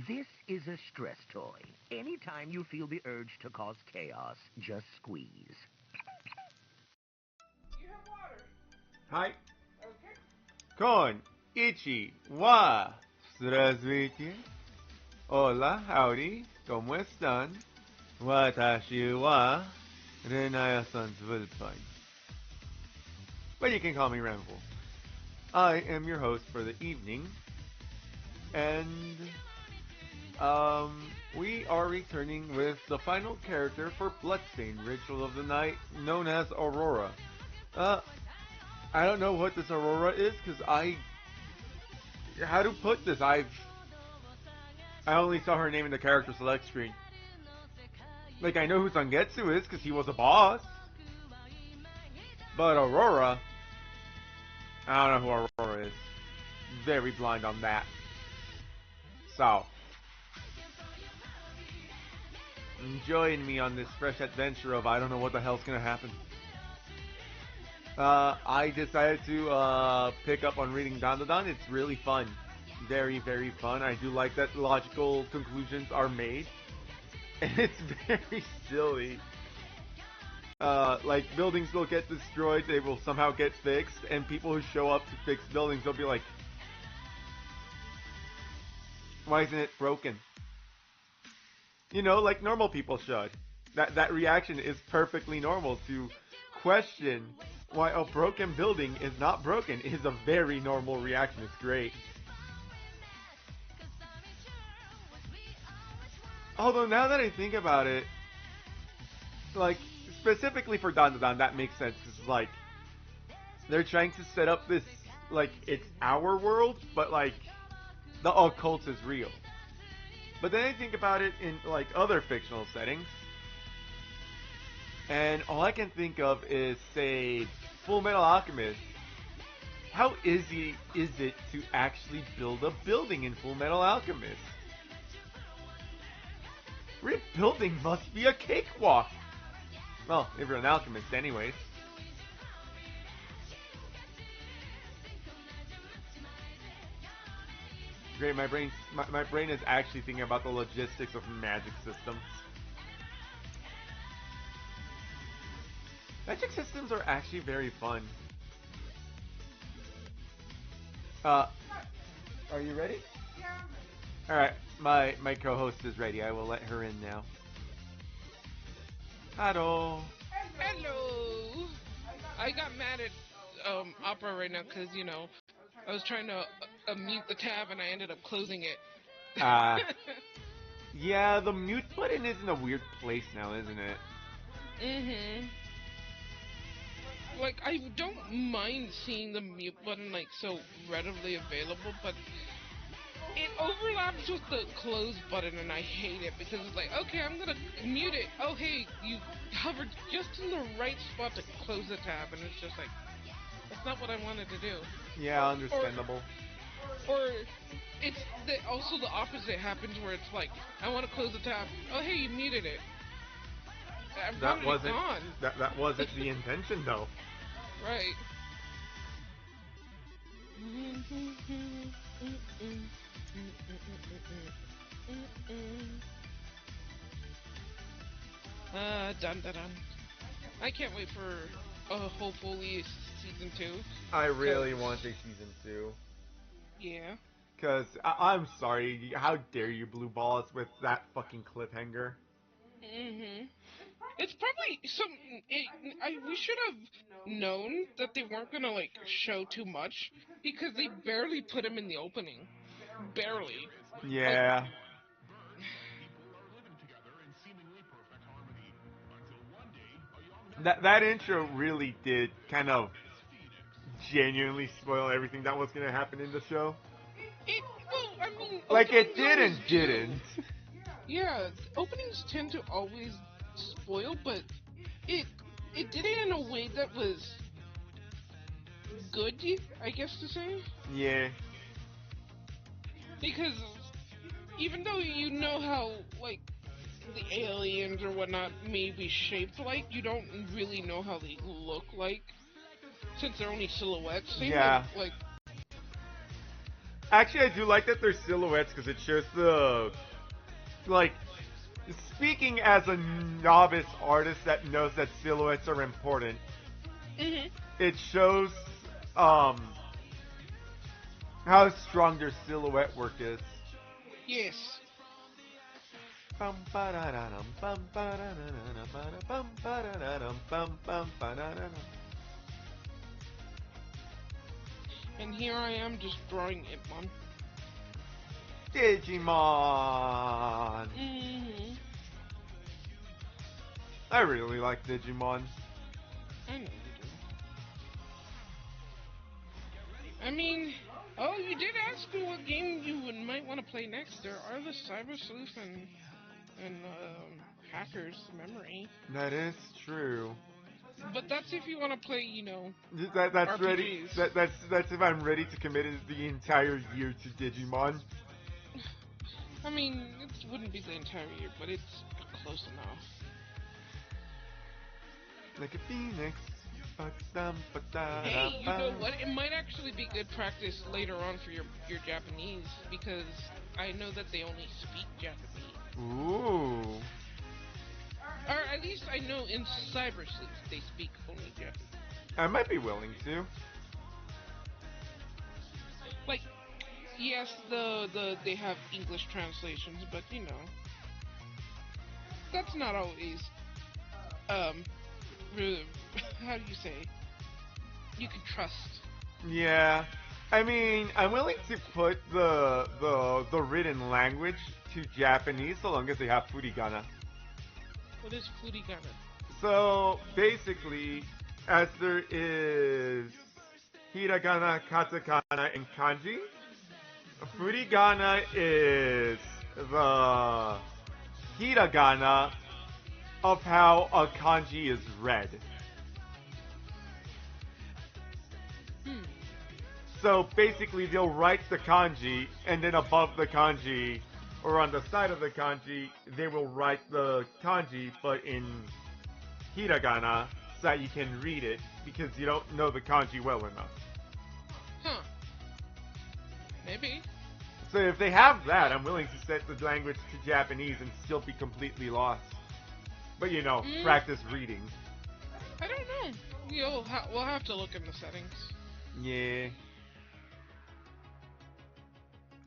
This is a stress toy. Anytime you feel the urge to cause chaos, just squeeze. Hi. Con, Ichi, wa, здравствуйте. Hola, howdy, ¿cómo están? Watashi wa Renaya-san Vulpine. But you can call me Renvul. I am your host for the evening, and we are returning with the final character for Bloodstained Ritual of the Night, known as Aurora. I don't know what this Aurora is, because how to put this? I only saw her name in the character select screen. Like, I know who Zangetsu is, because he was a boss. But Aurora, I don't know who Aurora is. Very blind on that. So, join me on this fresh adventure of I don't know what the hell's gonna happen. I decided to pick up on reading Dandadan. It's really fun. Very, very fun. I do like that logical conclusions are made. And it's very silly. Like, buildings will get destroyed, they will somehow get fixed, and people who show up to fix buildings will be like, why isn't it broken? You know, like normal people should. That reaction is perfectly normal. To question why a broken building is not broken is a very normal reaction. It's great. Although now that I think about it, like, specifically for Dandadan, that makes sense. It's like, they're trying to set up this, like, it's our world, but like, the occult is real. But then I think about it in, like, other fictional settings, and all I can think of is, say, Full Metal Alchemist. How easy is it to actually build a building in Full Metal Alchemist? Rebuilding must be a cakewalk! Well, if you're an alchemist anyways. Great, my brain is actually thinking about the logistics of magic systems. Magic systems are actually very fun. Are you ready? Yeah. Alright, my co-host is ready. I will let her in now. Hello. Hello. I got mad at Opera right now because I was trying to mute the tab and I ended up closing it. Yeah, the mute button is in a weird place now, isn't it? Mhm. Like, I don't mind seeing the mute button like so readily available, but it overlaps with the close button and I hate it because it's like, okay, I'm gonna mute it. Oh hey, you hovered just in the right spot to close the tab, and it's just like, that's not what I wanted to do. Yeah, understandable. Or it's also the opposite happens where it's like, I want to close the tab. Oh hey, you muted it. I That wanted it wasn't gone. that wasn't the intention though. Right. Dun dun dun. I can't wait for hopefully season 2. I really want a season 2. Yeah. Cause I'm sorry, how dare you blue ball us with that fucking cliffhanger? Mhm. It's probably some. We should have known that they weren't gonna like show too much because they barely put him in the opening. Barely. Like, Yeah. That intro really did kind of genuinely spoil everything that was gonna happen in the show. I mean, Like, it openings did always and do. didn't. Yeah, openings tend to always spoil, but it it did it in a way that was good, I guess to say. Yeah. Because even though you know how like the aliens or whatnot may be shaped like, you don't really know how they look like since they're only silhouettes. Same with Yeah. like Actually, I do like that they're silhouettes because it shows the like. Speaking as a novice artist that knows that silhouettes are important, Mhm. it shows um how strong their silhouette work is. Yes. Bum ba-da-da-dum, bum ba-da-da-da-dum, ba-da-bum ba-da-da-dum, bum bum ba-da-da-dum. And here I am just drawing it, Mom. Digimon. Mhm. I really like Digimon. I know you do. I mean, oh, you did ask me what game you might want to play next. There are the Cyber Sleuth and Hackers Memory. That is true. But that's if you want to play, you know, That's ready. RPGs. That's if I'm ready to commit the entire year to Digimon. I mean, it wouldn't be the entire year, but it's close enough. Like a phoenix. Hey, you know what? It might actually be good practice later on for your Japanese because I know that they only speak Japanese. Ooh. Or at least I know in Cyber Sleuth they speak only Japanese. I might be willing to. Like, yes, the they have English translations, but you know, that's not always um how do you say, you can trust. Yeah. I mean, I'm willing to put the written language to Japanese so long as they have furigana. What is furigana? So basically, as there is hiragana, katakana, and kanji, furigana is the hiragana of how a kanji is read. Hmm. So basically, they'll write the kanji, and then above the kanji, or on the side of the kanji, they will write the kanji, but in hiragana, so that you can read it, because you don't know the kanji well enough. Huh. Maybe. So if they have that, I'm willing to set the language to Japanese and still be completely lost. But you know, Mm, practice reading. I don't know. We'll have to look in the settings. Yeah.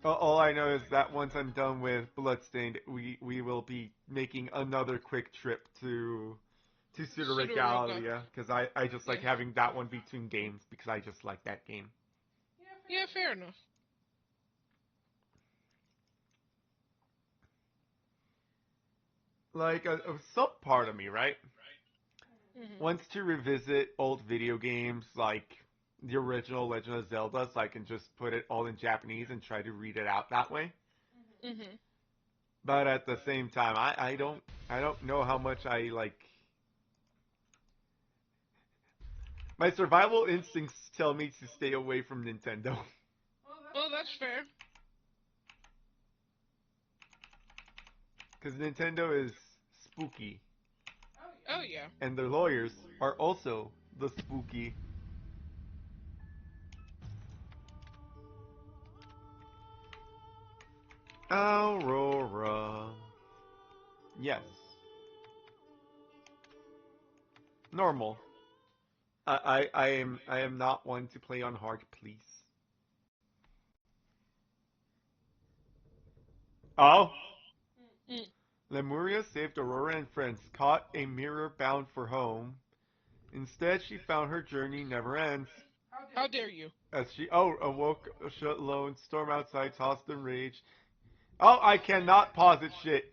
All I know is that once I'm done with Bloodstained, we will be making another quick trip to Pseudo-Regalia. Pseudo-Regalia, because I just Yeah. like having that one between games, because I just like that game. Yeah, fair enough. Like, some part of me, right, Hmm. wants to revisit old video games, like the original Legend of Zelda, so I can just put it all in Japanese and try to read it out that way. Hmm. But at the same time, I don't know how much I like. My survival instincts tell me to stay away from Nintendo. Well, that's fair. Because Nintendo is spooky, Oh yeah. and their lawyers are also the spooky. Aurora. Yes. Normal. I am not one to play on hard, please. Oh. Mm. Lemuria saved Aurora and friends, caught a mirror bound for home. Instead, she found her journey never ends. How dare you? As she awoke shut alone, storm outside, tossed in rage. Oh, I cannot pause it, shit.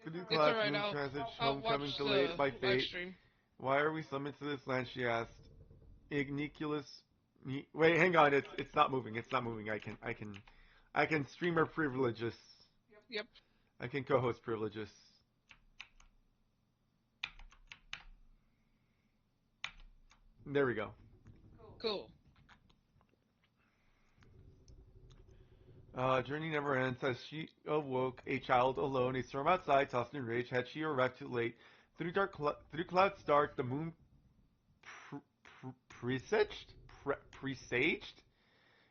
Through It's clouds, alright. moon I'll transit, I'll watch homecoming delayed the by live fate. stream. Why are we summoned to this land? She asked. Igniculus. Wait, hang on. It's not moving. It's not moving. I can streamer privileges. Yep. I can co-host privileges. There we go. Cool. Journey never ends. As she awoke, a child alone, a storm outside, tossed in rage. Had she arrived too late? Through clouds dark, the moon presaged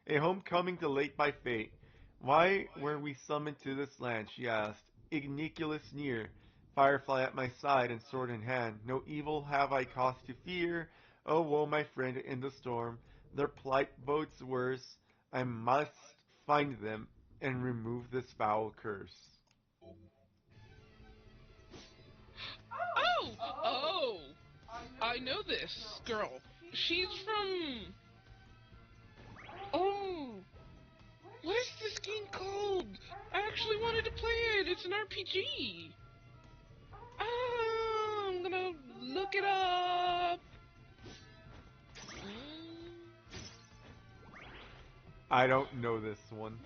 A homecoming delayed by fate. Why were we summoned to this land, she asked. Igniculus near, Firefly at my side and sword in hand. No evil have I cause to fear. Oh woe, my friend, in the storm. Their plight bodes worse. I must find them and remove this foul curse. Oh! Oh! I know this girl. She's from... Oh! What is this game called? I actually wanted to play it. It's an RPG. Ah, I'm gonna look it up. I don't know this one.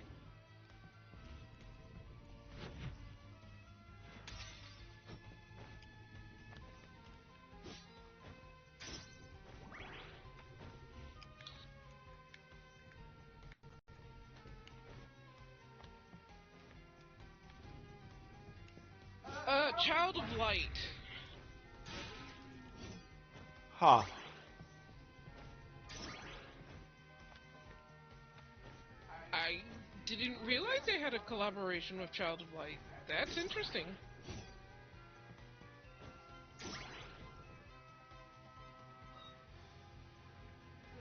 Child of Light. Huh. I didn't realize they had a collaboration with Child of Light. That's interesting.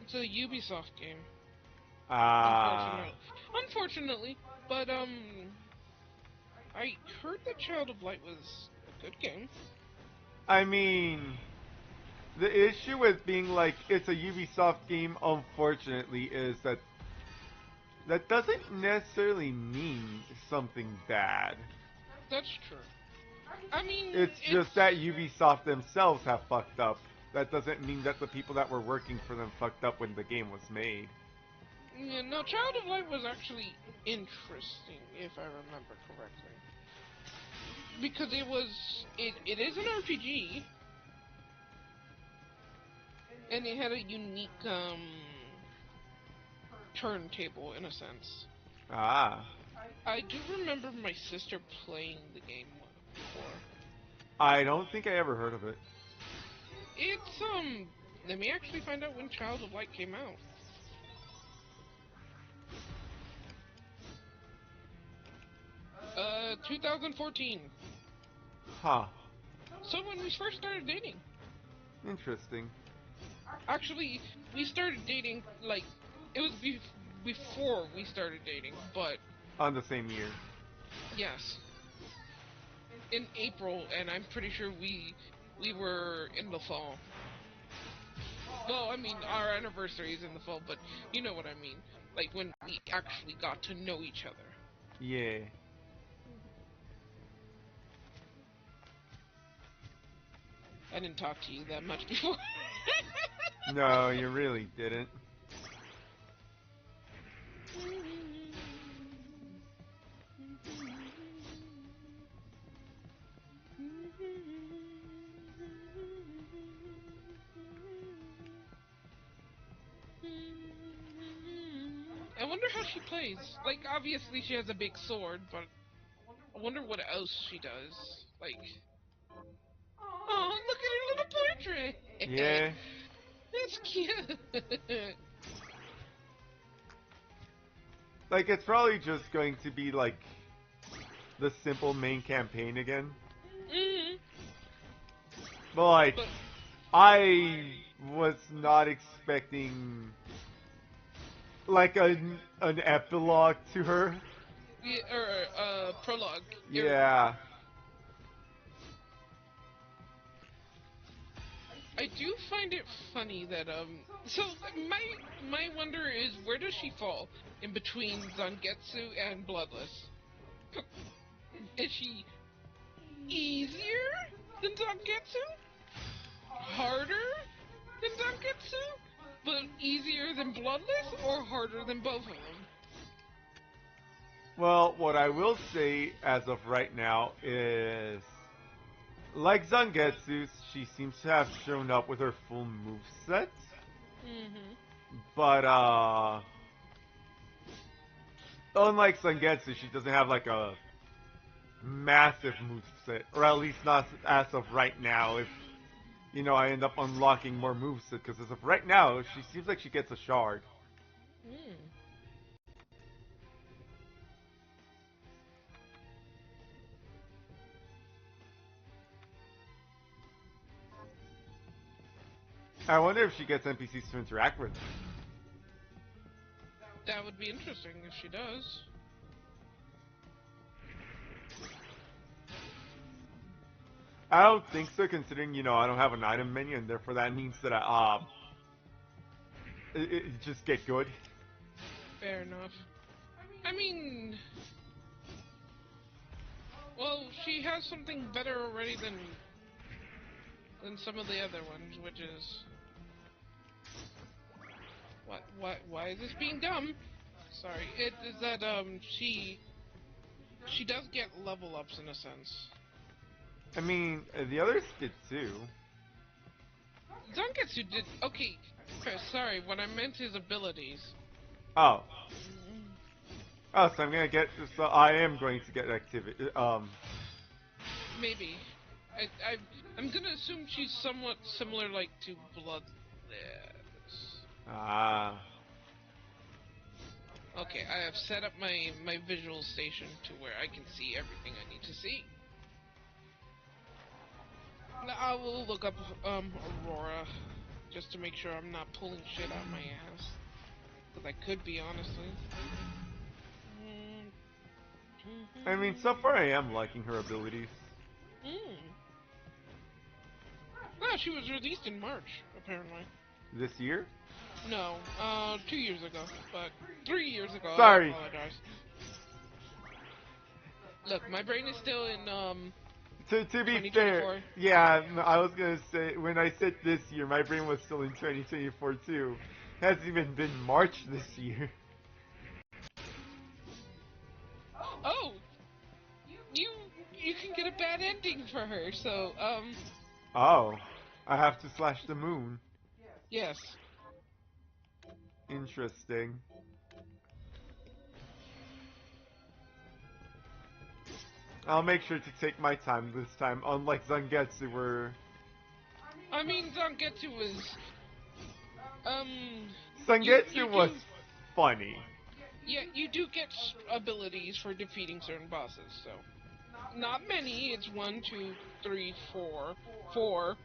It's a Ubisoft game. Ah. Unfortunately, but I heard that Child of Light was a good game. I mean, the issue with being like it's a Ubisoft game, unfortunately, is that that doesn't necessarily mean something bad. That's true. I mean, It's just that Ubisoft themselves have fucked up. That doesn't mean that the people that were working for them fucked up when the game was made. Yeah, no, Child of Light was actually interesting, if I remember correctly. Because it is an RPG, and it had a unique, turntable, in a sense. Ah. I do remember my sister playing the game before. I don't think I ever heard of it. It's, let me actually find out when Child of Light came out. Uh, 2014. Huh. So when we first started dating. Interesting. Actually, we started dating, like, it was before we started dating, but... On the same year. Yes. In April, and I'm pretty sure we were in the fall. Well, I mean, our anniversary is in the fall, but you know what I mean. Like, when we actually got to know each other. Yeah. I didn't talk to you that much before. No, you really didn't. I wonder how she plays. Like, obviously she has a big sword, but I wonder what else she does. Like, oh, look at her little portrait! Yeah. That's cute! Like, it's probably just going to be, like, the simple main campaign again. Mm-hmm. But, like, I was not expecting, like, an epilogue to her. Yeah, or, prologue. Yeah. I do find it funny that, so, my wonder is, where does she fall in between Zangetsu and Bloodless? Is she easier than Zangetsu? Harder than Zangetsu? But easier than Bloodless, or harder than both of them? Well, what I will say as of right now is, like Zangetsu, she seems to have shown up with her full moveset. Mm-hmm. But, unlike Zangetsu, she doesn't have, like, a massive moveset. Or at least not as of right now. If, you know, I end up unlocking more moveset. Because as of right now, she seems like she gets a shard. Mm. I wonder if she gets NPCs to interact with. That would be interesting if she does. I don't think so, considering, you know, I don't have an item menu, and therefore that means that it just get good. Fair enough. I mean, well, she has something better already than some of the other ones, which is why is this being dumb? Sorry, it is that she does get level ups in a sense. I mean, the others did too. Zangetsu did okay. Sorry, what I meant is abilities. Oh. Oh, so I'm gonna get. So I am going to get activity. Maybe. I'm gonna assume she's somewhat similar, like to Bloodless. Ah. Okay, I have set up my visual station to where I can see everything I need to see. Now, I will look up Aurora just to make sure I'm not pulling shit out of my ass, because I could be, honestly. I mean, so far I am liking her abilities. Ah, she was released in March, apparently. This year? No, 2 years ago, but 3 years ago. Sorry. I apologize. Look, my brain is still in To be fair, yeah, no, I was gonna say, when I said this year, my brain was still in 2024 too. Hasn't even been March this year. Oh, you can get a bad ending for her. So Oh, I have to slash the moon. yes. Interesting. I'll make sure to take my time this time, unlike Zangetsu where... I mean, Zangetsu was Zangetsu was funny. Yeah, you do get abilities for defeating certain bosses. So not many. It's 1, 2, 3, 4, 4.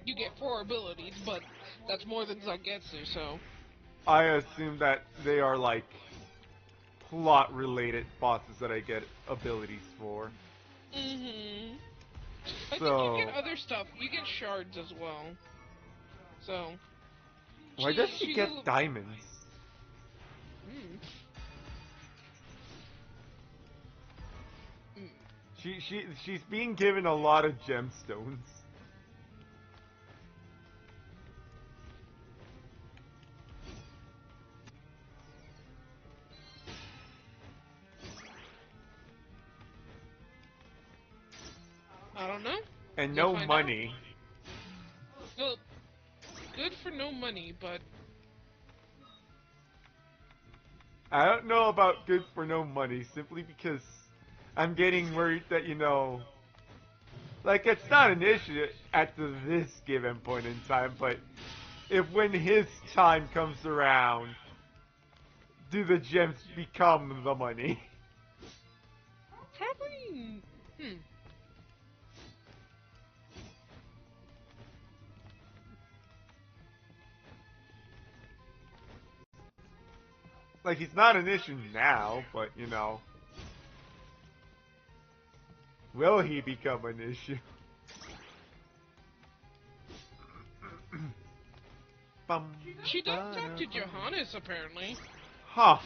You get 4 abilities, but that's more than Zangetsu. So I assume that they are like plot-related bosses that I get abilities for. I think you get other stuff. You get shards as well. So why does she get diamonds? She's being given a lot of gemstones. I don't know. And We'll no find money. out. Well, good for no money, but I don't know about good for no money, simply because I'm getting worried that, you know, like, it's not an issue at this given point in time, but if when his time comes around, do the gems become the money? probably. Like, he's not an issue now, but, you know, will he become an issue? She does talk to Johannes, apparently. Huh.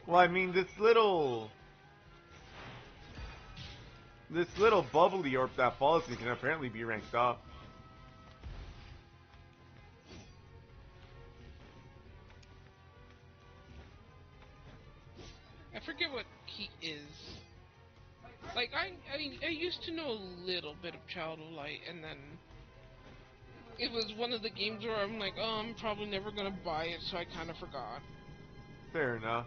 Well, I mean, this little bubbly orb that follows me can apparently be ranked up. I forget what he is. Like, I used to know a little bit of Child of Light, and then it was one of the games where I'm like, oh, I'm probably never gonna buy it, so I kind of forgot. Fair enough.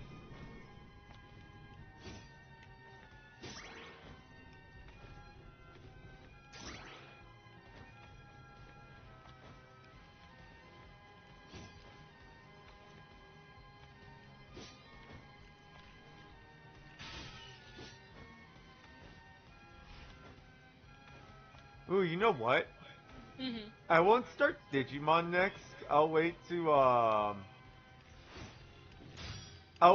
Ooh, you know what? Mhm. I won't start Digimon next. I'll wait to I'll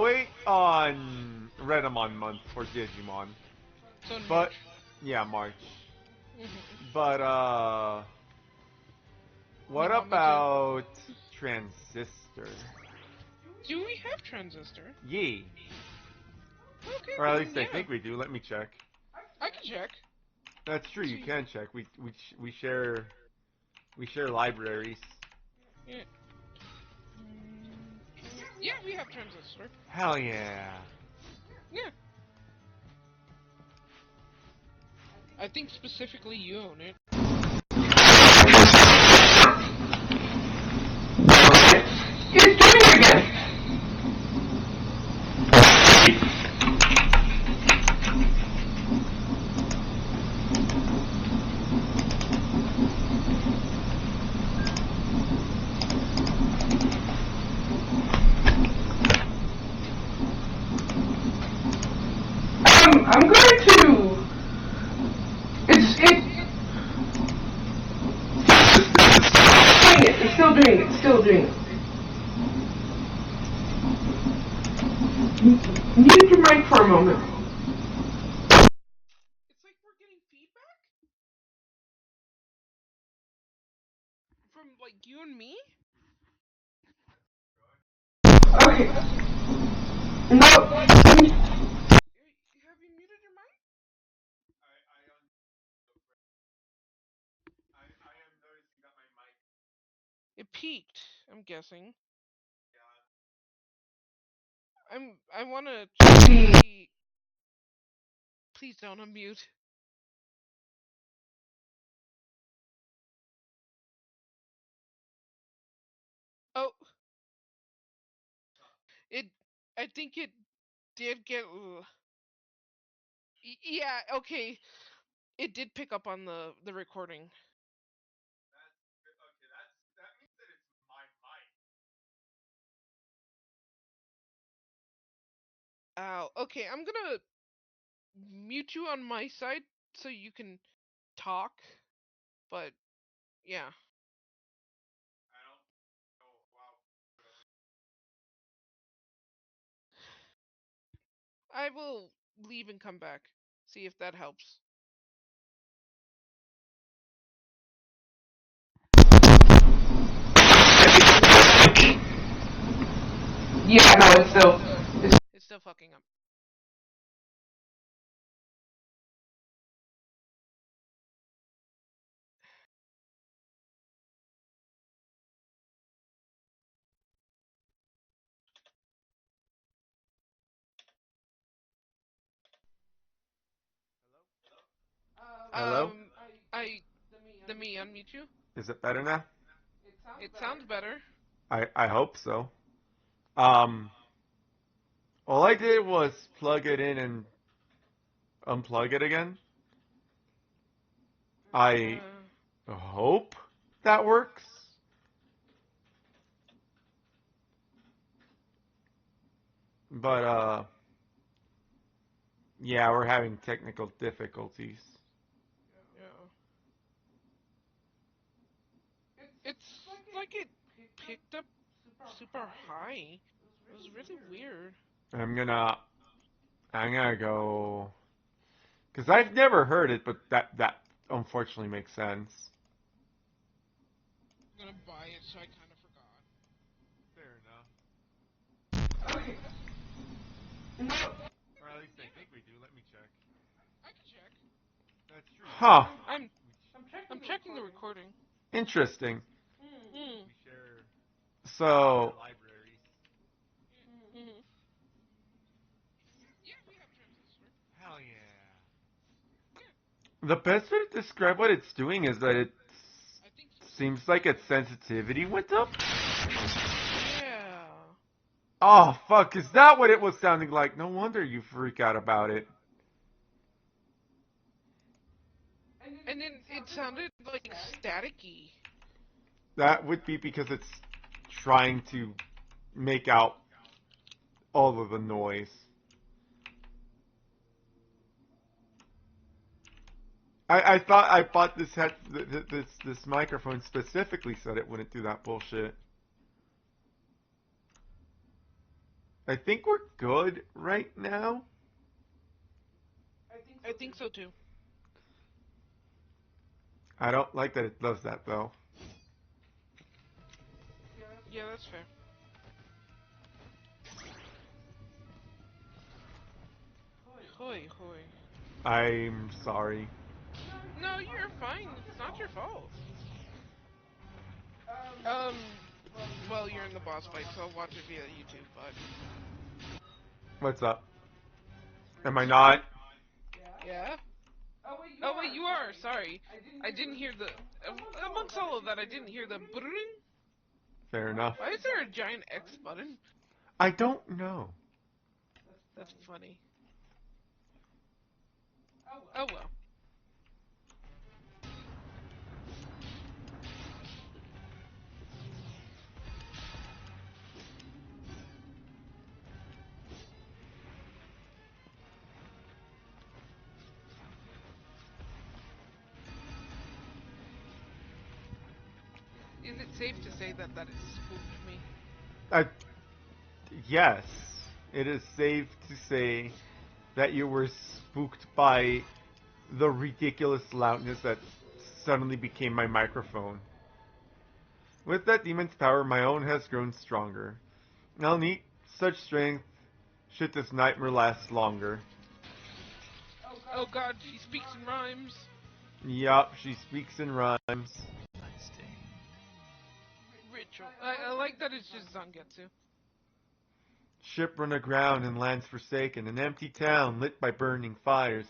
wait on Renamon month for Digimon. So in But March. yeah, March. Mhm. But You what want me to? about Transistor? Do we have Transistor? Yee. Okay, Or at then least I yeah. think we do. Let me check. I can check. That's true. You See. can check. We share libraries. Yeah. Mm, yeah, we have Transistor. Hell yeah. Yeah. I think specifically you own it. It's doing it again. I'm going to. It's still doing it. It's still doing it. Mute your mic for a moment. It's like we're getting feedback from like you and me. Okay. No. Have you muted your mic? I am noticing that my mic. It peaked. I'm guessing. I want to. Please don't unmute. Oh, it. I think it did get. Yeah. Okay. It did pick up on the recording. That means that it's my mic. Ow. Okay, I'm gonna mute you on my side so you can talk. But yeah. I don't. Oh wow. I will leave and come back. See if that helps. Yeah, no, it's still. It's still fucking up. Hello? I let me unmute you. Is it better now? It sounds better. I hope so. All I did was plug it in and unplug it again. I hope that works. But yeah, we're having technical difficulties. Yeah. It's like it picked up super high. It was really weird. I'm gonna go because I've never heard it, but that unfortunately makes sense. I'm gonna buy it, so I kind of forgot. Fair enough. Okay. No. Or at least I think we do. Let me check. I can check. That's true. Huh. I'm checking the recording. Interesting. Mm. We share so libraries. Mm-hmm. Yeah, we have Transistor. Hell yeah. The best way to describe what it's doing is that it I think seems like its sensitivity went up. Yeah. Oh, fuck. Is that what it was sounding like? No wonder you freak out about it. And then it sounded like staticky. That would be because it's trying to make out all of the noise. I thought I bought this microphone specifically so that it wouldn't do that bullshit. I think we're good right now. I think so too. I don't like that it does that though. Yeah, that's fair. Hoy hoy. I'm sorry. No, you're fine. It's not your fault. Um, well, you're in the boss fight, so I'll watch it via YouTube, but... What's up? Am I not? Yeah? Oh, wait, you are. Sorry. I didn't hear the... Amongst all of that, I didn't hear the... brrrring. Fair enough. Why is there a giant X button? I don't know. That's funny. Oh, well. Is it safe to say that it spooked me? Yes, it is safe to say that you were spooked by the ridiculous loudness that suddenly became my microphone. With that demon's power, my own has grown stronger. I'll need such strength should this nightmare last longer. Oh god, she speaks in rhymes. Yup, she speaks in rhymes. Bloodstained. Ritual. I like that it's just Zangetsu. Ship run aground and lands forsaken, an empty town lit by burning fires,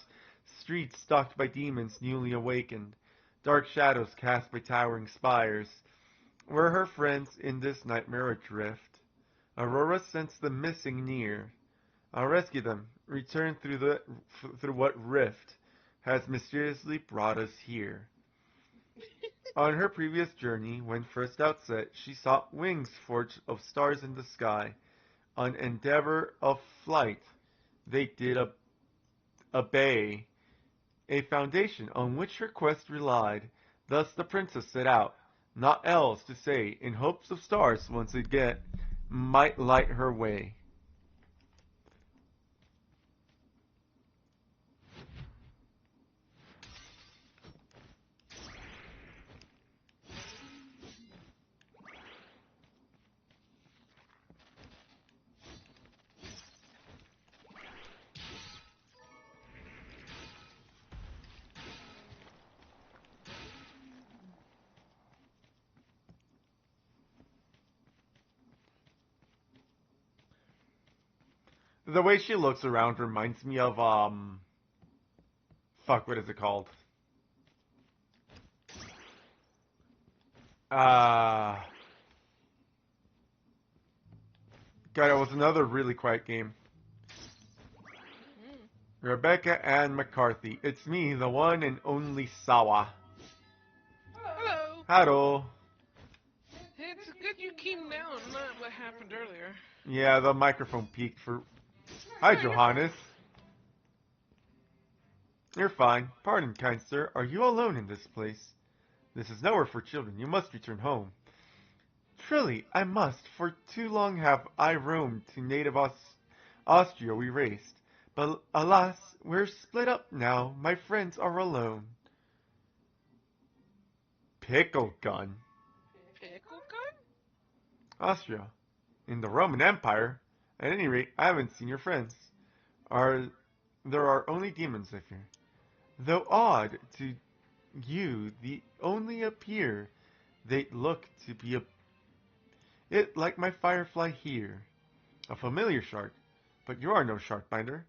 streets stalked by demons newly awakened, dark shadows cast by towering spires. Were her friends in this nightmare adrift? Aurora sensed them missing near. I'll rescue them, return through what rift has mysteriously brought us here. On her previous journey, when first outset, she sought wings forged of stars in the sky. On endeavor of flight, they did obey a foundation on which her quest relied. Thus the princess set out, not else to say, in hopes of stars once again might light her way. The way she looks around reminds me of, fuck, what is it called? God, it was another really quiet game. Mm. Rebecca Ann McCarthy. It's me, the one and only Sawa. Hello. Hello. It's good you came now, not what happened earlier. Yeah, the microphone peaked for... Hi, No, you're Johannes. You're fine. Pardon, kind sir. Are you alone in this place? This is nowhere for children. You must return home. Truly, I must. For too long have I roamed to native Austria we raced. But alas, we're split up now. My friends are alone. Pickle gun. Pickle gun? Austria. In the Roman Empire. At any rate, I haven't seen your friends. There are only demons, I fear. Though odd to you, the only appear, they look to be it like my firefly here. A familiar shark, but you are no shark binder.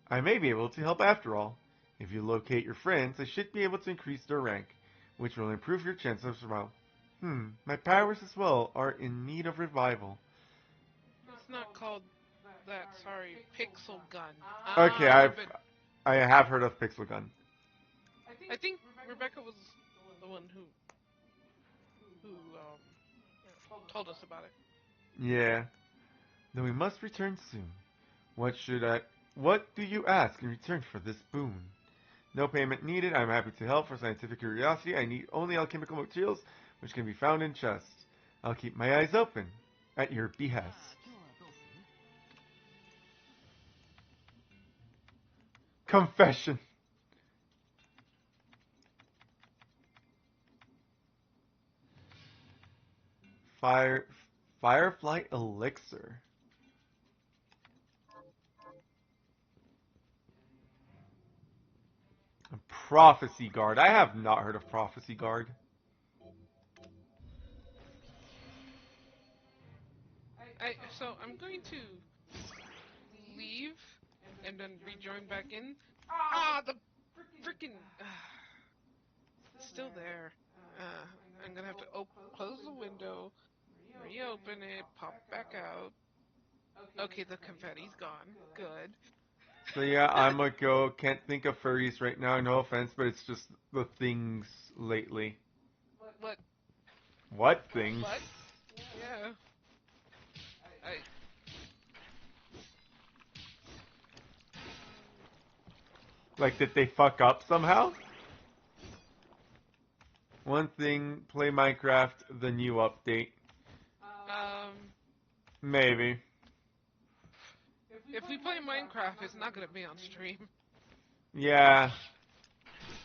I may be able to help after all. If you locate your friends, I should be able to increase their rank, which will improve your chance of survival. My powers as well are in need of revival. It's not called that, sorry. Pixel gun. Okay, I have heard of Pixel Gun. I think Rebecca was the one who told us about it. Yeah. Then we must return soon. What do you ask in return for this boon? No payment needed. I'm happy to help for scientific curiosity. I need only alchemical materials, which can be found in chests. I'll keep my eyes open at your behest. Confession. Firefly elixir. Prophecy guard. I have not heard of prophecy guard. So I'm going to leave and then rejoin back in. The freaking it's still there. I'm gonna have to close the window, reopen it, pop back out. Okay, the confetti's gone. Good. So yeah, I'm a go. Can't think of furries right now. No offense, but it's just the things lately. What? What things? What? Yeah. I. Like, did they fuck up somehow? One thing, play Minecraft, the new update. Maybe. If we play Minecraft, it's not gonna be on stream. Yeah.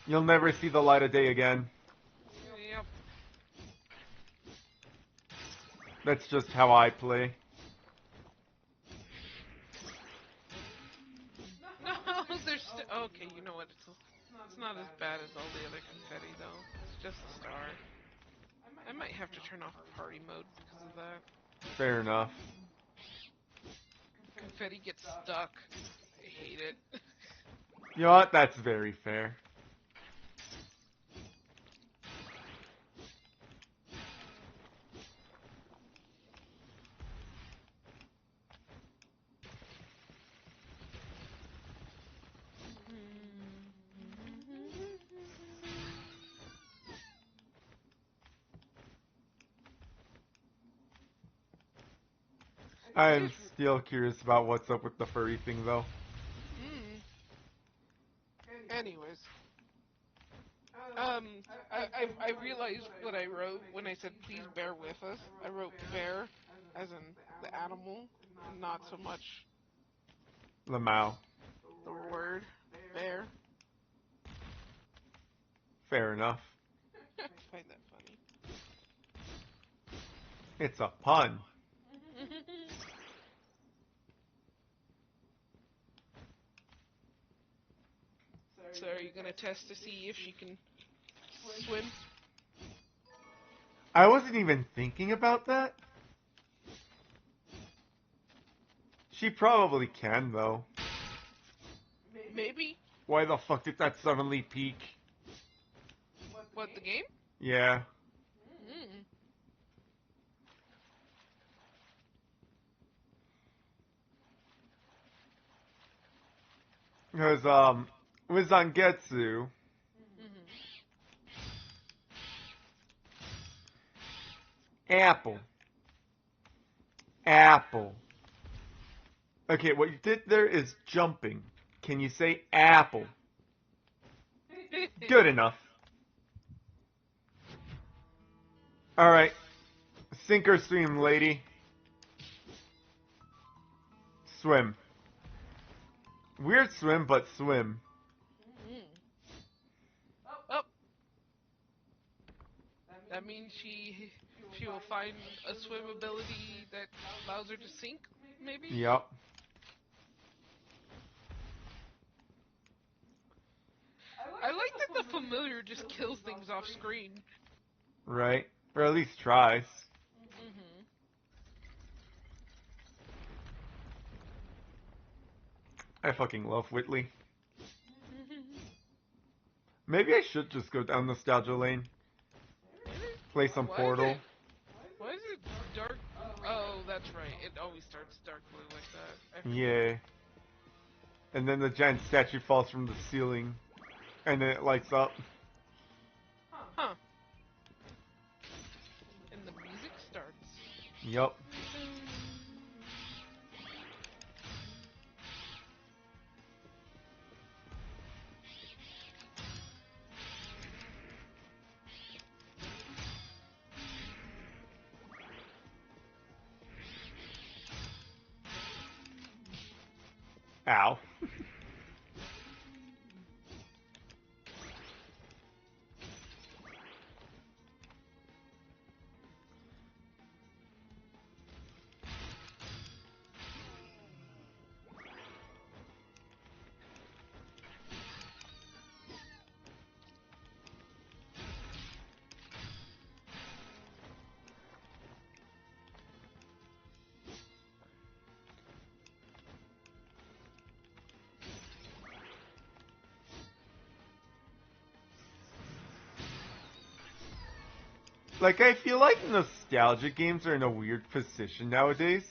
You'll never see the light of day again. Yep. That's just how I play. No, there's okay. You know what? It's not as bad as all the other confetti though. It's just a star. I might have to turn off party mode because of that. Fair enough. Confetti gets stuck. I hate it. You know what? That's very fair. I'm still curious about what's up with the furry thing, though. Anyways, I realized what I wrote when I said please bear with us. I wrote bear as in the animal, and not so much Lamau. the word bear. Fair enough. I find that funny. It's a pun. So are you gonna test to see if she can swim? I wasn't even thinking about that. She probably can, though. Maybe. Why the fuck did that suddenly peak? What, the game? Yeah. Mm. Because, with Zangetsu, apple. Apple. Okay, what you did there is jumping. Can you say apple? Good enough. Alright. Sink or swim, lady. Swim. Weird swim, but swim. Oh. That means she will find a swim ability that allows her to sink, maybe? Yep. I like that the familiar just kills things off screen. Right. Or at least tries. I fucking love Whitley. Maybe I should just go down Nostalgia Lane. Play some Portal. Why is it dark? Oh, that's right. It always starts dark blue like that. Yeah. And then the giant statue falls from the ceiling. And then it lights up. Huh. And the music starts. Yup. Ow. Like, I feel like nostalgia games are in a weird position nowadays.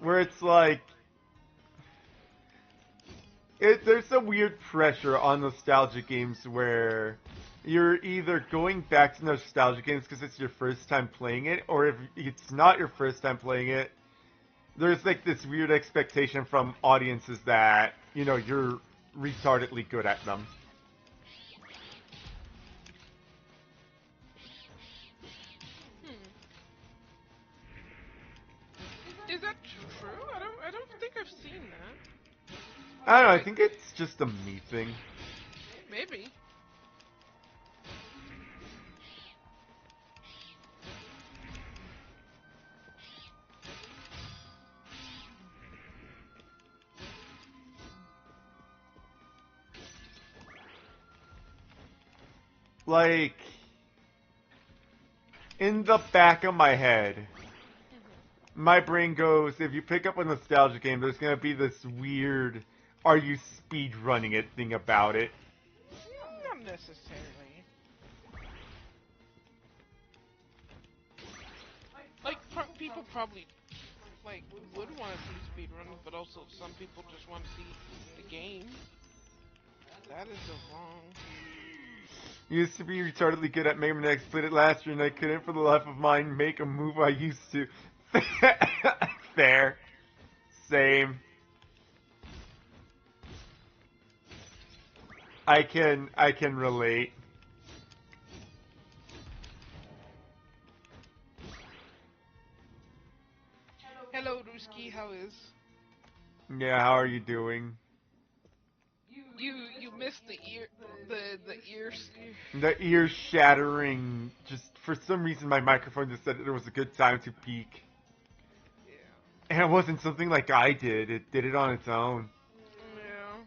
Where it's like... there's a weird pressure on nostalgia games where you're either going back to nostalgia games because it's your first time playing it, or if it's not your first time playing it, there's like this weird expectation from audiences that, you know, you're retardedly good at them. Is that true? I don't think I've seen that. I don't know, I think it's just a me thing. Maybe. Like, in the back of my head, my brain goes, if you pick up a nostalgia game, there's gonna be this weird, are you speed running it thing about it. Not necessarily. Like, people probably, like, would want to see speedrunning, but also some people just want to see the game. That is the wrong. Used to be retardedly good at Mega Man X, played it last year and I couldn't for the life of mine make a move I used to. Fair. Same. I can relate. Hello, Ruski, how is? Yeah, how are you doing? You missed the ears. The ear shattering, just for some reason my microphone just said it was a good time to peak. Yeah. And it wasn't something like I did, it did it on its own. Yeah.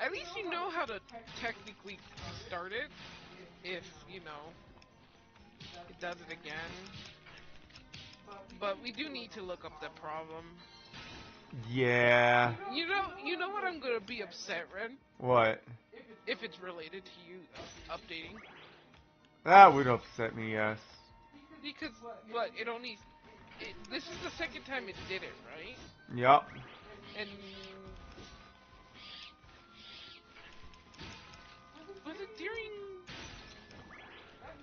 At least you know how to technically restart it, if, you know, it does it again. But we do need to look up the problem. Yeah. You know what I'm gonna be upset, Ren? What? If it's related to you updating. That would upset me, yes. Because, what, this is the second time it did it, right? Yup. And... was it during...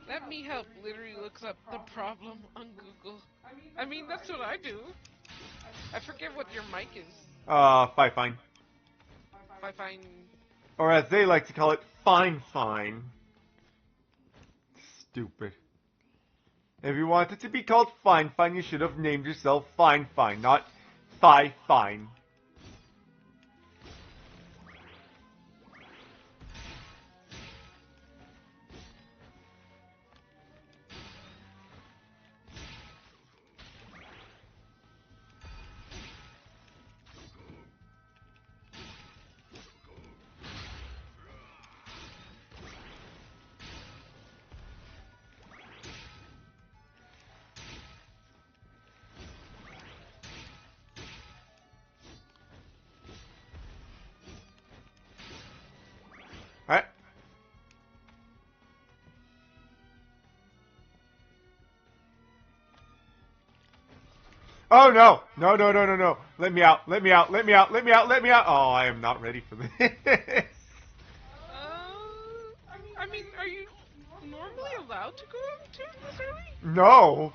Let me help literally looks up the problem on Google. I mean, that's what I do. I forget what your mic is. Fine. If I find... Or as they like to call it, fine. Stupid. If you wanted to be called fine, you should have named yourself fine, not fine. Alright. Oh no! No. Let me out. Oh, I am not ready for this. I mean, are you normally allowed to go to this early? No.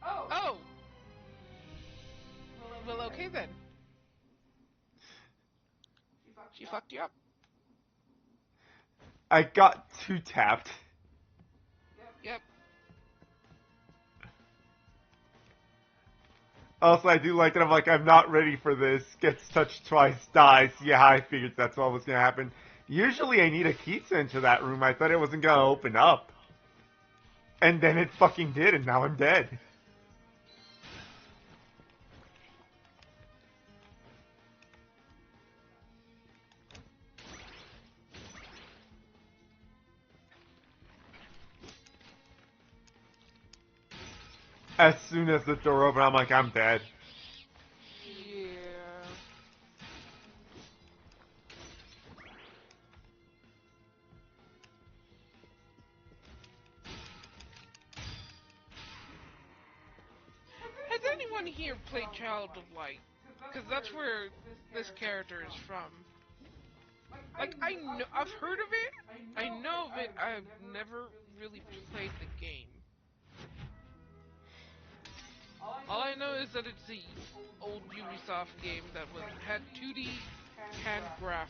Oh. Well, okay then. She fucked you up. I got too tapped. Yep. Also, I do like that I'm like, I'm not ready for this. Gets touched twice, dies. Yeah, I figured that's what was gonna happen. Usually I need a key to enter that room. I thought it wasn't gonna open up. And then it fucking did, and now I'm dead. As soon as the door opened, I'm like, I'm dead. Yeah. Has anyone here played Child of Light? Because that's where this character is from. Like, I've heard of it, I know of it, I've never really played the game. All I know is that it's the old Ubisoft game that had 2D hand graphics.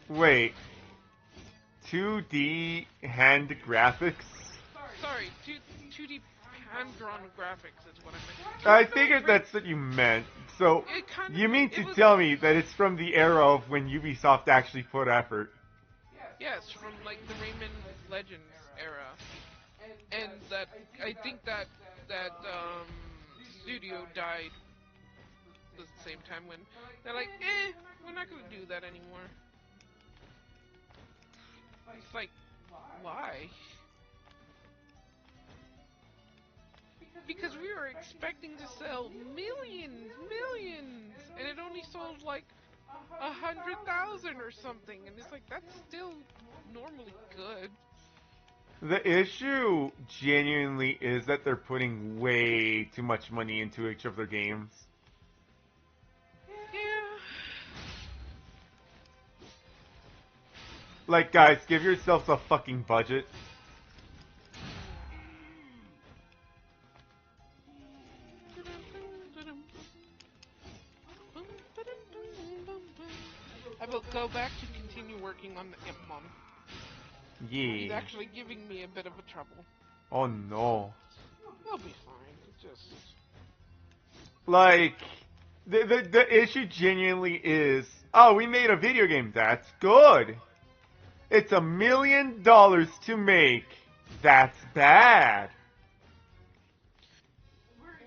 Wait. 2D hand graphics? Sorry, 2D hand-drawn graphics is what I meant. I figured that's what you meant. So, you mean to tell me that it's from the era of when Ubisoft actually put effort? Yes, from like the Rayman Legends era. And that, I think that studio died the same time when they're like, we're not gonna do that anymore. It's like, why? Because we were expecting to sell millions, and it only sold like 100,000 or something, and it's like, that's still normally good. The issue genuinely is that they're putting way too much money into each of their games. Yeah. Like, guys, give yourselves a fucking budget. I will go back to continue working on the Imp Mom. He's Yeah. actually giving me a bit of a trouble. Oh no. He'll be fine. It's just... Like, the issue genuinely is, oh, we made a video game. That's good. It's $1 million to make. That's bad.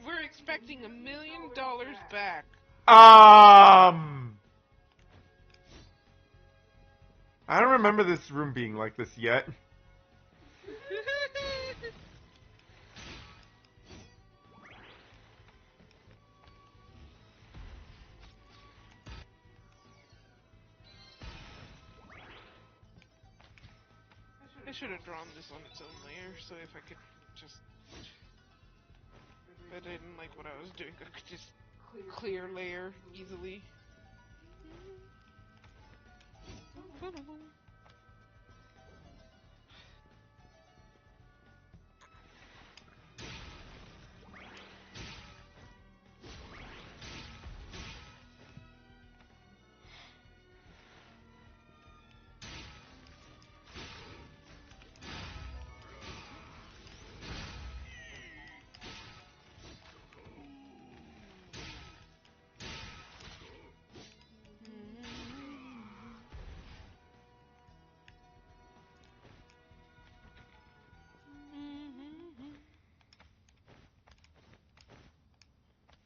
We're expecting $1 million back. I don't remember this room being like this yet. I should have drawn this on its own layer, so if I could just... If I didn't like what I was doing, I could just clear layer easily.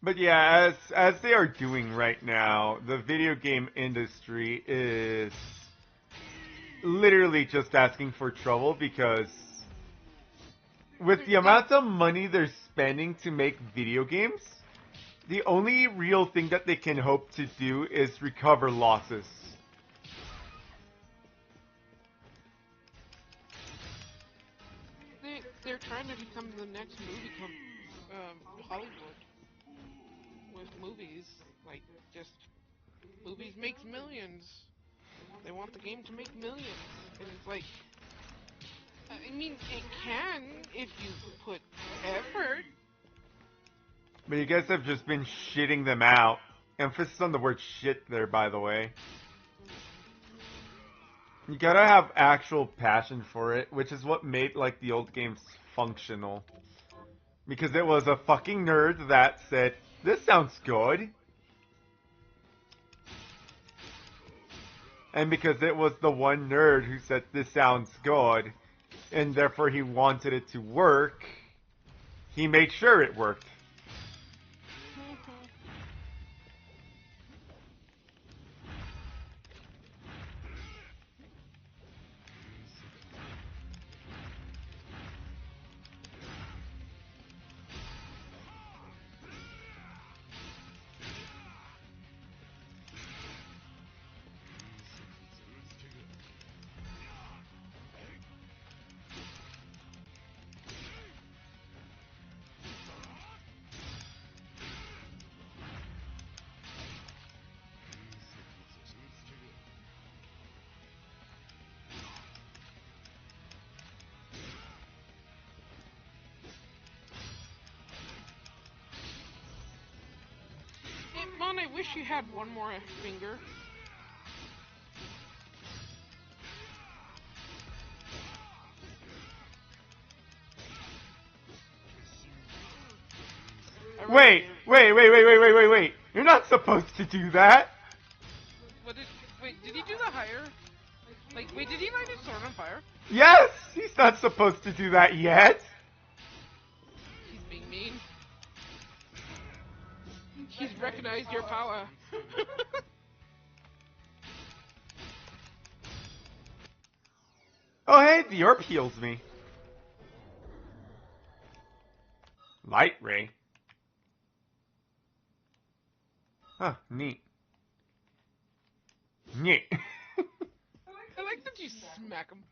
But yeah, as they are doing right now, the video game industry is literally just asking for trouble because with the amount of money they're spending to make video games, the only real thing that they can hope to do is recover losses. They're trying to become the next movie Hollywood. With movies, like, just, movies makes millions. They want the game to make millions. And it's like, I mean, it can if you put effort. But you guys have just been shitting them out. Emphasis on the word shit there, by the way. You gotta have actual passion for it, which is what made, like, the old games functional. Because it was a fucking nerd that said, this sounds good. And because it was the one nerd who said, this sounds good, and therefore he wanted it to work, he made sure it worked. Mon, I wish you had one more finger. Wait! You're not supposed to do that! Wait, did he do the higher? Like, wait, did he light his sword on fire? Yes! He's not supposed to do that yet! He's being mean. He's recognized your power. Oh hey, the orb heals me. Light ray. Huh, neat. Neat. I like that you smack him.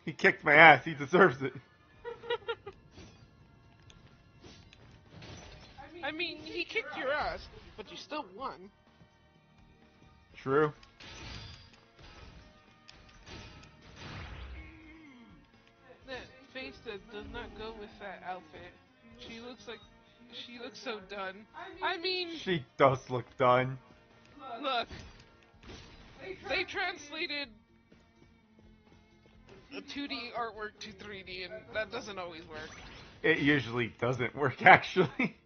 He kicked my ass, he deserves it. I mean, he kicked your ass, but you still won. True. That face that does not go with that outfit. She looks so done. I mean, She does look done. look. They translated a 2D artwork to 3D, and that doesn't always work. It usually doesn't work, actually.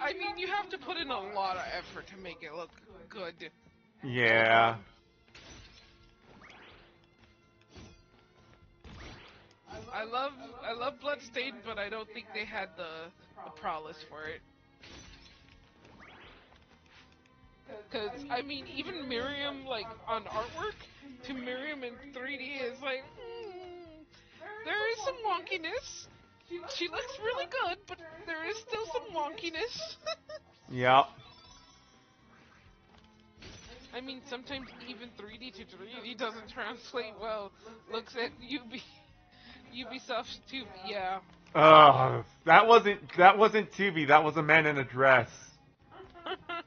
I mean, you have to put in a lot of effort to make it look good. Yeah. I love Bloodstained, but I don't think they had the prowess for it. Because, I mean, even Miriam, like, on artwork, to Miriam in 3D is like, there is some wonkiness. She looks really good, but there is still some wonkiness. Yep. I mean, sometimes even 3D to 3D doesn't translate well. Looks at Ubisoft's too, yeah. Ugh, that wasn't 2B, that was a man in a dress.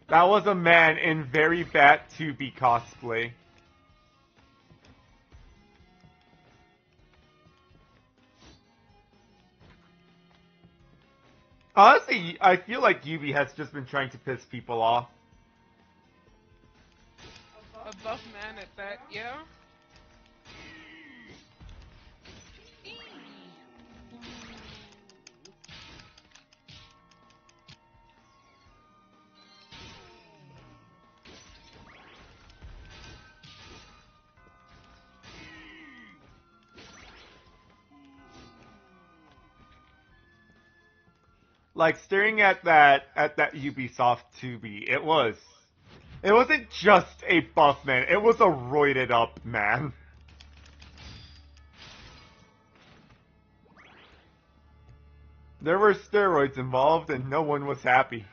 That was a man in very bad 2B cosplay. Honestly, I feel like Yubi has just been trying to piss people off. A buff man at that, yeah? Like staring at that Ubisoft 2B, it wasn't just a buff man, it was a roided up man. There were steroids involved and no one was happy.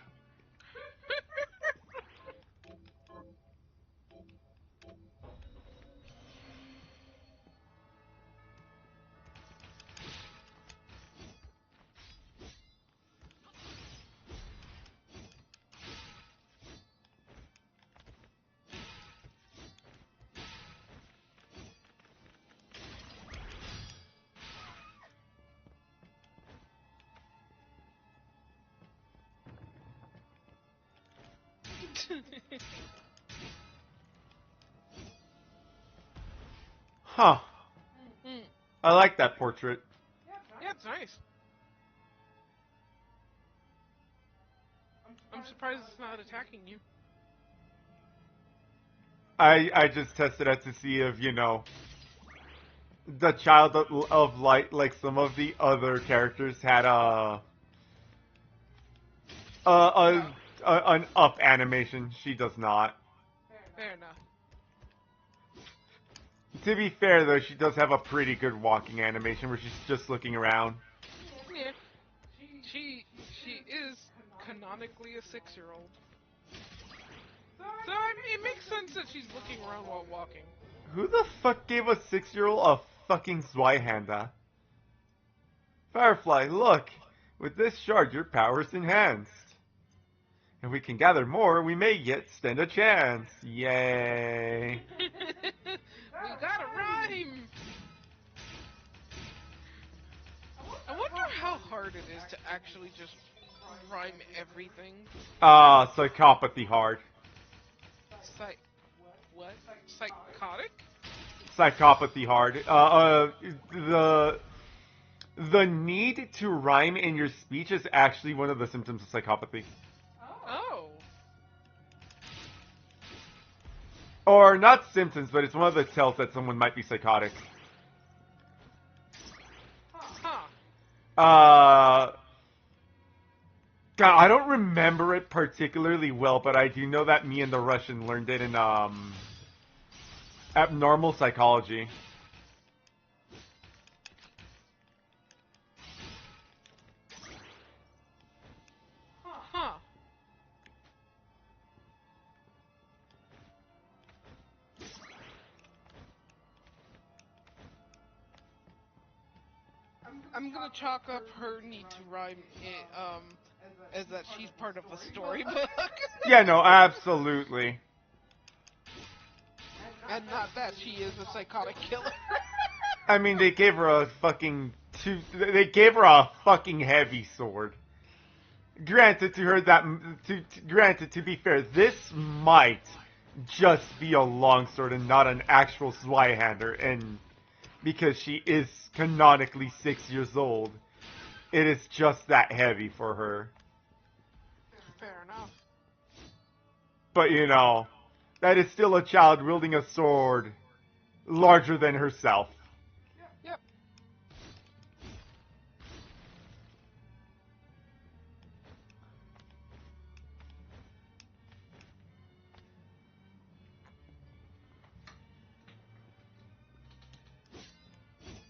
Huh. I like that portrait. Yeah, it's nice. I'm surprised it's not attacking you. I just tested it to see if, the Child of Light, like some of the other characters, had an up animation. She does not. Fair enough. To be fair, though, she does have a pretty good walking animation where she's just looking around. Yeah. She is canonically a 6-year-old. So it makes sense that she's looking around while walking. Who the fuck gave a 6-year-old a fucking Zweihander? Firefly, look! With this shard, your power's enhanced. If we can gather more, we may yet stand a chance. Yay! We got a rhyme! I wonder how hard it is to actually just rhyme everything. Psychopathy hard. What? Psychotic? Psychopathy hard. The need to rhyme in your speech is actually one of the symptoms of psychopathy. Oh. Or not symptoms, but it's one of the tells that someone might be psychotic. Huh. God, I don't remember it particularly well, but I do know that me and the Russian learned it in abnormal psychology. Huh. I'm gonna chalk up her need to rhyme it, as that she's part of a storybook. Yeah, no, absolutely. And not that she is a psychotic killer. I mean, they gave her a fucking they gave her a fucking heavy sword. Granted to her that granted, to be fair, this might just be a longsword and not an actual Zweihander, and because she is canonically 6 years old, it is just that heavy for her. Fair enough. But that is still a child wielding a sword larger than herself. Yep.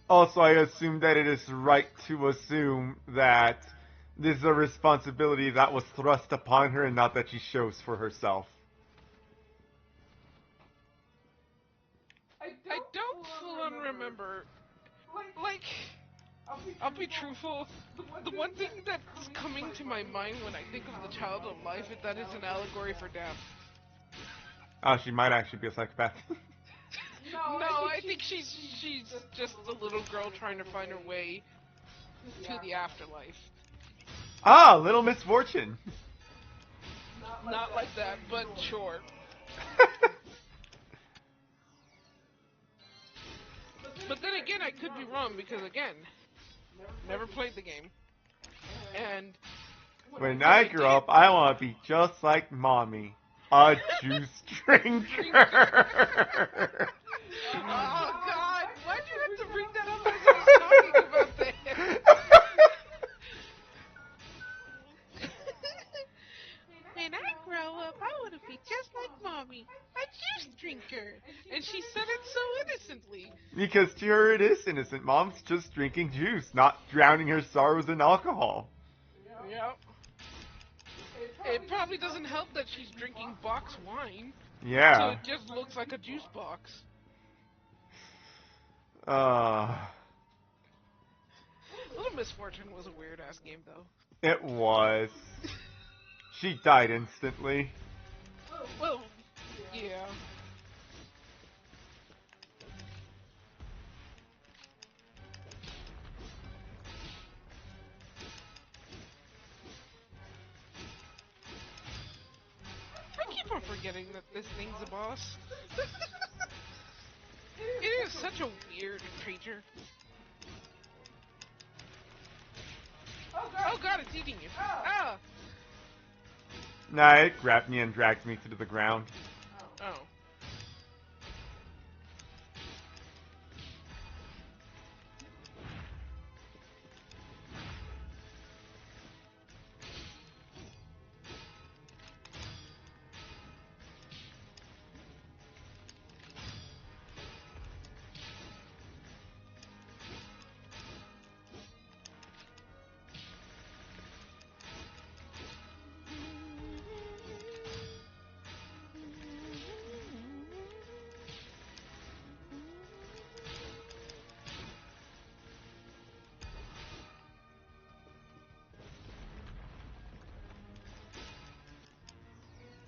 Also, I assume that it is right to assume that this is a responsibility that was thrust upon her and not that she chose for herself. I don't full on remember. Like, I'll be truthful. The one thing that's coming to my mind when I think of the Child of Life is that it's an allegory for death. Oh, she might actually be a psychopath. No, I think she's just a little girl trying to find her way to the afterlife. Ah, Little Misfortune. Not like that, but sure. But then again, I could be wrong because again, never played the game. And When I grow up, I want to be just like Mommy. A juice drinker. oh God, why'd you have to bring that up as I was talking about that? When I grow up, I want to be just like Mommy, a juice drinker. And she said it so innocently. Because to her it is innocent. Mom's just drinking juice, not drowning her sorrows in alcohol. Yep. It probably doesn't help that she's drinking box wine. Yeah. So it just looks like a juice box. Little Misfortune was a weird ass game though. It was. She died instantly. Well, yeah. I keep on forgetting that this thing's a boss. It is such a weird creature. Oh God, it's eating you. Ah! Nah, it grabbed me and dragged me to the ground. Oh.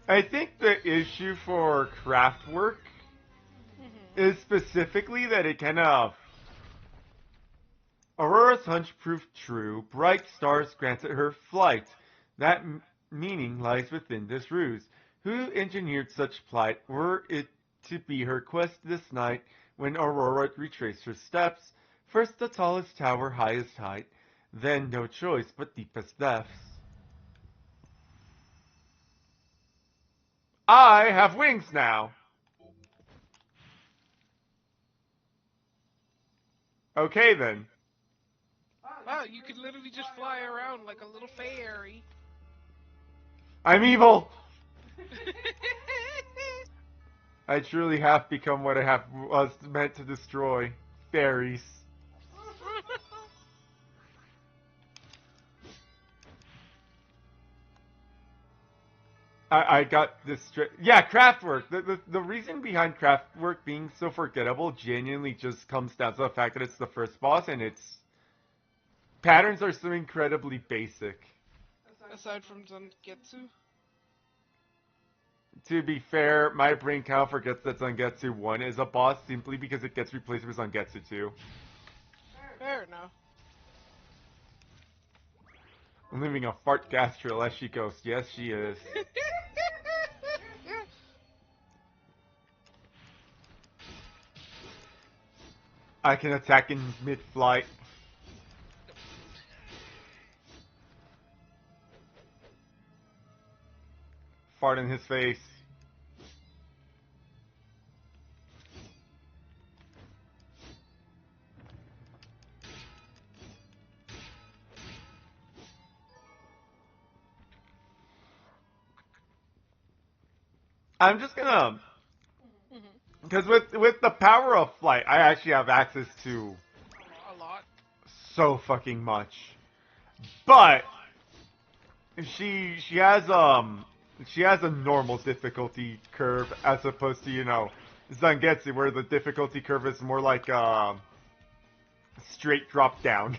I think the issue for craft work is specifically that it kind of... Aurora's hunch proved true. Bright stars granted her flight. That meaning lies within this ruse. Who engineered such plight? Were it to be her quest this night, when Aurora retraced her steps, first the tallest tower, highest height, then no choice but deepest depths. I have wings now! Okay then. Wow, you could literally just fly around like a little fairy. I'm evil! I truly have become what I was meant to destroy. Fairies. I got this straight. Yeah, craft work. The reason behind craft work being so forgettable genuinely just comes down to the fact that it's the first boss and its patterns are so incredibly basic. Aside from Zangetsu. To be fair, my brain kind of forgets that Zangetsu 1 is a boss simply because it gets replaced with Zangetsu 2. Fair enough. I'm leaving a fart gas trail as she goes. Yes, she is. I can attack in mid-flight. Fart in his face. I'm just gonna... Because with the power of flight, I actually have access to A lot. so fucking much. But she has a normal difficulty curve as opposed to, you know, Zangetsu, where the difficulty curve is more like straight drop down.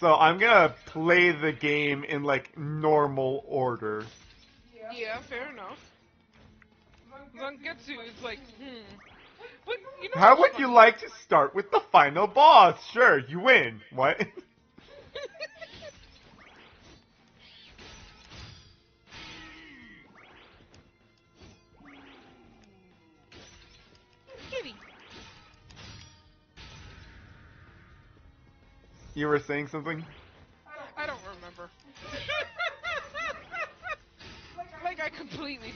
So I'm gonna play the game in like normal order. Yeah, fair enough. Zangetsu is like, But, you know How what's would you funny? like to start with the final boss? Sure, you win. What? Kitty. You were saying something? I don't remember. Like I completely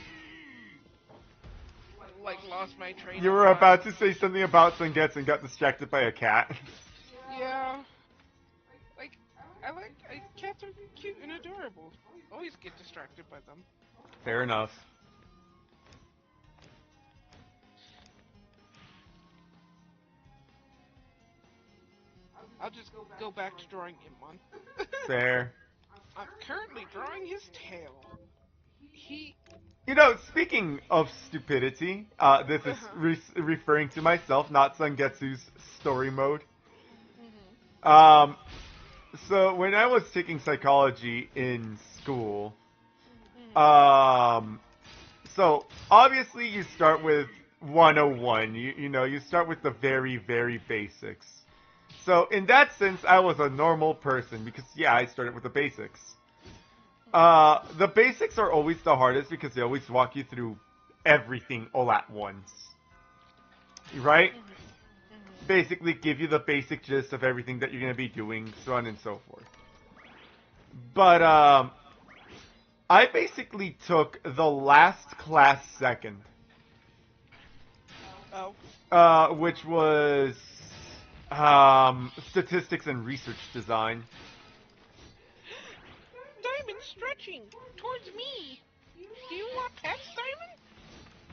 lost my train. You of were thought. about to say something about Zangetsu and got distracted by a cat. Yeah. Cats are cute and adorable. Always get distracted by them. Fair enough. I'll just go back to drawing Imon. Fair. I'm currently drawing his tail. He. You know, speaking of stupidity, this is referring to myself, not Zangetsu's story mode. So when I was taking psychology in school, so obviously you start with 101. You know, you start with the very, very basics. So in that sense, I was a normal person because, yeah, I started with the basics. The basics are always the hardest because they always walk you through everything all at once. Right? Basically give you the basic gist of everything that you're going to be doing, so on and so forth. But, I basically took the last class second. Oh. Which was statistics and research design. Diamond stretching towards me. Do you want pets, Diamond?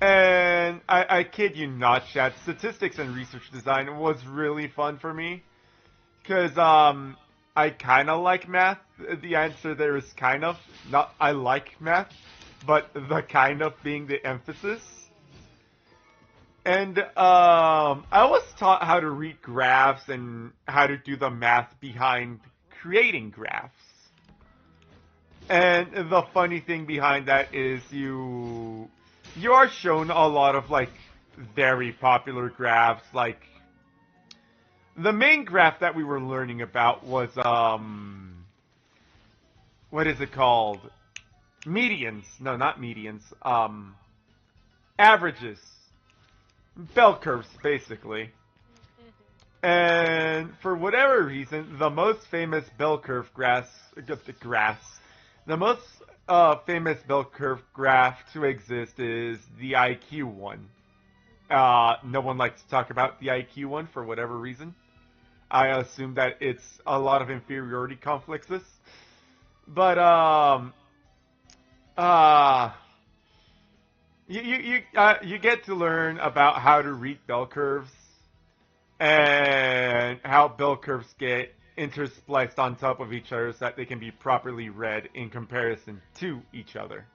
And I kid you not, chat. Statistics and research design was really fun for me. Because, I kind of like math. The answer there is kind of. Not I like math, but the kind of being the emphasis. And, I was taught how to read graphs and how to do the math behind creating graphs. And the funny thing behind that is you are shown a lot of, like, very popular graphs. Like, the main graph that we were learning about was, what is it called? Medians. No, not medians. Averages. Bell curves, basically. And for whatever reason, the most famous bell curve the most famous bell curve graph to exist is the IQ one. No one likes to talk about the IQ one for whatever reason. I assume that it's a lot of inferiority complexes. But, you get to learn about how to read bell curves and how bell curves get interspliced on top of each other so that they can be properly read in comparison to each other.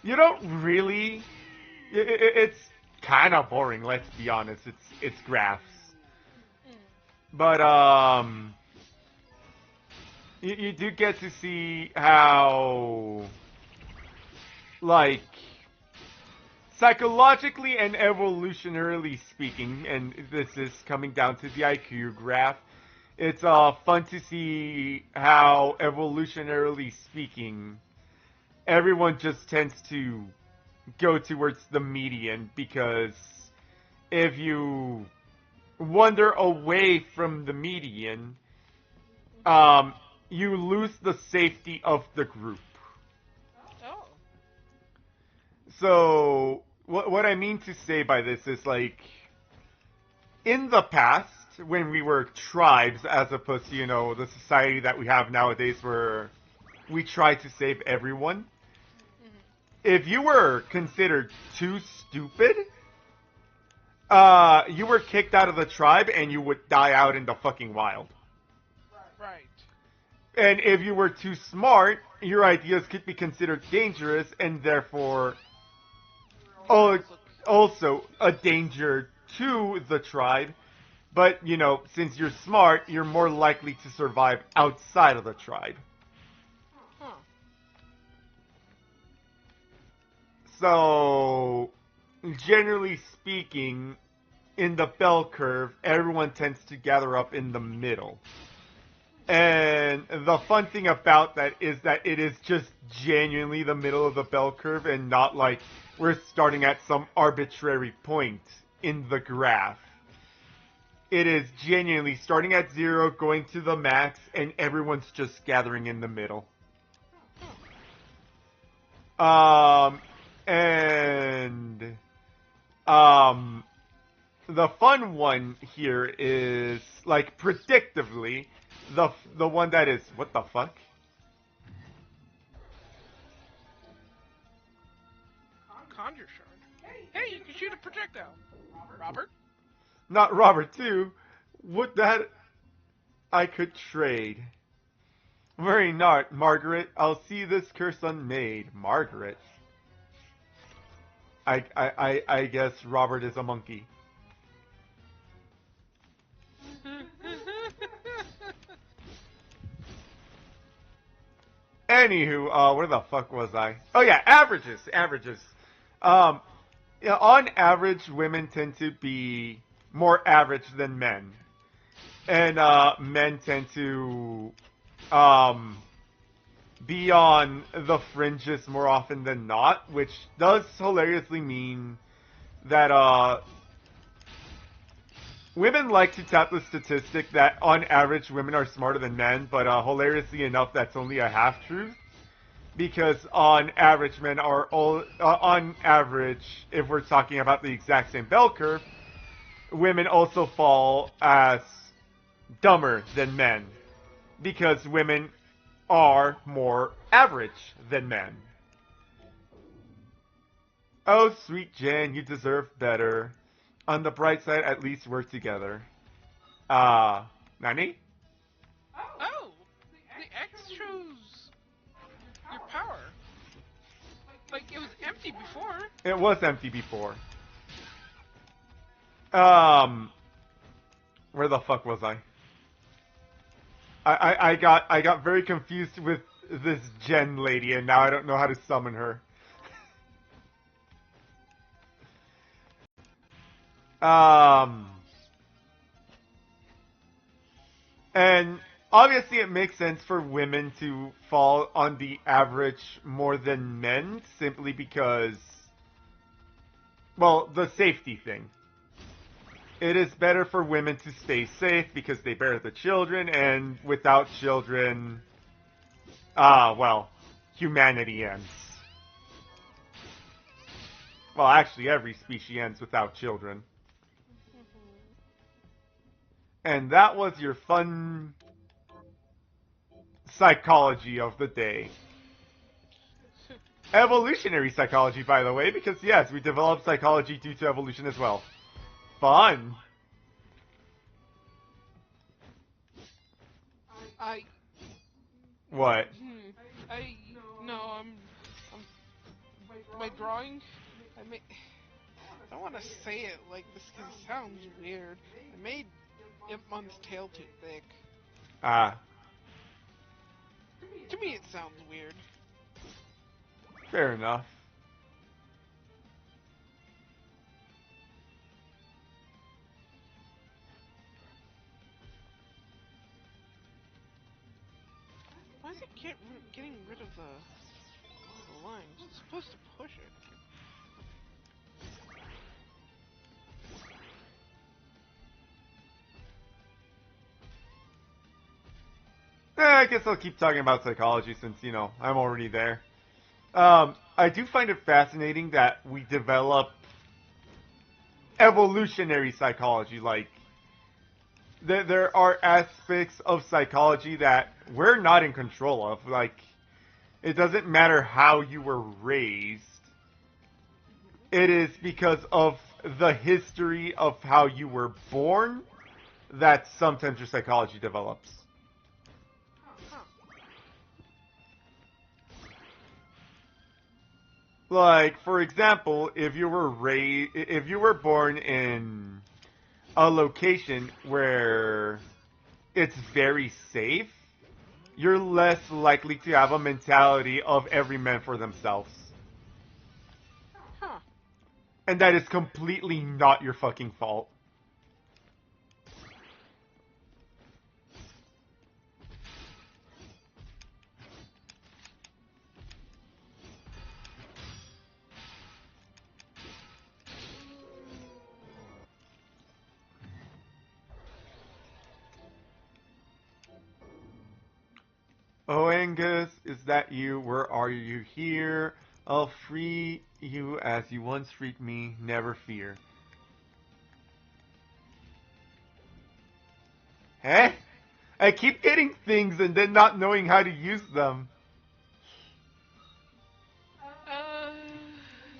You don't really. It's kind of boring. Let's be honest. It's graphs, but you do get to see how, like, psychologically and evolutionarily speaking, and this is coming down to the IQ graph, it's fun to see how, evolutionarily speaking, everyone just tends to go towards the median, because if you wander away from the median, you lose the safety of the group. Oh. So, what I mean to say by this is, like, in the past, when we were tribes, as opposed to, the society that we have nowadays where we try to save everyone, if you were considered too stupid, you were kicked out of the tribe and you would die out in the fucking wild. Right. And if you were too smart, your ideas could be considered dangerous and therefore also a danger to the tribe. But, since you're smart, you're more likely to survive outside of the tribe. Huh. So, generally speaking, in the bell curve, everyone tends to gather up in the middle. And the fun thing about that is that it is just genuinely the middle of the bell curve and not like we're starting at some arbitrary point in the graph. It is genuinely starting at 0, going to the max, and everyone's just gathering in the middle. The fun one here is, like, predictively, the one that is, what the fuck? Conjure shard. Hey, you can shoot a projectile. Robert? Not Robert, too. What that? I could trade. Worry not, Margaret. I'll see this curse unmade. Margaret. I guess Robert is a monkey. Anywho, where the fuck was I? Oh yeah, averages. Yeah, on average, women tend to be more average than men. And, men tend to, be on the fringes more often than not, which does hilariously mean that, women like to tout the statistic that on average women are smarter than men, but hilariously enough, that's only a half-truth. Because on average, men are all, on average, if we're talking about the exact same bell curve, women also fall as dumber than men. Because women are more average than men. Oh, sweet Jen, you deserve better. On the bright side, at least we're together. Nani? Oh, the X shows your power. Like, it was empty before. It was empty before. Where the fuck was I? I got very confused with this Jen lady, and now I don't know how to summon her. And obviously it makes sense for women to fall on the average more than men, simply because, well, the safety thing. It is better for women to stay safe because they bear the children, and without children, well, humanity ends. Well, actually, every species ends without children. And that was your fun psychology of the day. Evolutionary psychology, by the way, because yes, we developed psychology due to evolution as well. Fun! What? My drawing, I don't want to say it like this because it sounds weird. I made Impmon's tail too thick. To me, it sounds weird. Fair enough. Why is it getting rid of the lines? It's supposed to push it. I guess I'll keep talking about psychology since, you know, I'm already there. I do find it fascinating that we develop evolutionary psychology. Like, there are aspects of psychology that we're not in control of. Like, it doesn't matter how you were raised. It is because of the history of how you were born that sometimes your psychology develops. Like, for example, if you were born in a location where it's very safe, you're less likely to have a mentality of every man for themselves. Huh. And that is completely not your fucking fault. Oh, Angus, is that you? Where are you? Here. I'll free you as you once freed me. Never fear. Huh? I keep getting things and then not knowing how to use them.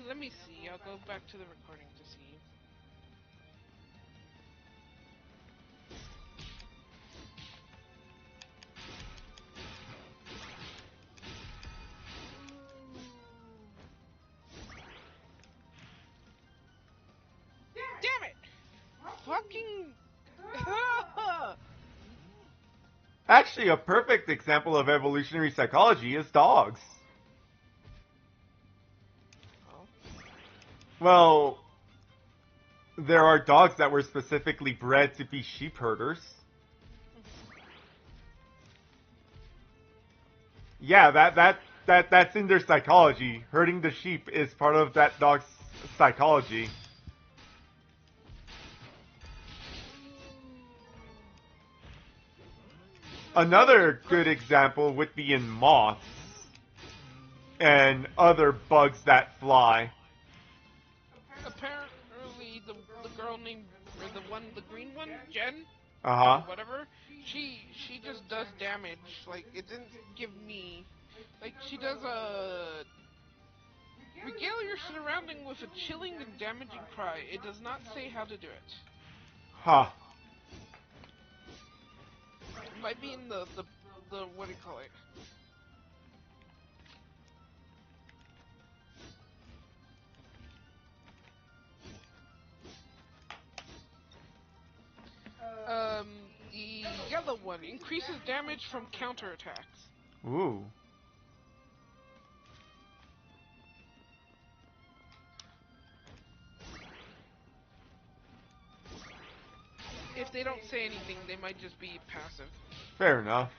Let me see. I'll go back to the recording to see. Damn it! Fucking... Actually, a perfect example of evolutionary psychology is dogs. Oh. Well, there are dogs that were specifically bred to be sheep herders. Yeah, that's in their psychology. Herding the sheep is part of that dog's psychology. Another good example would be in moths and other bugs that fly. Apparently, the girl named, or the green one, Jen, Uh-huh. whatever, she just does damage. Like, it didn't give me, like, she does a regale your surrounding with a chilling and damaging cry. It does not say how to do it. Huh. It might be in the what do you call it? The yellow one increases damage from counterattacks. Ooh. If they don't say anything, they might just be passive. Fair enough.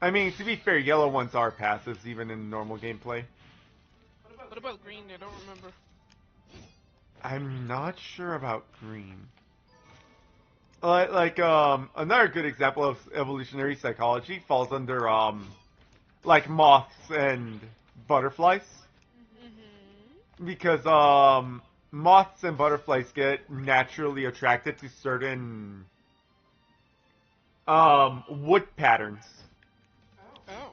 I mean, to be fair, yellow ones are passives even in normal gameplay. What about green? I don't remember. I'm not sure about green. Another good example of evolutionary psychology falls under, like moths and butterflies. Mm-hmm. Because, moths and butterflies get naturally attracted to certain, wood patterns. Oh.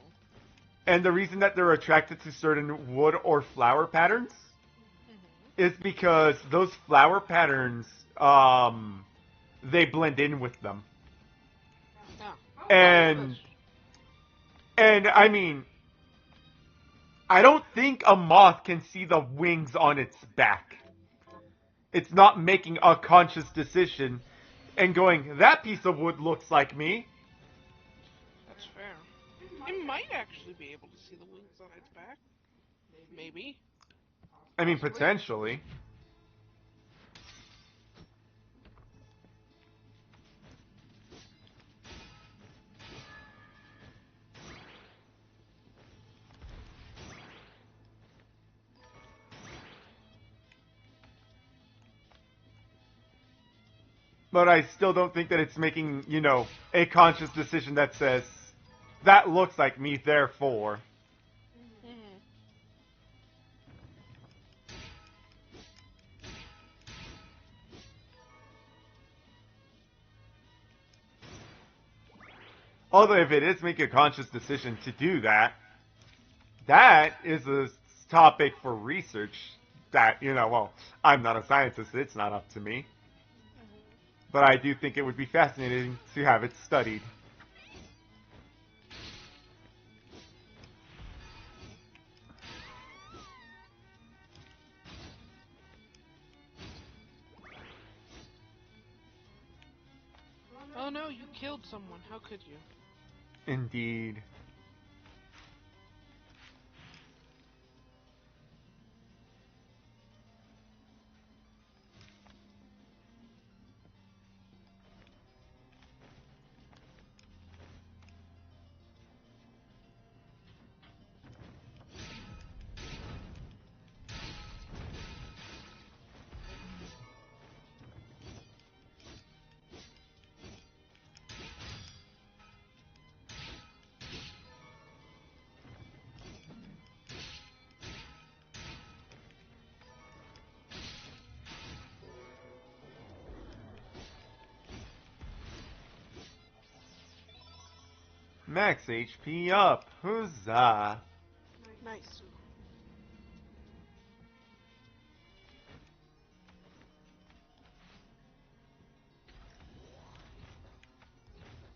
And the reason that they're attracted to certain wood or flower patterns is because those flower patterns, they blend in with them. Oh. And I mean, I don't think a moth can see the wings on its back. It's not making a conscious decision and going, that piece of wood looks like me. That's fair. It might actually be able to see the wings on its back. Maybe. I mean, Possibly. potentially. But I still don't think that it's making, a conscious decision that says, that looks like me, therefore. Mm-hmm. Although if it is making a conscious decision to do that, that is a topic for research that, well, I'm not a scientist, it's not up to me. But I do think it would be fascinating to have it studied. Oh no, you killed someone. How could you? Indeed. Max HP up. Huzzah. Nice.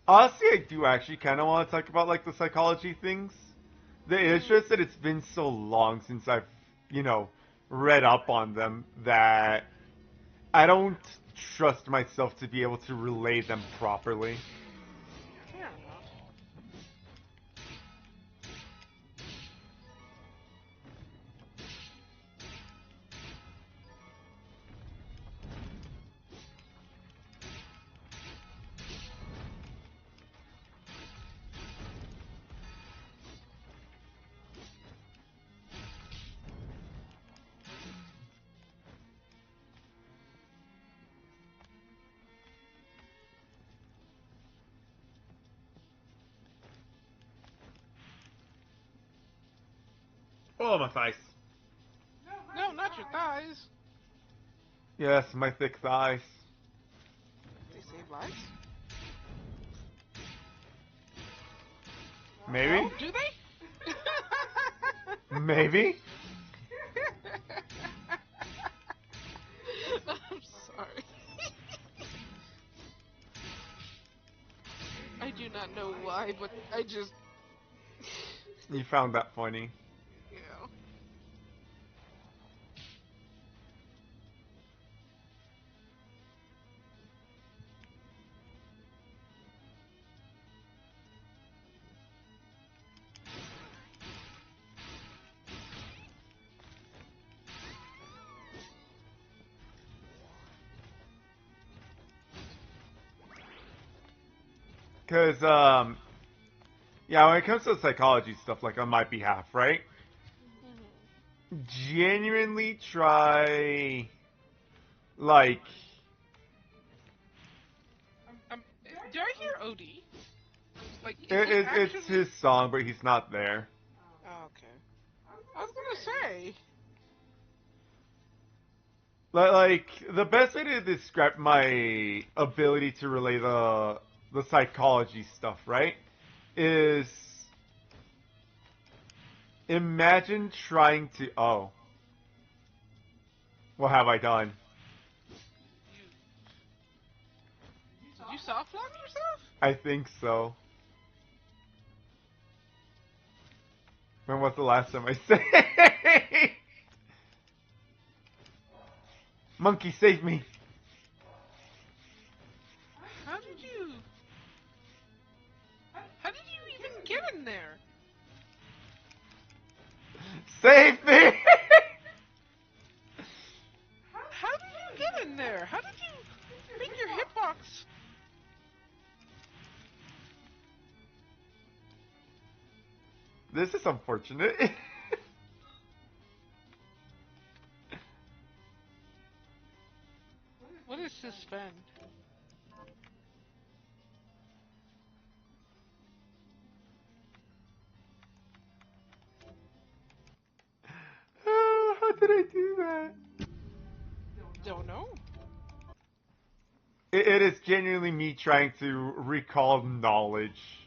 Honestly, I do actually kind of want to talk about, like, the psychology things. It's just that it's been so long since I've, read up on them that I don't trust myself to be able to relay them properly. Fair enough. Oh, my thighs. No, not your thighs. Yes, my thick thighs. They save lives? Maybe? Oh, do they? Maybe? I'm sorry. I do not know why, but I just... You found that funny. Yeah. Because, yeah, when it comes to psychology stuff, like on my behalf, right? Genuinely try, like, Did I hear OD? Like, is he it's actually... his song, but he's not there. Oh, okay. I was gonna say. Like, the best way to describe my ability to relay the psychology stuff, right, is imagine trying to... Oh. What have I done? Did you soft lock yourself? I think so. When was the last time I said? Monkey, save me! How did you... How did you even get in there? Save me! How did you get in there? How did you make your hitbox? This is unfortunate. What is suspend? How did I do that? Don't know. It is genuinely me trying to recall knowledge.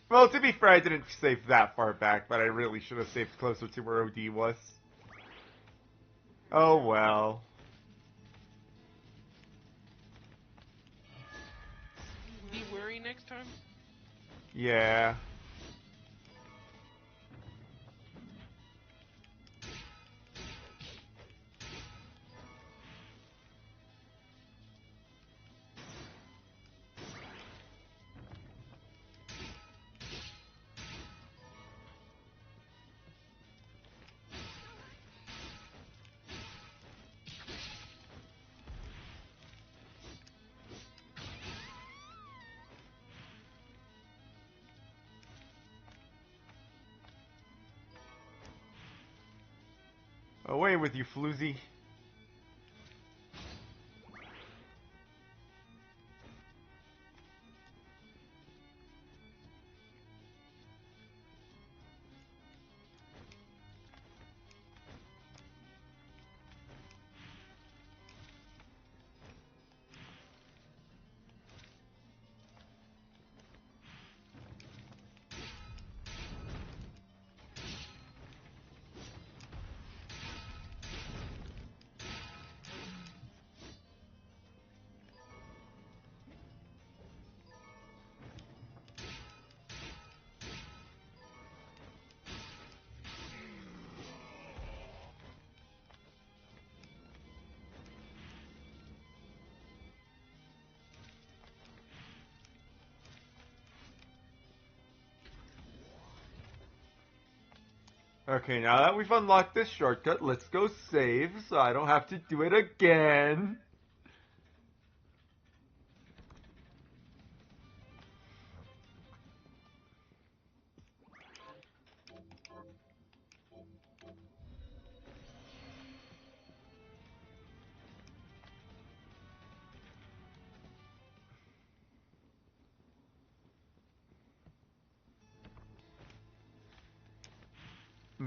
Well, to be fair, I didn't save that far back, but I really should have saved closer to where OD was. Oh well. Be wary next time. Yeah. Away with you, floozy. Okay, now that we've unlocked this shortcut, let's go save so I don't have to do it again.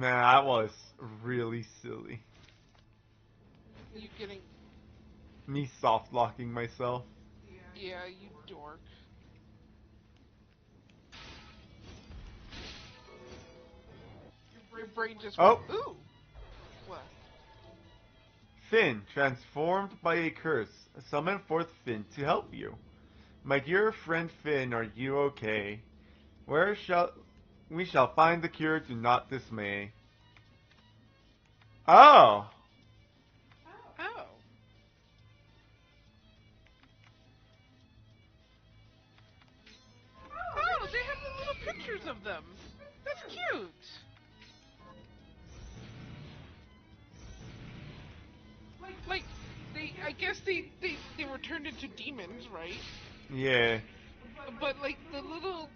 Nah, that was really silly. You getting... Me soft locking myself. Yeah, you dork. Your brain just went, Oh! ooh! What? Finn, transformed by a curse. Summon forth Finn to help you. My dear friend Finn, are you okay? Where shall we shall find the cure to not dismay? Oh! Oh. Oh, they have the little pictures of them. That's cute. Like, I guess they were turned into demons, right? Yeah. But like the little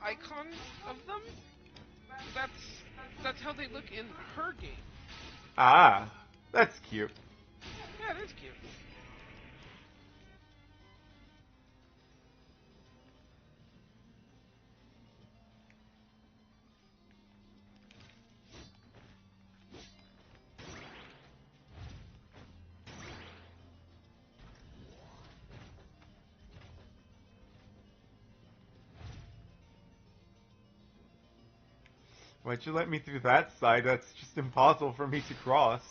icons of them, that's how they look in her game. Ah, that's cute. Yeah, that's cute. Why'd you let me through that side? That's just impossible for me to cross.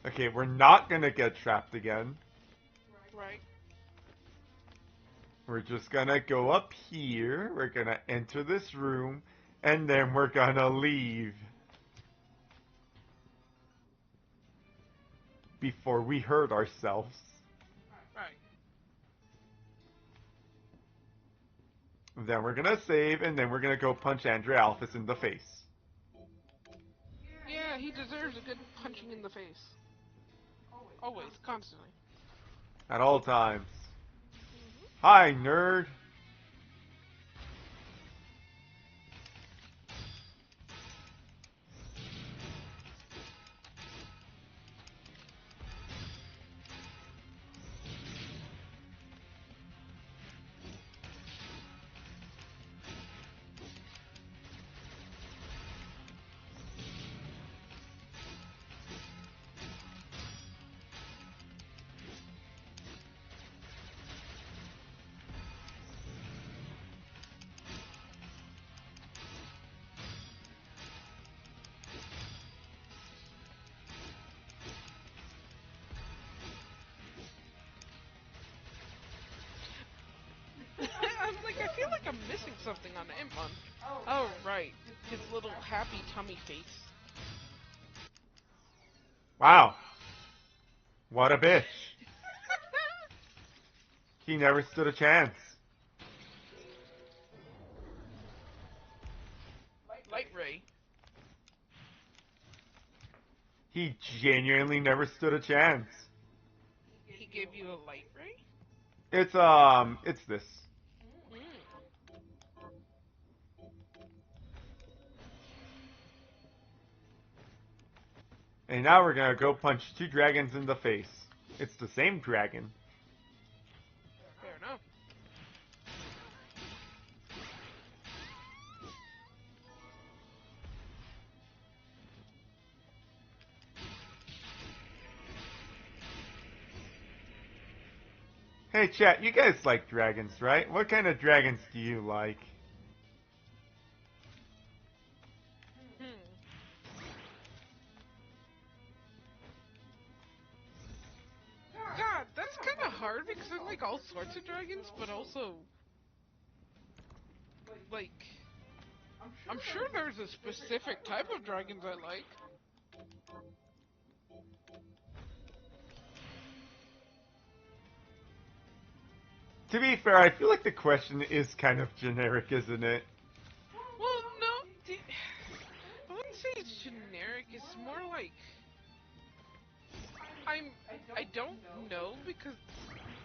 Okay, we're not gonna get trapped again. Right. We're just gonna go up here, we're gonna enter this room, and then we're gonna leave. Before we hurt ourselves. Right. Then we're gonna save, and then we're gonna go punch Andre Alphys in the face. Yeah, he deserves a good punching in the face. Always, constantly. At all times. Hi, nerd! I'm like, I feel like I'm missing something on Imon. Oh, right. His little happy tummy face. Wow. What a bitch. He never stood a chance. Light ray. He genuinely never stood a chance. He gave you a light ray? It's this. Mm. And now we're gonna go punch two dragons in the face. It's the same dragon. Fair enough. Hey chat, you guys like dragons, right? What kind of dragons do you like? God, that's kind of hard because I like all sorts of dragons, but also, like, I'm sure there's a specific type of dragons I like. To be fair, I feel like the question is kind of generic, isn't it? Well, no, I wouldn't say it's generic. It's more like I don't know because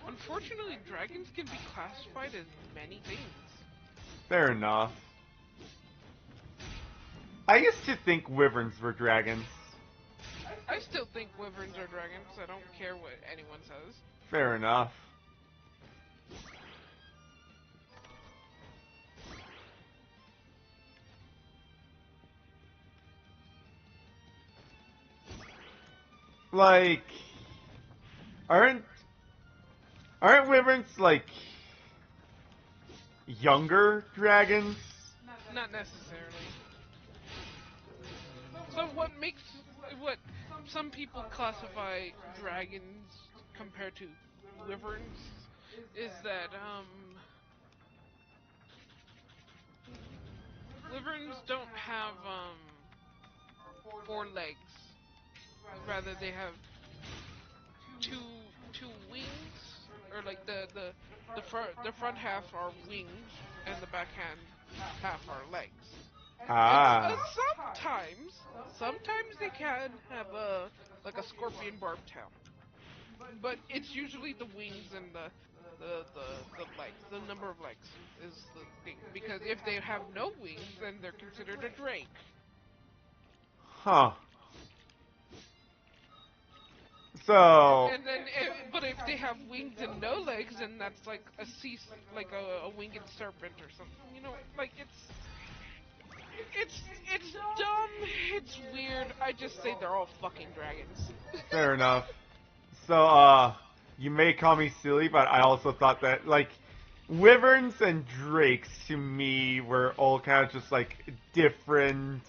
unfortunately dragons can be classified as many things. Fair enough. I used to think wyverns were dragons. I still think wyverns are dragons. I don't care what anyone says. Fair enough. Like, aren't wyverns like younger dragons? Not necessarily. So what some people classify dragons compared to wyverns is that wyverns don't have four legs. Rather, they have two wings, or like the front half are wings and the back half are legs. Ah. And sometimes they can have a scorpion barbed tail, but it's usually the wings and the legs. The number of legs is the thing, because if they have no wings, then they're considered a drake. Huh. So. And then, but if they have wings and no legs, then that's like a winged serpent or something. You know, like it's dumb. It's weird. I just say they're all fucking dragons. Fair enough. So, you may call me silly, but I also thought that, like, wyverns and drakes, to me, were all kind of just, like, different,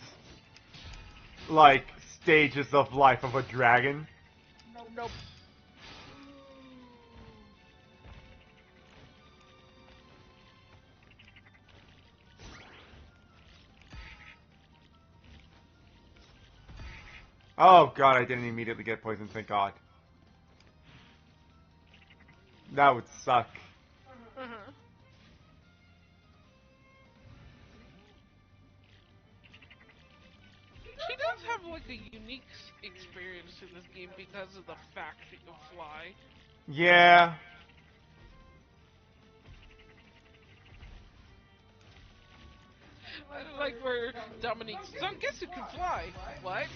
like, stages of life of a dragon. Nope. Oh god, I didn't immediately get poisoned, thank god. That would suck. Uh-huh. She does have like a unique experience in this game because of the fact she can fly. Yeah. I like where Dominique says, "Oh, guess who can fly?" What?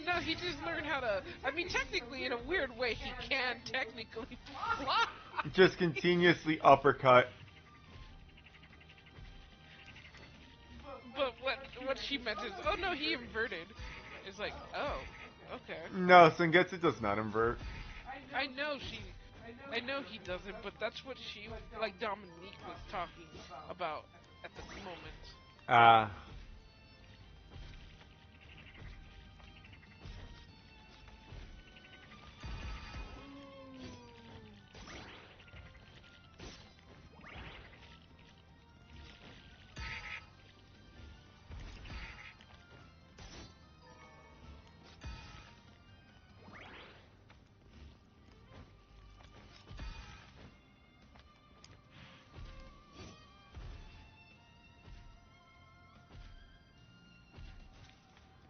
No, he just learned how to. I mean, technically, in a weird way, he can technically fly. Just continuously uppercut. But what she meant is, oh no, he inverted. It's like, oh, okay. No, Sengetsu does not invert. I know he doesn't, but that's what she, like Dominique was talking about at the moment. Ah.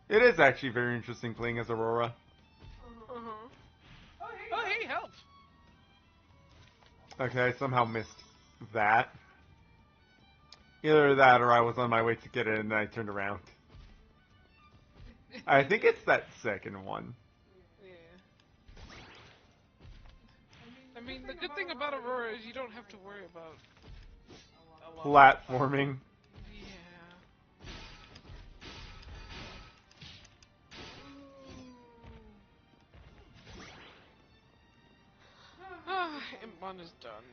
It is actually very interesting playing as Aurora. Uh-huh. Oh, hey, help! Okay, I somehow missed that. Either that or I was on my way to get it and I turned around. I think it's that second one. Yeah. I mean, the good thing about Aurora is you don't have to worry about Platforming. Yeah. Ah, Imban is done.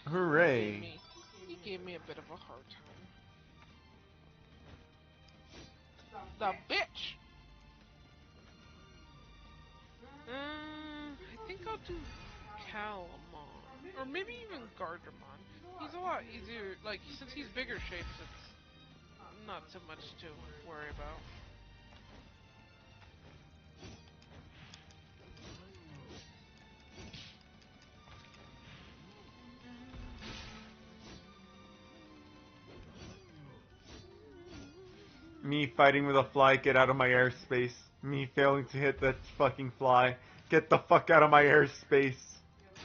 Hooray. He gave me a bit of a hard time. The bitch! I think I'll do Calamon. Or maybe even Gardamon. He's a lot easier, like, since he's bigger shapes, it's not so much to worry about. Me fighting with a fly, get out of my airspace. Me failing to hit that fucking fly. Get the fuck out of my airspace.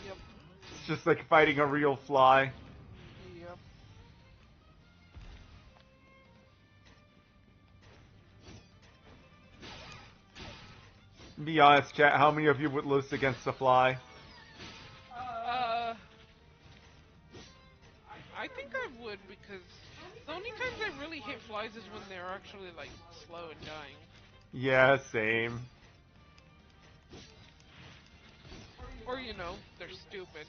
Yep. It's just like fighting a real fly. Yep. Be honest, chat, how many of you would lose against the fly? I think I would, because the only times I really hit flies is when they're actually, like, slow and dying. Yeah, same. Or, you know, they're stupid.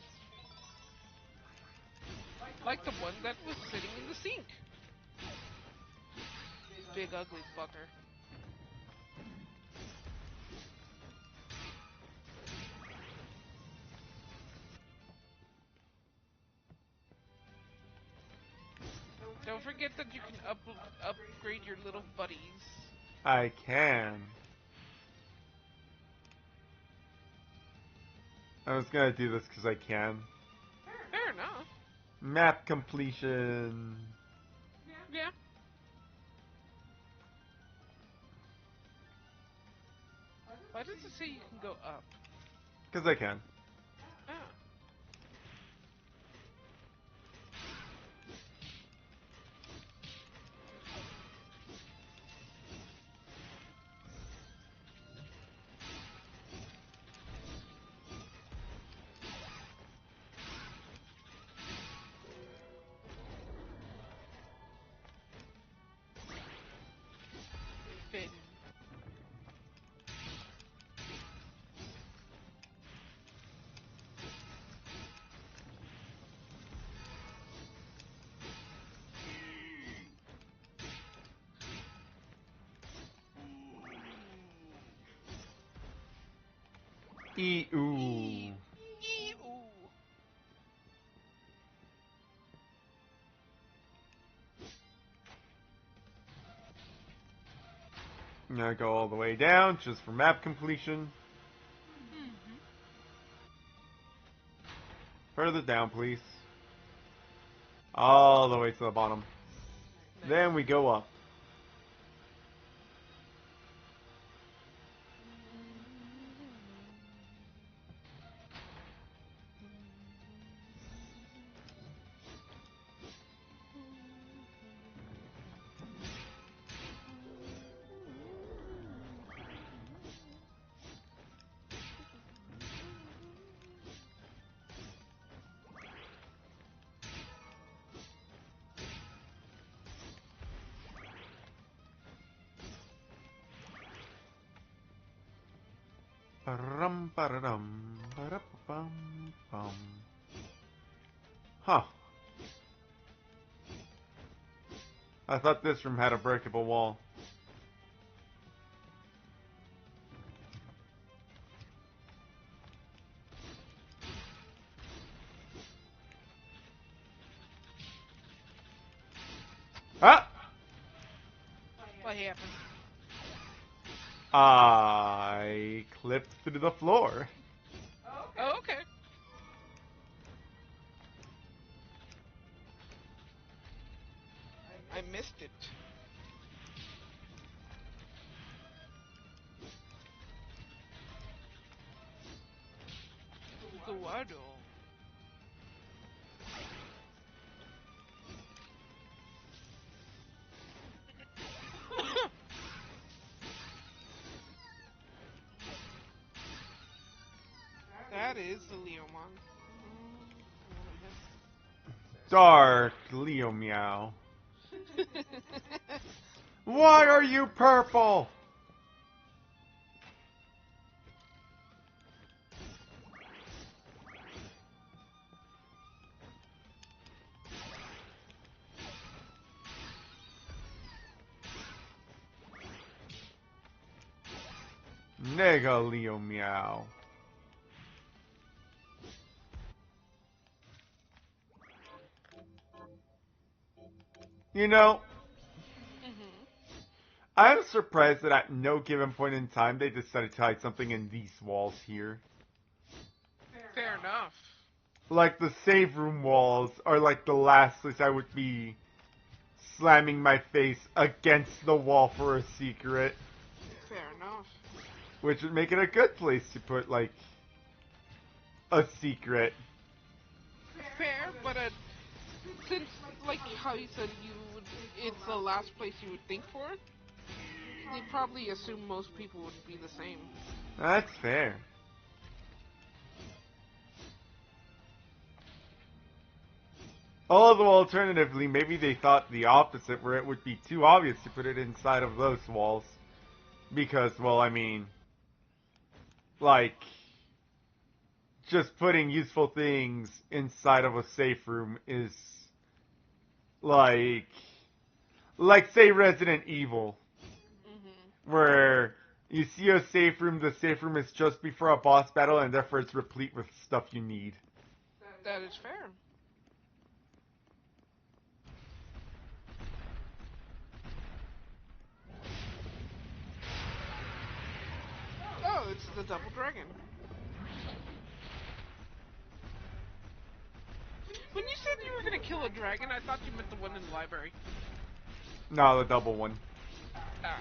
Like the one that was sitting in the sink. Big ugly fucker. Don't forget that you can upgrade your little buddies. I can. I was gonna do this because I can. Fair enough. Map completion. Yeah. Why does it say you can go up? Because I can. Ah. Finn. Ooh. Ooh. I'm gonna go all the way down just for map completion. Mm-hmm. Further down, please. All the way to the bottom. Nice. Then we go up. Ba-rum, ba-da-dum, ba-da-ba-bum, bum. Huh. I thought this room had a breakable wall. Ah! What happened? I clipped through the floor. Oh, okay. I missed it. Guado. That is the Leomon. Dark Leo Meow. Why are you purple? Nega Leo Meow. You know, Mm-hmm. I'm surprised that at no given point in time they decided to hide something in these walls here. Fair enough. Like the save room walls are like the last place I would be slamming my face against the wall for a secret. Fair enough. Which would make it a good place to put, like, a secret. Fair, but since, like how you said it's the last place you would think for, they probably assume most people would be the same. That's fair. Although alternatively, maybe they thought the opposite, where it would be too obvious to put it inside of those walls. Because, well, I mean, like, just putting useful things inside of a safe room is like say Resident Evil, where you see a safe room, the safe room is just before a boss battle, and therefore it's replete with stuff you need. That is fair. Oh, it's the double dragon. When you said you were gonna kill a dragon, I thought you meant the one in the library. No, the double one. Ah.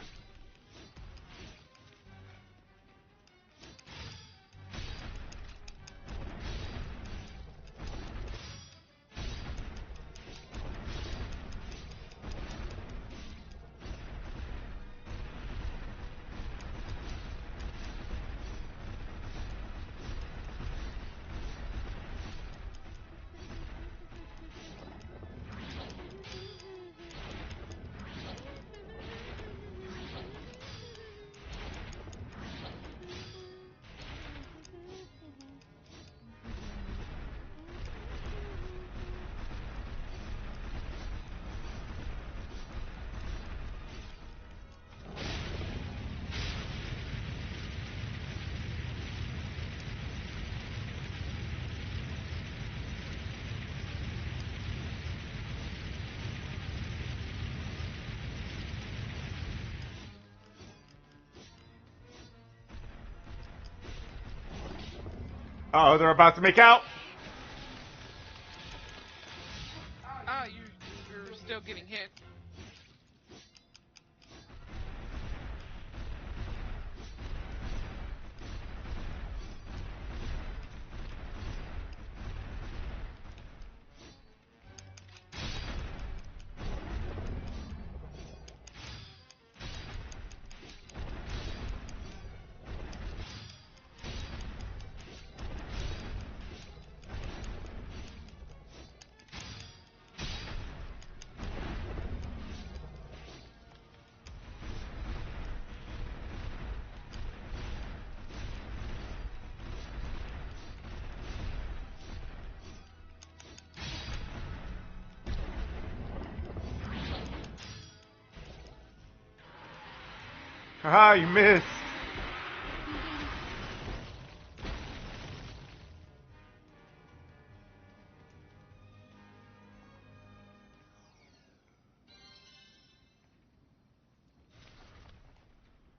Uh-oh, they're about to make out! Ah, you're still getting hit. Haha, you missed!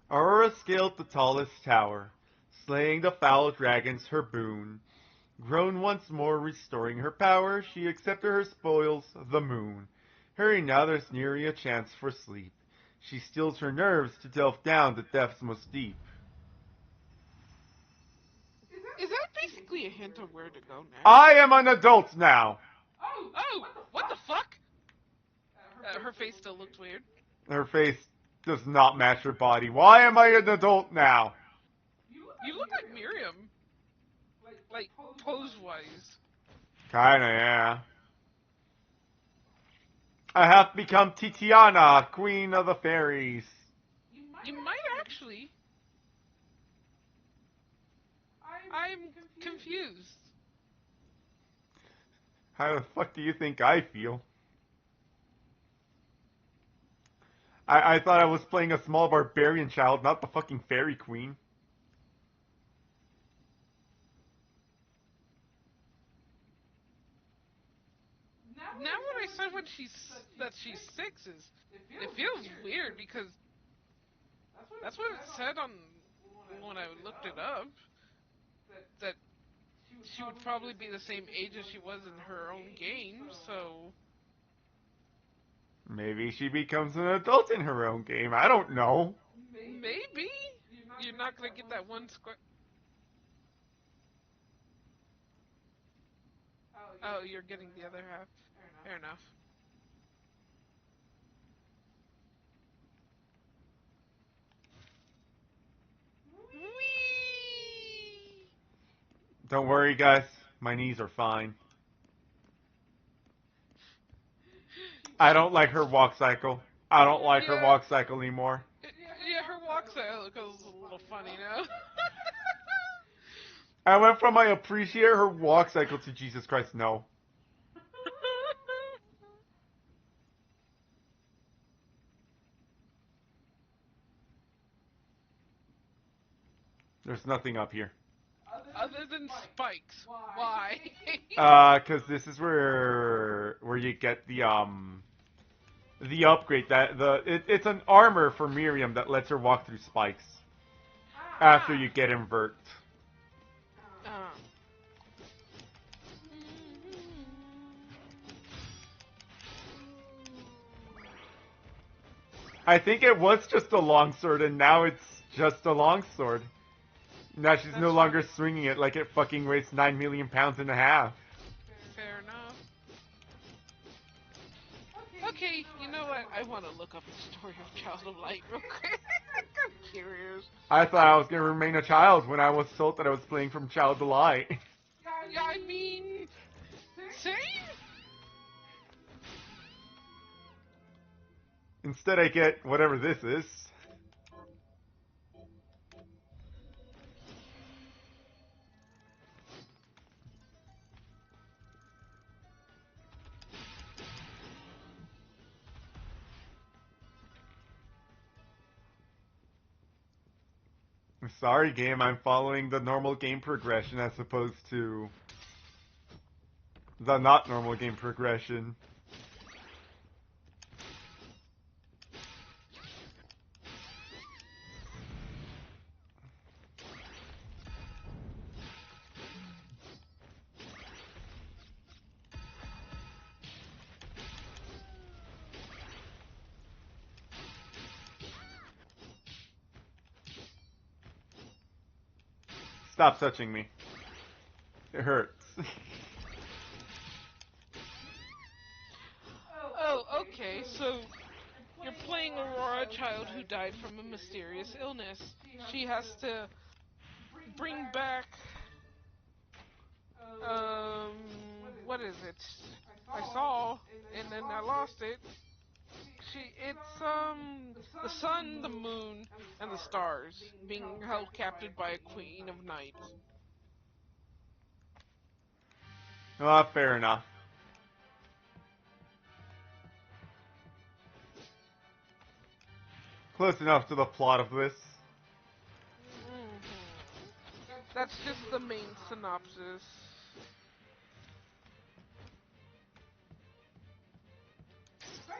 Aurora scaled the tallest tower, slaying the foul dragons her boon. Grown once more, restoring her power, she accepted her spoils, the moon. Hurry now, there's nearly a chance for sleep. She steels her nerves to delve down the depths most deep. Is that basically a hint of where to go next? I am an adult now! Oh, what the fuck? Her face still looks weird. Her face does not match her body. Why am I an adult now? You look like Miriam. Like, pose-wise. Kinda, yeah. I have become Titiana, queen of the fairies. You might actually. I'm confused. How the fuck do you think I feel? I thought I was playing a small barbarian child, not the fucking fairy queen. Now when I said that she's 6 it feels weird because that's what it said on when I looked it up, that she would probably be the same age as she was in her own game, so Maybe she becomes an adult in her own game. I don't know. maybe you're not gonna get that one square. Oh, you're getting the other half. Fair enough. Whee! Don't worry, guys. My knees are fine. I don't like her walk cycle. I don't like her walk cycle anymore. Yeah, her walk style goes a little funny now. I went from I appreciate her walk cycle to Jesus Christ, no. There's nothing up here. Other than spikes. Why? 'Cause this is where you get the upgrade that it's an armor for Miriam that lets her walk through spikes after you get invert. Uh, I think it was just a longsword, and now it's just a longsword. Now she's no longer swinging it like it fucking weighs 9 million pounds and a half. Fair enough. Okay, you know what? I want to look up the story of Child of Light real quick. I'm curious. I thought I was gonna remain a child when I was told that I was playing from Child of Light. Yeah, I mean, same. Instead, I get whatever this is. I'm sorry, game. I'm following the normal game progression as opposed to the not normal game progression. Stop touching me. It hurts. Oh, okay. So you're playing Aurora, a child who died from a mysterious illness. She has to bring back. What is it? I saw, and then I lost it. It's the sun, the moon, and the stars being held captive by a queen of night. Fair enough. Close enough to the plot of this. That's just the main synopsis.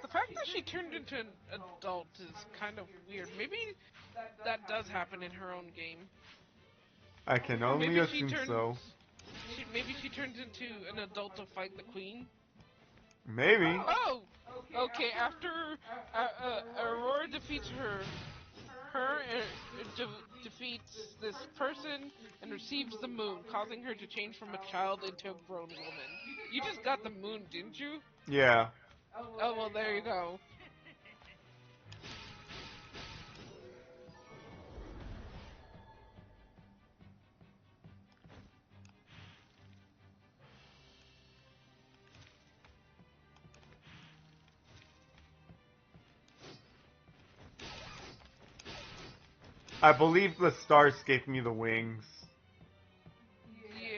The fact that she turned into an adult is kind of weird. Maybe that does happen in her own game. I can only Maybe assume so. Maybe she turns into an adult to fight the queen. Maybe. Oh, okay. After Aurora defeats her defeats this person and receives the moon, causing her to change from a child into a grown woman. You just got the moon, didn't you? Yeah. Oh, well, there you go. I believe the stars gave me the wings. Yeah.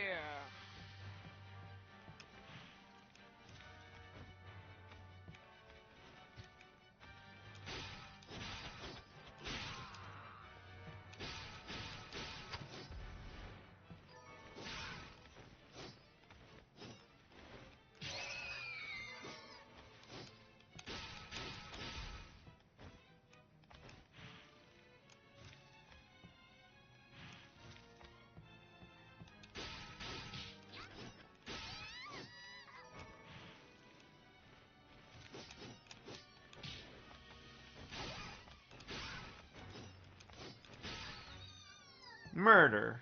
Murder.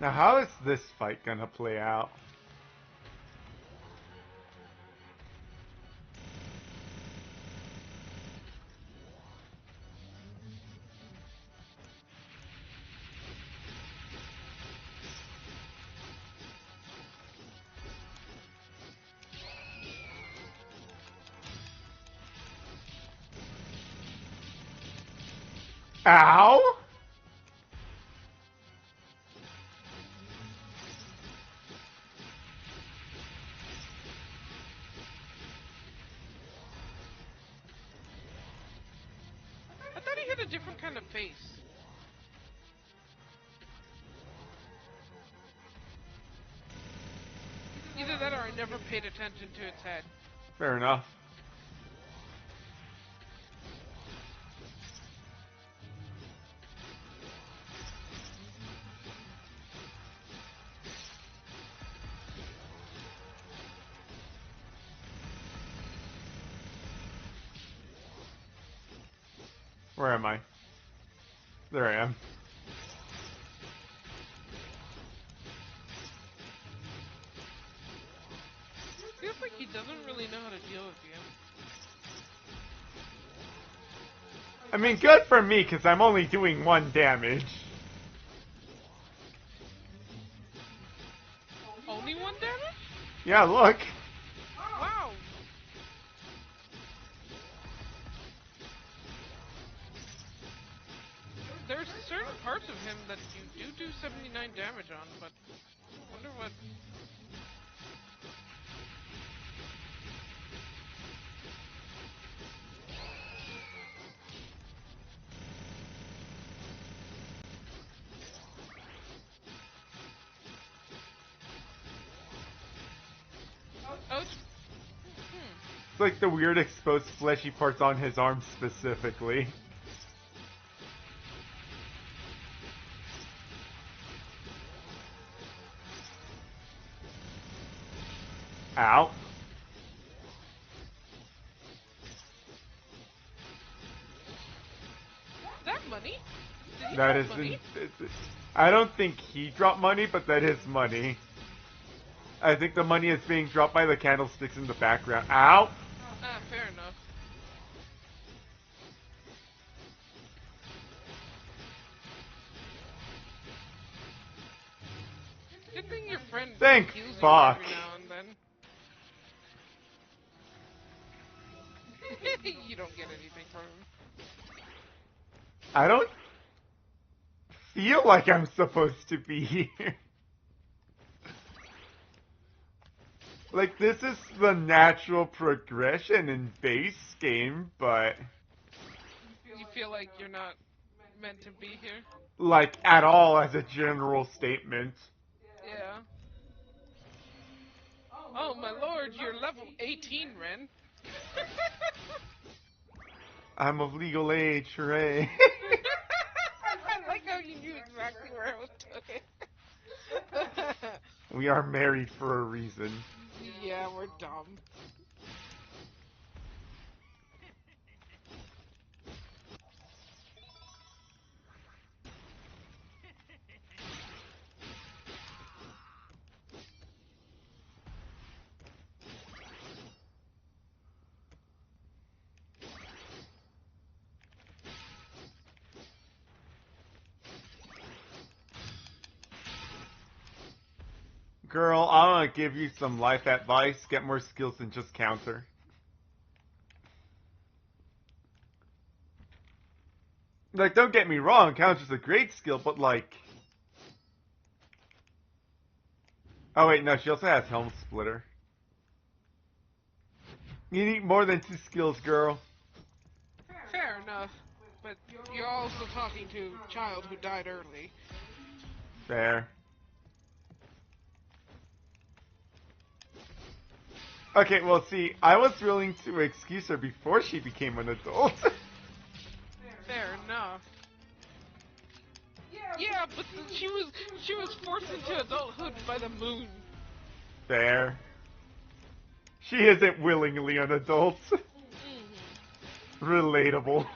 Now, how is this fight gonna play out? Ow! I thought he had a different kind of face. Either that or I never paid attention to its head. Fair enough. Where am I? There I am. Feels like he doesn't really know how to deal with you. I mean, good for me, because I'm only doing 1 damage. Only 1 damage? Yeah, look. Wow. There's certain parts of him that you do 79 damage on, but I wonder what... Oh, it's... It's like the weird exposed fleshy parts on his arm specifically. Ow. Is that money? Did he That drop is... money? I don't think he dropped money, but that is money. I think the money is being dropped by the candlesticks in the background. Ow! Ah, fair enough. Good thing your friend Thank heals fuck. you every now and then. You don't get anything from him. I don't feel like I'm supposed to be here. Like, this is the natural progression in base game, but... You feel like you're not meant to be here? like, at all as a general statement. Yeah. Oh my lord, you're level 18, Ren. I'm of legal age, hooray. I like how you knew exactly where I was going. We are married for a reason. Yeah, we're dumb. Girl, I want to give you some life advice. Get more skills than just counter. Like, don't get me wrong, counter's a great skill, but like... Oh wait, no, she also has Helm Splitter. You need more than 2 skills, girl. Fair enough. But you're also talking to a child who died early. Fair. Okay, well, see, I was willing to excuse her before she became an adult. Fair enough. Yeah, but she was forced into adulthood by the moon. Fair. She isn't willingly an adult. Relatable.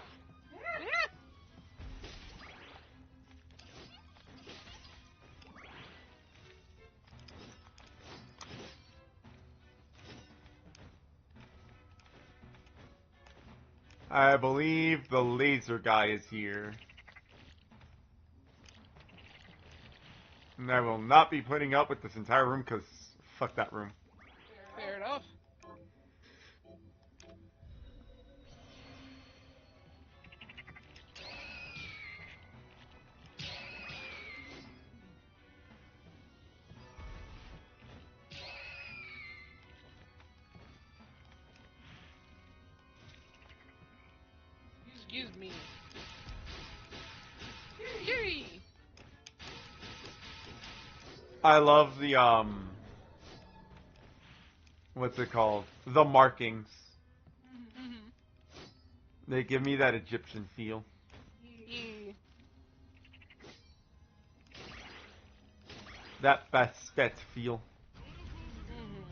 I believe the laser guy is here. And I will not be putting up with this entire room because fuck that room. Fair enough. Excuse me. Yay! I love the, what's it called? The markings. Mm-hmm. They give me that Egyptian feel. Yeah. That Bastet feel. Mm-hmm.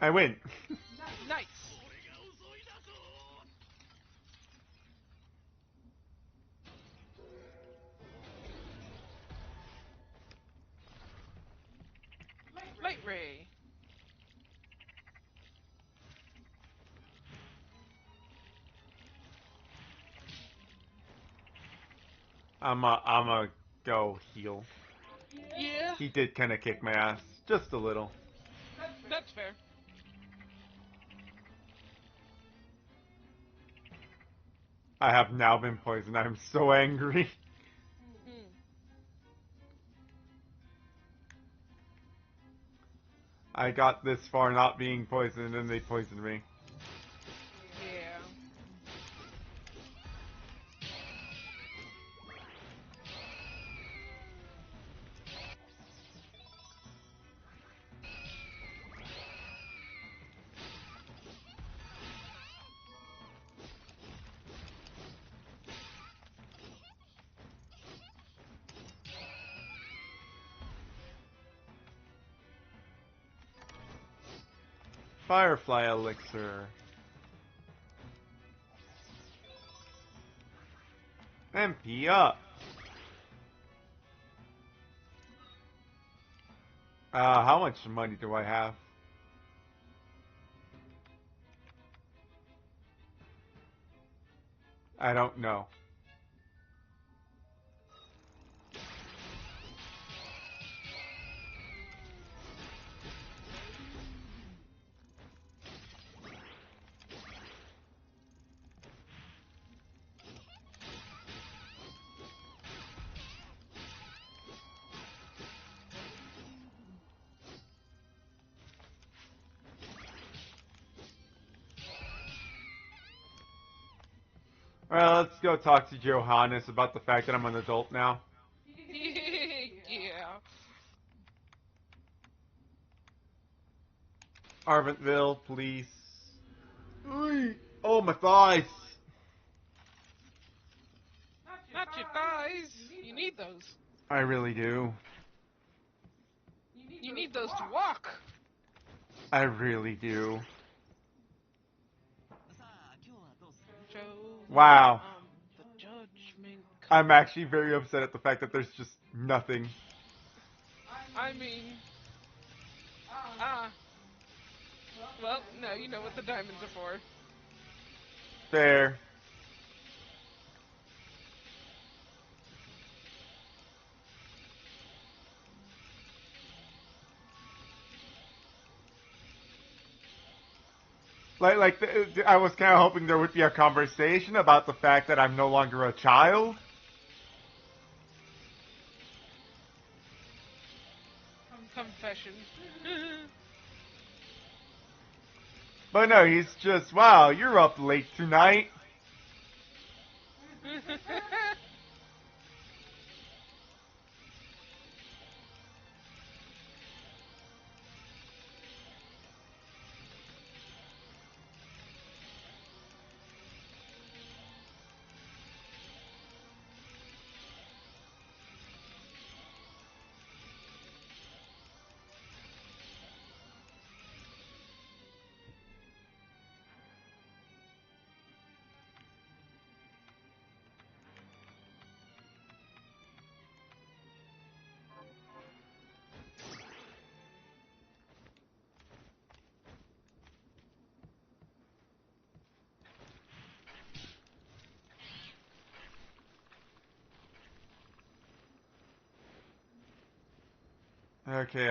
I win. Nice. Light ray. I'ma go heal. Yeah, He did kind of kick my ass. Just a little. that's fair. I have now been poisoned. I'm so angry. Hmm. I got this far not being poisoned and they poisoned me. Yeah. Firefly elixir. MP up. How much money do I have? I don't know. Well, let's go talk to Johannes about the fact that I'm an adult now. Yeah. Arventville, police. Oh, my thighs. Not your thighs. You need those. I really do. You need those to walk. I really do. Show Wow. the judgment. I'm actually very upset at the fact that there's just nothing. I mean, ah. Well, no, you know what the diamonds are for. Fair. I was kind of hoping there would be a conversation about the fact that I'm no longer a child. Confession. But no, he's just, wow, you're up late tonight. Okay,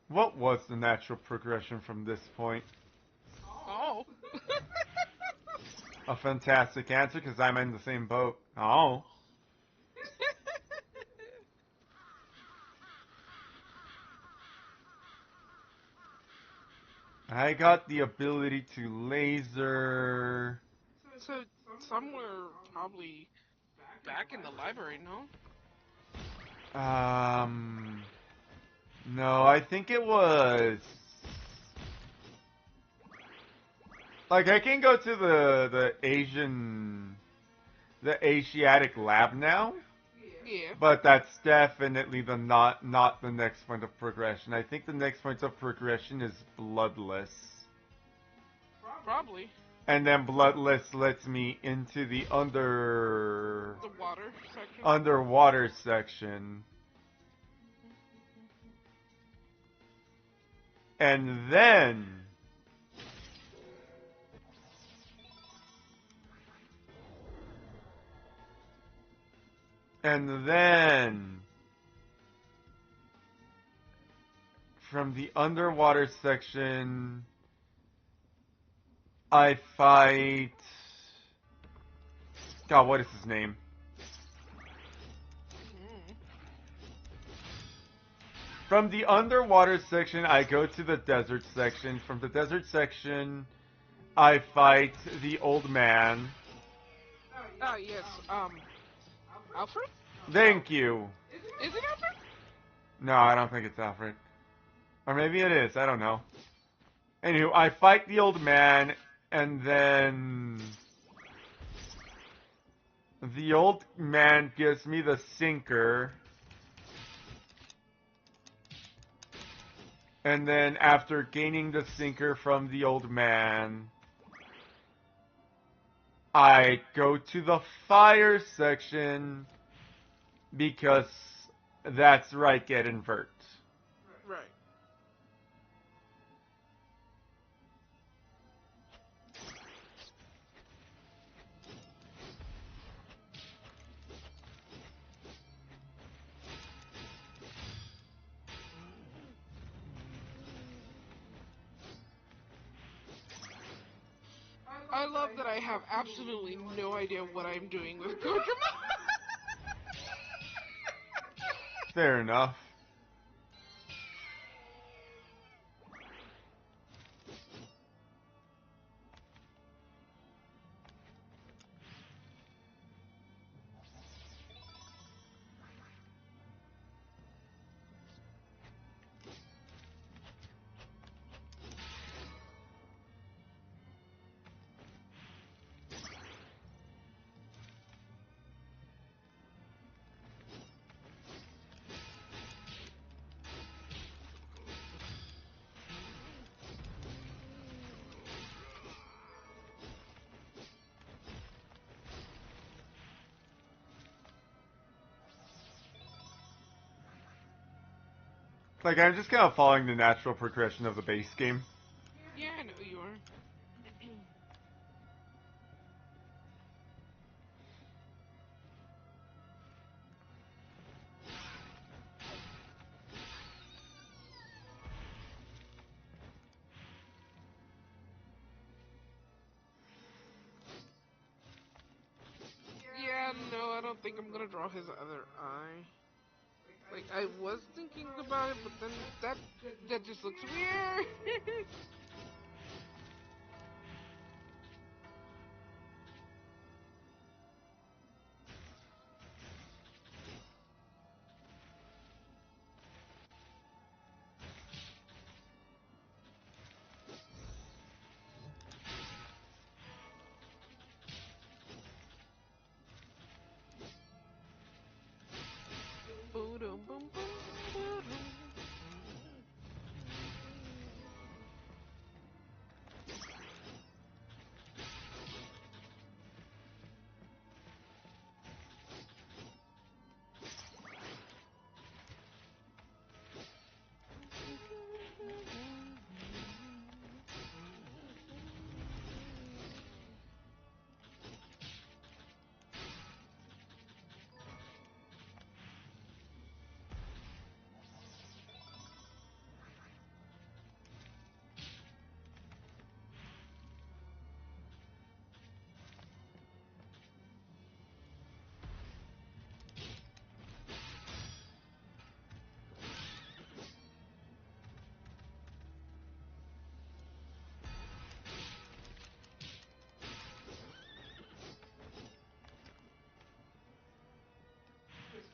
what was the natural progression from this point? Oh. A fantastic answer, because I'm in the same boat. Oh. I got the ability to laser... So, somewhere probably back in the library, no? No, I think it was... Like, I can go to the Asiatic lab now, Yeah. but that's definitely not the next point of progression. I think the next point of progression is Bloodless. Probably. And then Bloodless lets me into the The water section. underwater section. And then from the underwater section I fight... God, what is his name? From the underwater section, I go to the desert section. From the desert section, I fight the old man. Ah, yes. Alfred? Thank you. Is it Alfred? No, I don't think it's Alfred. Or maybe it is, I don't know. Anywho, I fight the old man, and then... the old man gives me the sinker. And then after gaining the sinker from the old man, I go to the fire section because that's right, get invert. Right. I love that I have absolutely no idea what I'm doing with Kojima. Fair enough. Like, I'm just kind of following the natural progression of the base game. Yeah, I know you are. think I'm gonna draw his other eye. Like, I was thinking about it, but then that just looks weird. Boom, boom, boom, boom.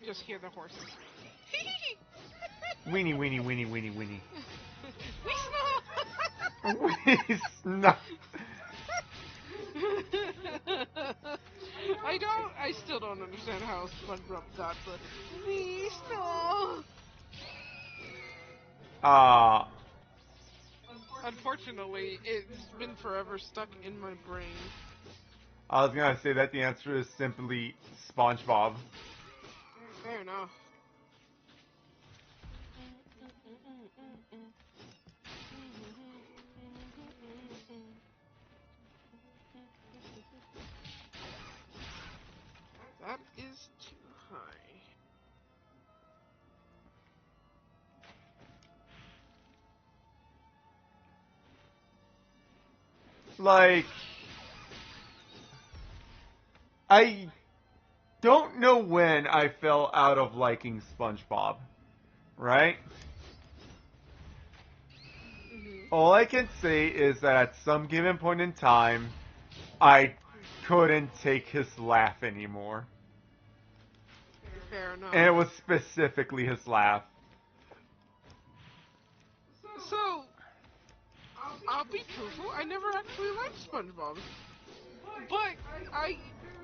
Just hear the horses. Weenie, weenie, weenie, weenie, weenie. We No. I still don't understand how SpongeBob got the we snow. Unfortunately, it's been forever stuck in my brain. I was gonna say that the answer is simply SpongeBob. Fair enough. That is too high. Like, I don't know when I fell out of liking SpongeBob, right? All I can say is that at some given point in time, I couldn't take his laugh anymore. Fair enough. And it was specifically his laugh. So, I'll be truthful, I never actually liked SpongeBob. But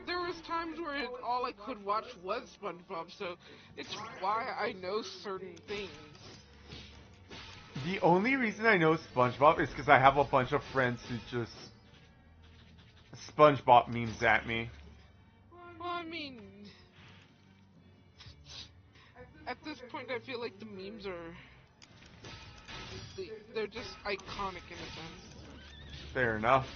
there was times where all I could watch was SpongeBob, so it's why I know certain things. The only reason I know SpongeBob is because I have a bunch of friends who just SpongeBob memes at me. Well, I mean, at this point, I feel like the memes they're just iconic in a sense. Fair enough.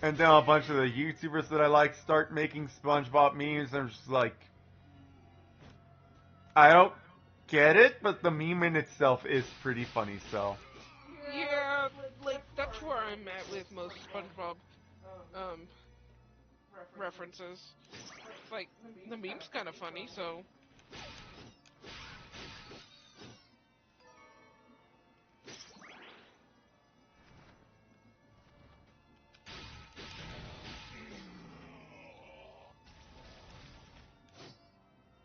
And then a bunch of the YouTubers that I like start making SpongeBob memes, and I'm just like, I don't get it, but the meme in itself is pretty funny, so. Yeah, like, that's where I'm at with most SpongeBob, references. Like, the meme's kind of funny, so.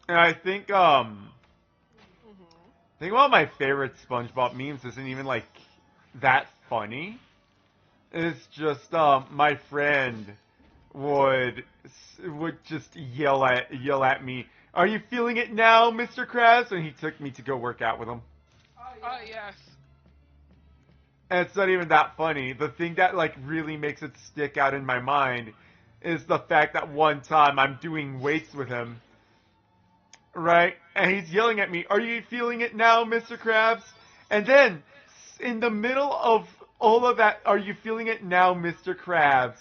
And I think one of my favorite SpongeBob memes isn't even like that funny. It's just my friend would just yell at me. Are you feeling it now, Mr. Krabs? And he took me to go work out with him. Yes. And it's not even that funny. The thing that like really makes it stick out in my mind is the fact that one time I'm doing weights with him, right? And he's yelling at me, "Are you feeling it now, Mr. Krabs?" And then in the middle of all of that, "Are you feeling it now, Mr. Krabs?"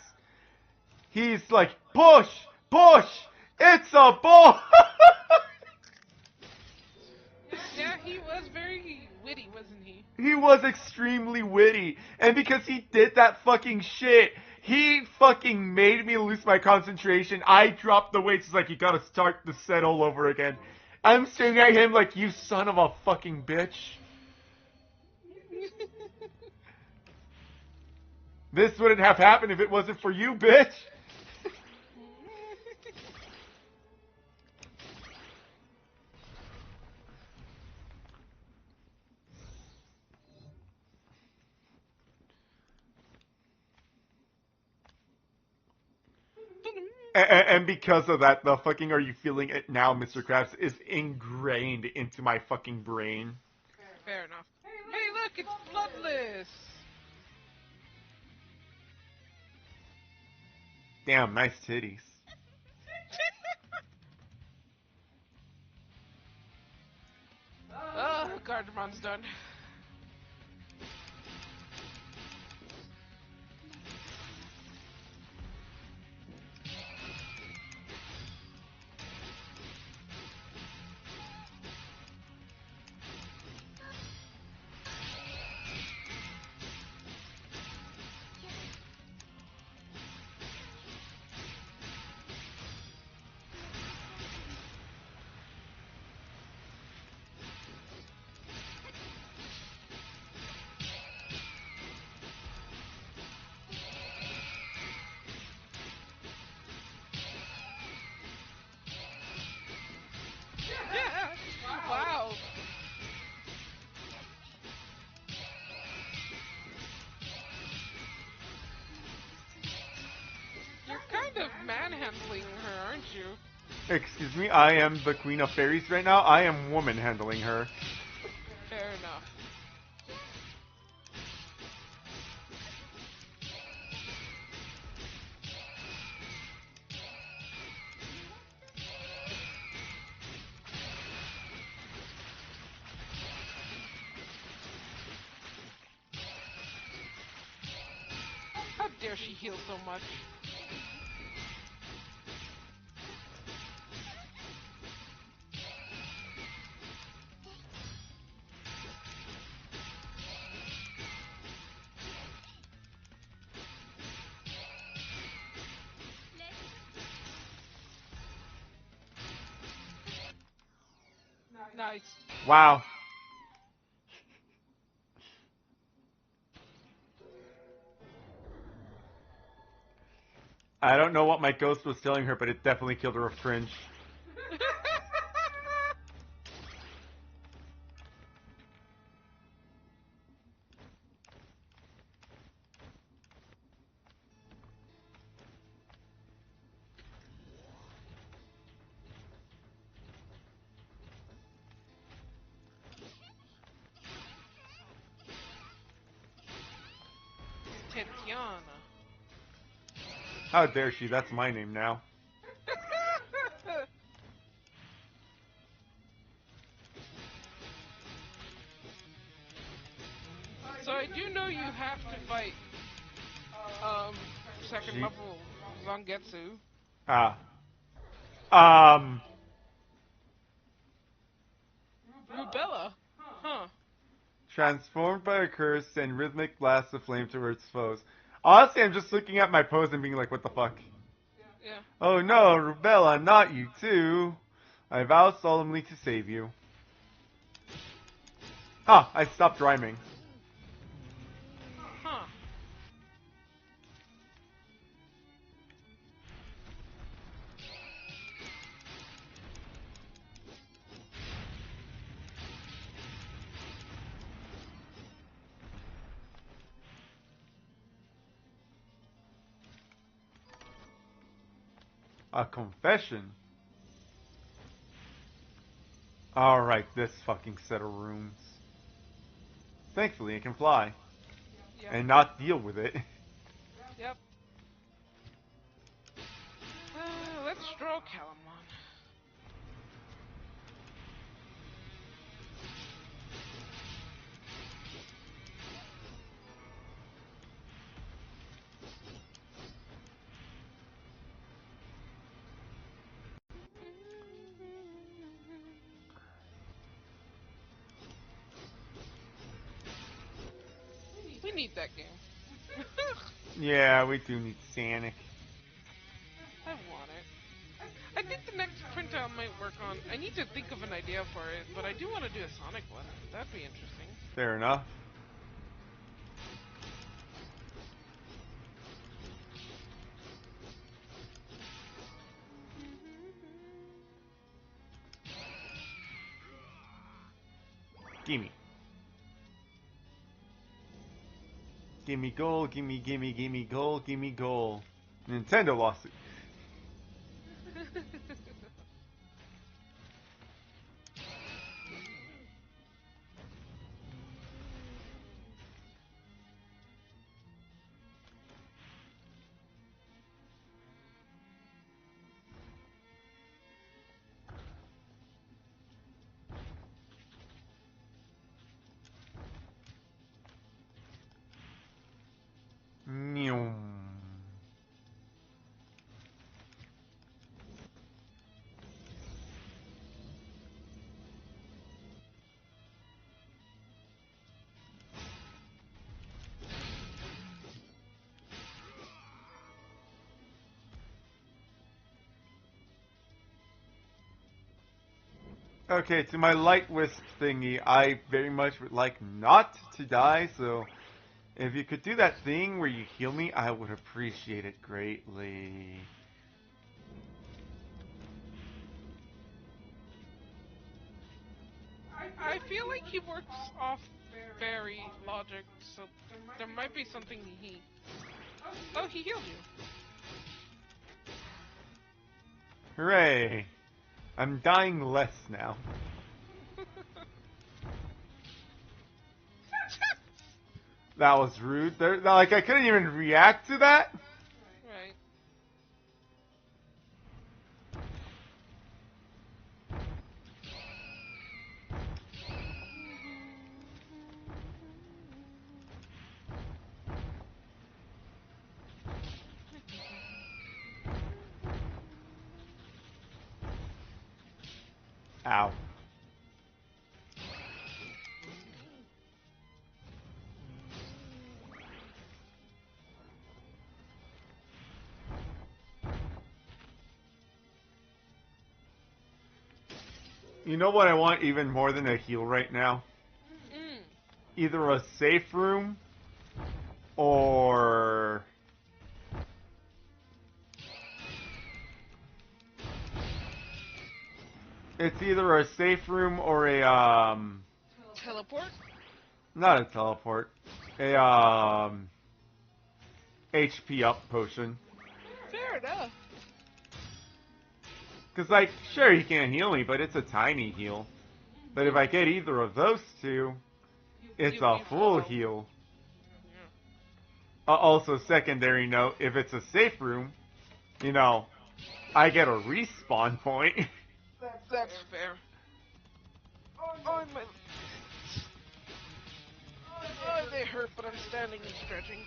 He's like, push, push, it's a ball. Yeah, he was very witty, wasn't he? He was extremely witty. And because he did that fucking shit, he fucking made me lose my concentration. I dropped the weights. It's like, you gotta start the set all over again. I'm staring at him like, you son of a fucking bitch. This wouldn't have happened if it wasn't for you, bitch. And because of that, the fucking "Are you feeling it now, Mr. Krabs" is ingrained into my fucking brain. Fair enough. Hey, look, it's bloodless. Damn, nice titties. Oh, Garderone's done. Wow. You're kind of manhandling her, aren't you? Excuse me, I am the Queen of Fairies right now. I am woman handling her. Fair enough. How dare she heal so much? Nice. Wow. I don't know what my ghost was telling her, but it definitely killed her of cringe. Tatiana. How dare she? That's my name now. So I do know you have to fight, second She- level Zangetsu. Ah. Rubella. Huh. Transformed by a curse and rhythmic blasts of flame towards foes. Honestly, I'm just looking at my pose and being like, what the fuck? Yeah. Oh no, Rubella, not you too. I vow solemnly to save you. Ah, I stopped rhyming. Huh. A confession? Alright, this fucking set of rooms. Thankfully, it can fly. Yep. And not deal with it. Yep. Let's draw Calamon. need that game. Yeah, we do need Sonic. I want it. I think the next printout might work on. I need to think of an idea for it, but I do want to do a Sonic one. That'd be interesting. Fair enough. Gimme. Gimme goal, gimme goal, gimme goal. Nintendo lawsuit. Meow. Okay, to my light wisp thingy, I very much would like not to die, so if you could do that thing where you heal me, I would appreciate it greatly. I feel like he works off fairy logic, so there might be something he. Oh, he healed you. Hooray! I'm dying less now. That was rude. Like, I couldn't even react to that? Right. Ow. You know what I want even more than a heal right now? Either a safe room or it's either a safe room or a Teleport? not a teleport. A HP up potion. Fair enough. Cause like, sure he can't heal me, but it's a tiny heal. But if I get either of those two, it's You'll a be full full. heal. Yeah. Also, secondary note, if it's a safe room, you know, I get a respawn point. That's fair. Oh, my... Oh, they hurt, but I'm standing and stretching.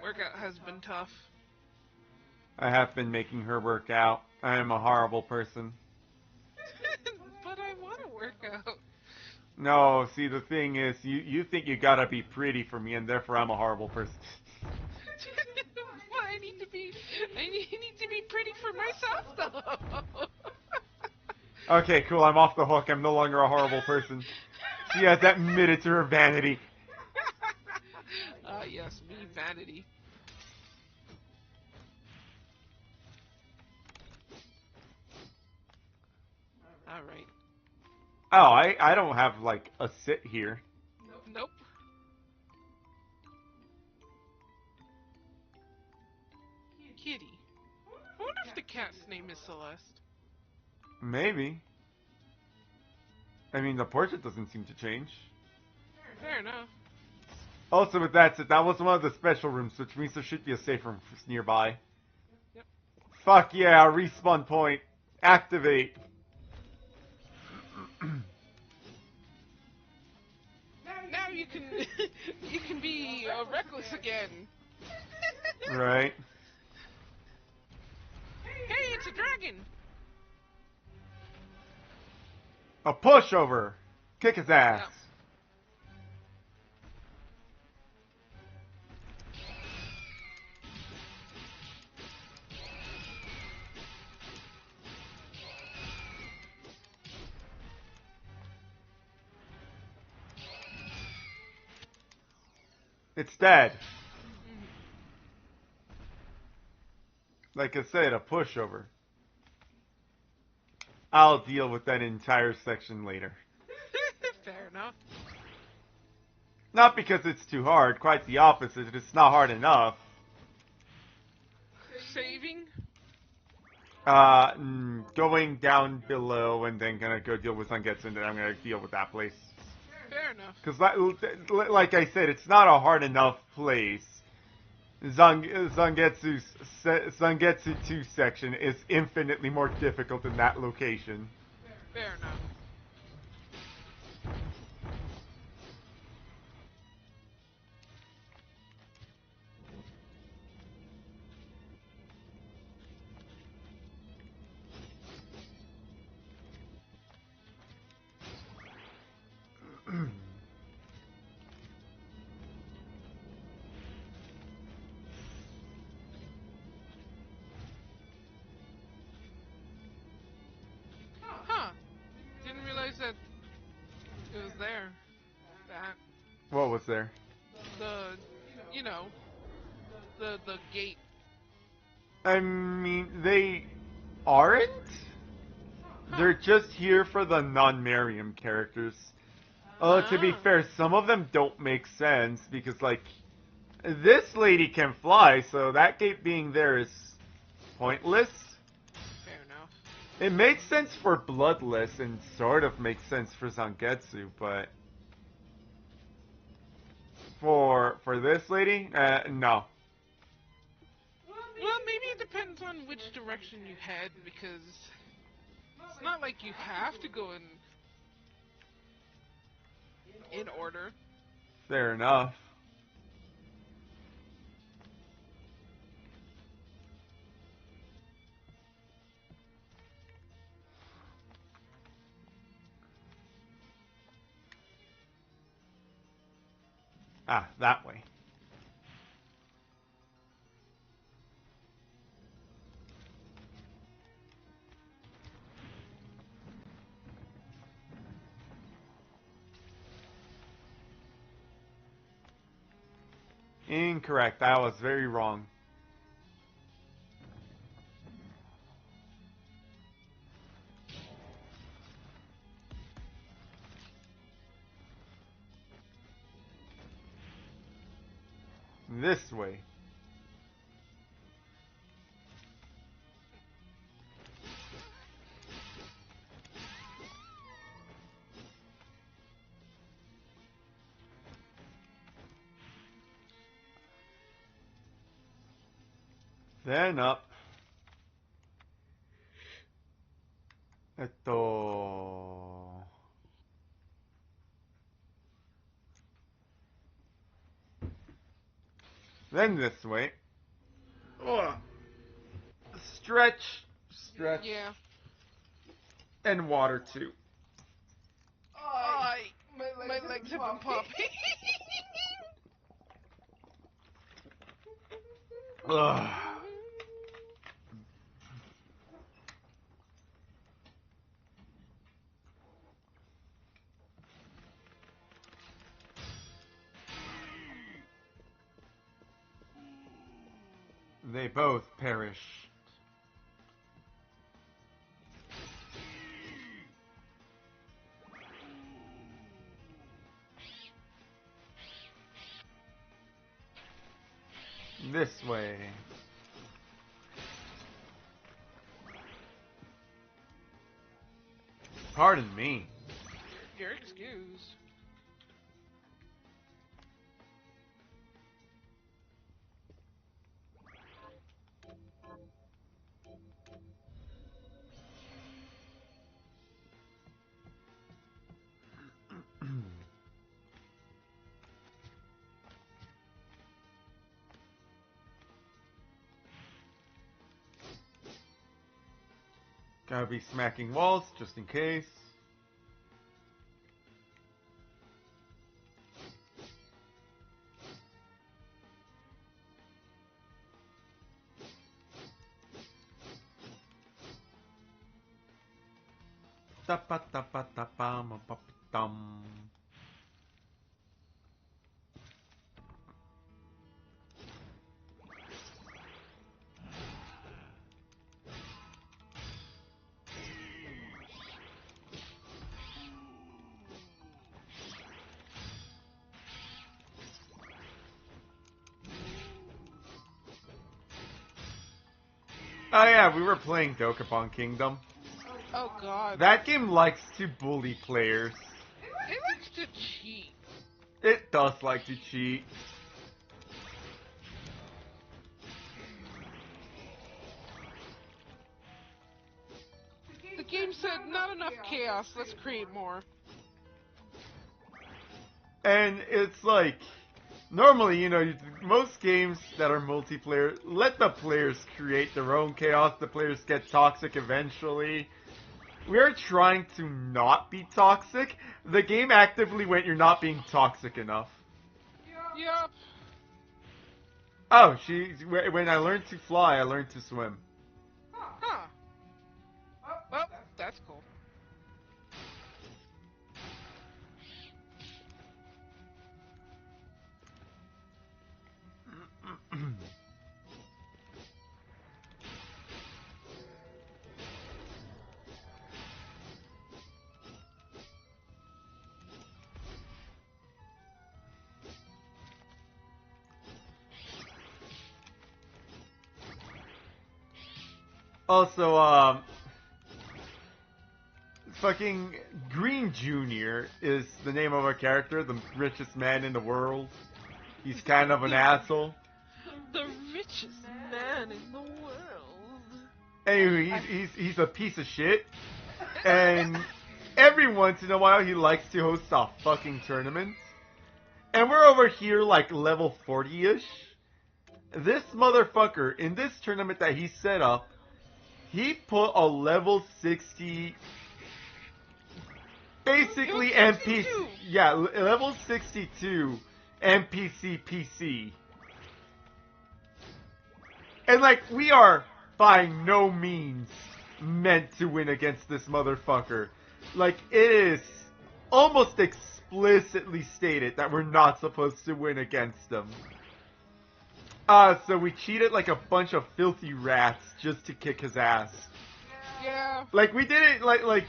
Workout has been tough. I have been making her work out. I am a horrible person. But I want to work out. No, see, the thing is, you think you gotta be pretty for me, and therefore I'm a horrible person. Well, I need to be pretty for myself, though. Okay, cool, I'm off the hook. I'm no longer a horrible person. She has admitted to her vanity. Yes, me, vanity. Alright. Oh, I don't have, like, a sit here. Nope. Kitty. I wonder if the cat's name is Celeste. Maybe. I mean, the portrait doesn't seem to change. Fair enough. Also, with that said, that was one of the special rooms, which means there should be a safe room nearby. Yep. Fuck yeah, respawn point. Activate. Now you can you can be reckless again. Right. Hey, it's a dragon. A pushover. Kick his ass. Yeah. It's dead. Like I said, a pushover. I'll deal with that entire section later. Fair enough. Not because it's too hard, quite the opposite. It's not hard enough. Saving? Going down below and then gonna go deal with Zangetsu, and then I'm gonna deal with that place. Fair enough. Because, like I said, it's not a hard enough place. Zangetsu 2 section is infinitely more difficult than that location. Fair enough. Huh. Didn't realize that it was there. That What was there? the you know the gate. I mean, they aren't? They're just here for the non-Miriam characters. To be fair, some of them don't make sense because, like, this lady can fly, so that gate being there is pointless. Fair enough. It makes sense for Bloodless and sort of makes sense for Zangetsu, but for this lady, no. Well, maybe it depends on which direction you head, because it's not like you have to go in order. Fair enough. Ah, that way. Incorrect. I was very wrong. This way. Then up. Then this way. Ugh. Stretch. Stretch. Yeah. And water too. My legs have been popping. Ugh. They both perish. This way. Pardon me. You're excused. Gotta be smacking walls just in case. Ba-da-ba-da-ba-da-ba-ma-ba-ba-dum. Oh yeah, we were playing Dokapon Kingdom. Oh god. That game likes to bully players. It likes to cheat. It does like to cheat. The game said, not enough chaos, let's create more. And it's like, normally, you know, most games that are multiplayer, let the players create their own chaos. The players get toxic eventually. We're trying to not be toxic. The game actively went, you're not being toxic enough. Yup. Oh, when I learned to fly, I learned to swim. Huh. Well, that's cool. Also, fucking Green Jr. is the name of our character, the richest man in the world. He's kind of an asshole. The richest man in the world. Anyway, he's a piece of shit. And every once in a while he likes to host a fucking tournament. And we're over here like level 40-ish. This motherfucker, in this tournament that he set up, he put a level 60... Basically NPC... Yeah, level 62 NPC PC. And like, we are by no means meant to win against this motherfucker. Like, it is almost explicitly stated that we're not supposed to win against him. So we cheated like a bunch of filthy rats just to kick his ass. Yeah. Like, we did it like...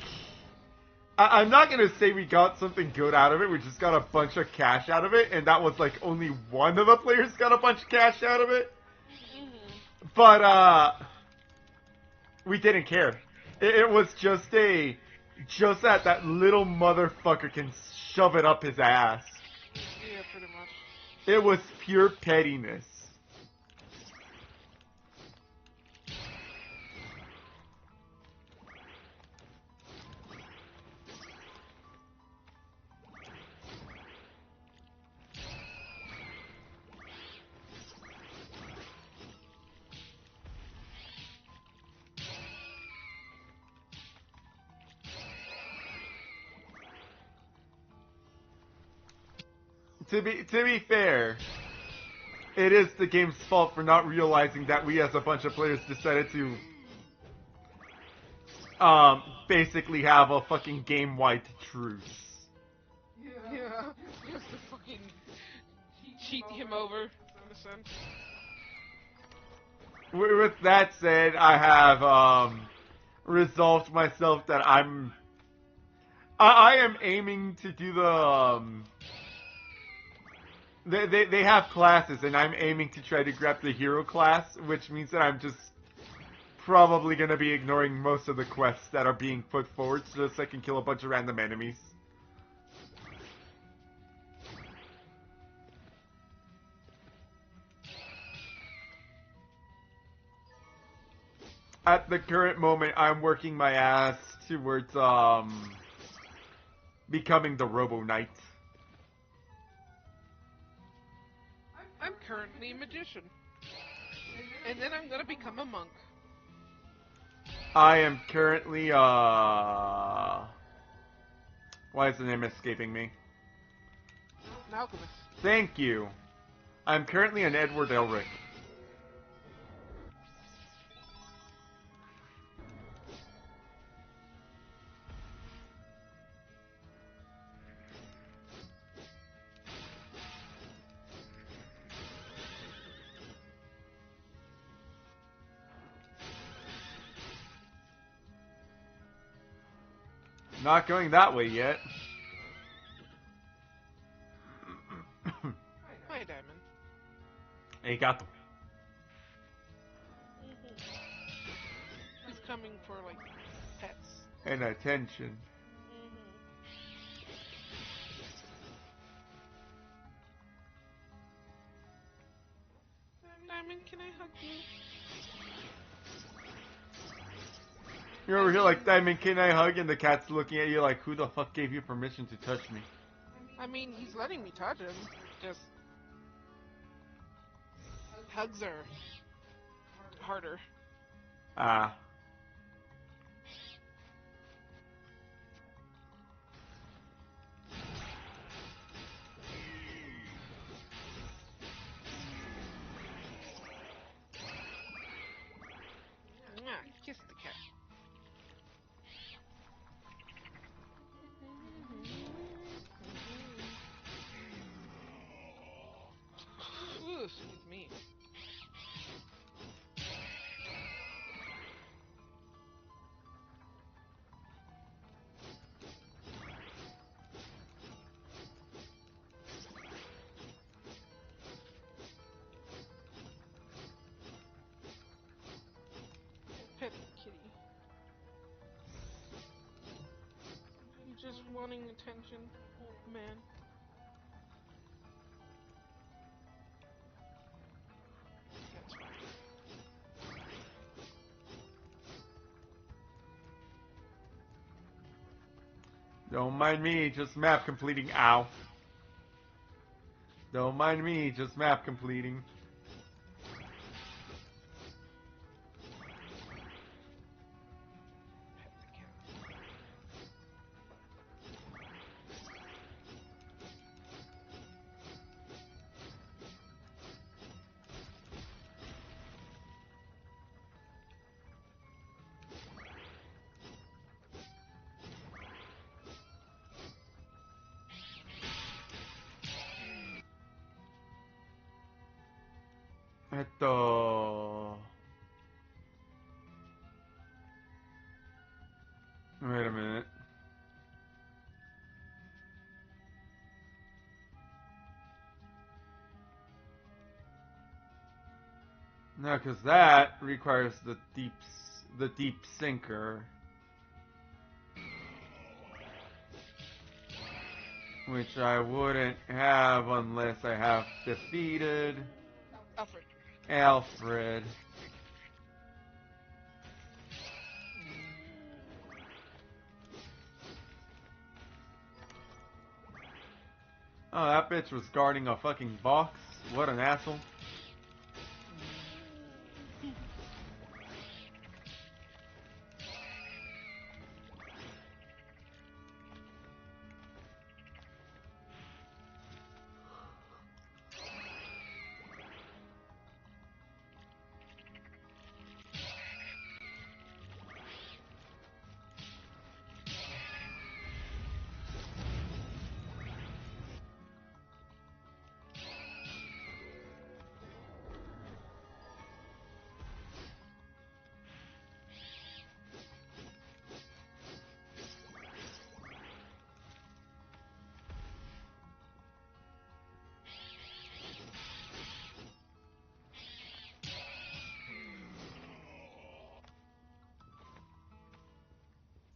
I'm not gonna say we got something good out of it, we just got a bunch of cash out of it, and that was like only one of the players got a bunch of cash out of it. But, we didn't care. It was just that little motherfucker can shove it up his ass. Yeah, pretty much. It was pure pettiness. To be fair, it is the game's fault for not realizing that we as a bunch of players decided to basically have a fucking game-wide truce. Yeah. Just to fucking cheat him over, in a sense. With that said, I have resolved myself that I am aiming to do the They have classes, and I'm aiming to try to grab the hero class, which means that I'm just probably going to be ignoring most of the quests that are being put forward so I can kill a bunch of random enemies. At the current moment, I'm working my ass towards becoming the Robo Knight. I'm currently a magician. And then I'm gonna become a monk. I am currently, why is the name escaping me? An alchemist. Thank you. I'm currently an Edward Elric. Not going that way yet. Hi, Diamond. Hey, gato. He's coming for, like, pets. And attention. Diamond, can I hug you? You're over here like, Diamond, can I hug? And the cat's looking at you like, who the fuck gave you permission to touch me? I mean, he's letting me touch him. Just hugs are harder. Ah. Kiss the cat. Ooh, excuse me. Pet kitty. You just wanting attention, old man. That's fine. Don't mind me, just map completing. Ow. Don't mind me, just map completing. Pet the cat. Wait a minute. No, because that requires the deep sinker, which I wouldn't have unless I have defeated Alfred. Oh, that bitch was guarding a fucking box. What an asshole.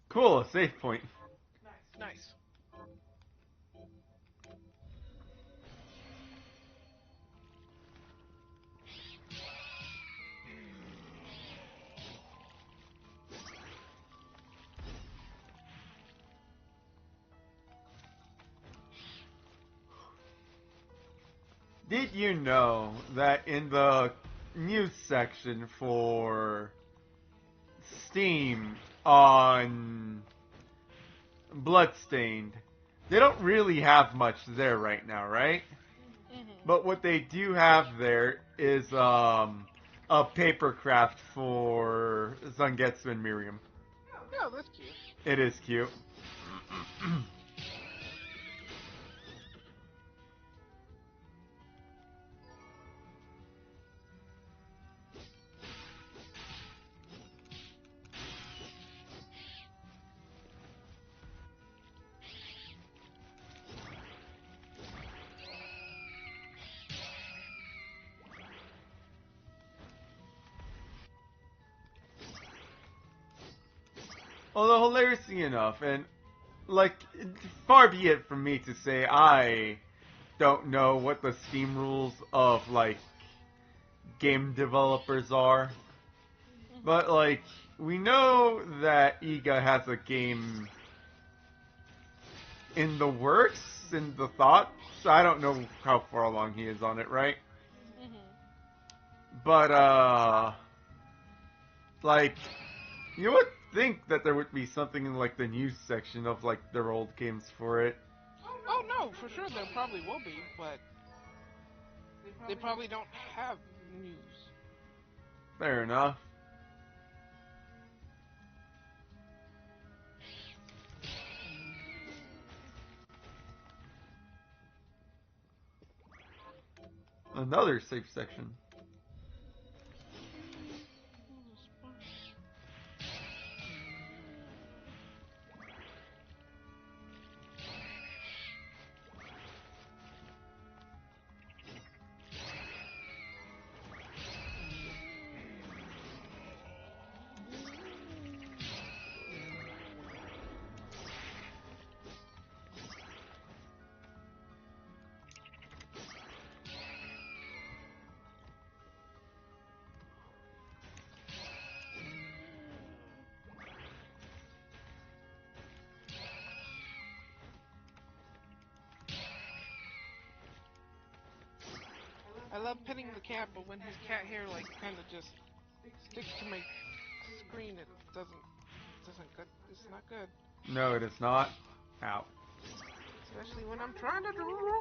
Cool, a save point. Nice. Did you know that in the news section for Steam on Bloodstained, they don't really have much there right now, right? But what they do have there is a paper craft for Zangetsu and Miriam. Oh, that's cute. It is cute. although hilariously enough, and like, far be it from me to say I don't know what the Steam rules of like game developers are, but like we know that Iga has a game in the works, in the thoughts. I don't know how far along he is on it, right? But like you would think that there would be something in like the news section of like their old games for it. Oh no, for sure there probably will be, but they probably don't have news. Fair enough. Another safe section. I love petting the cat, but when his cat hair like kind of just sticks to my screen, it doesn't good. It's not good. No, it is not. Ow. Especially when I'm trying to draw.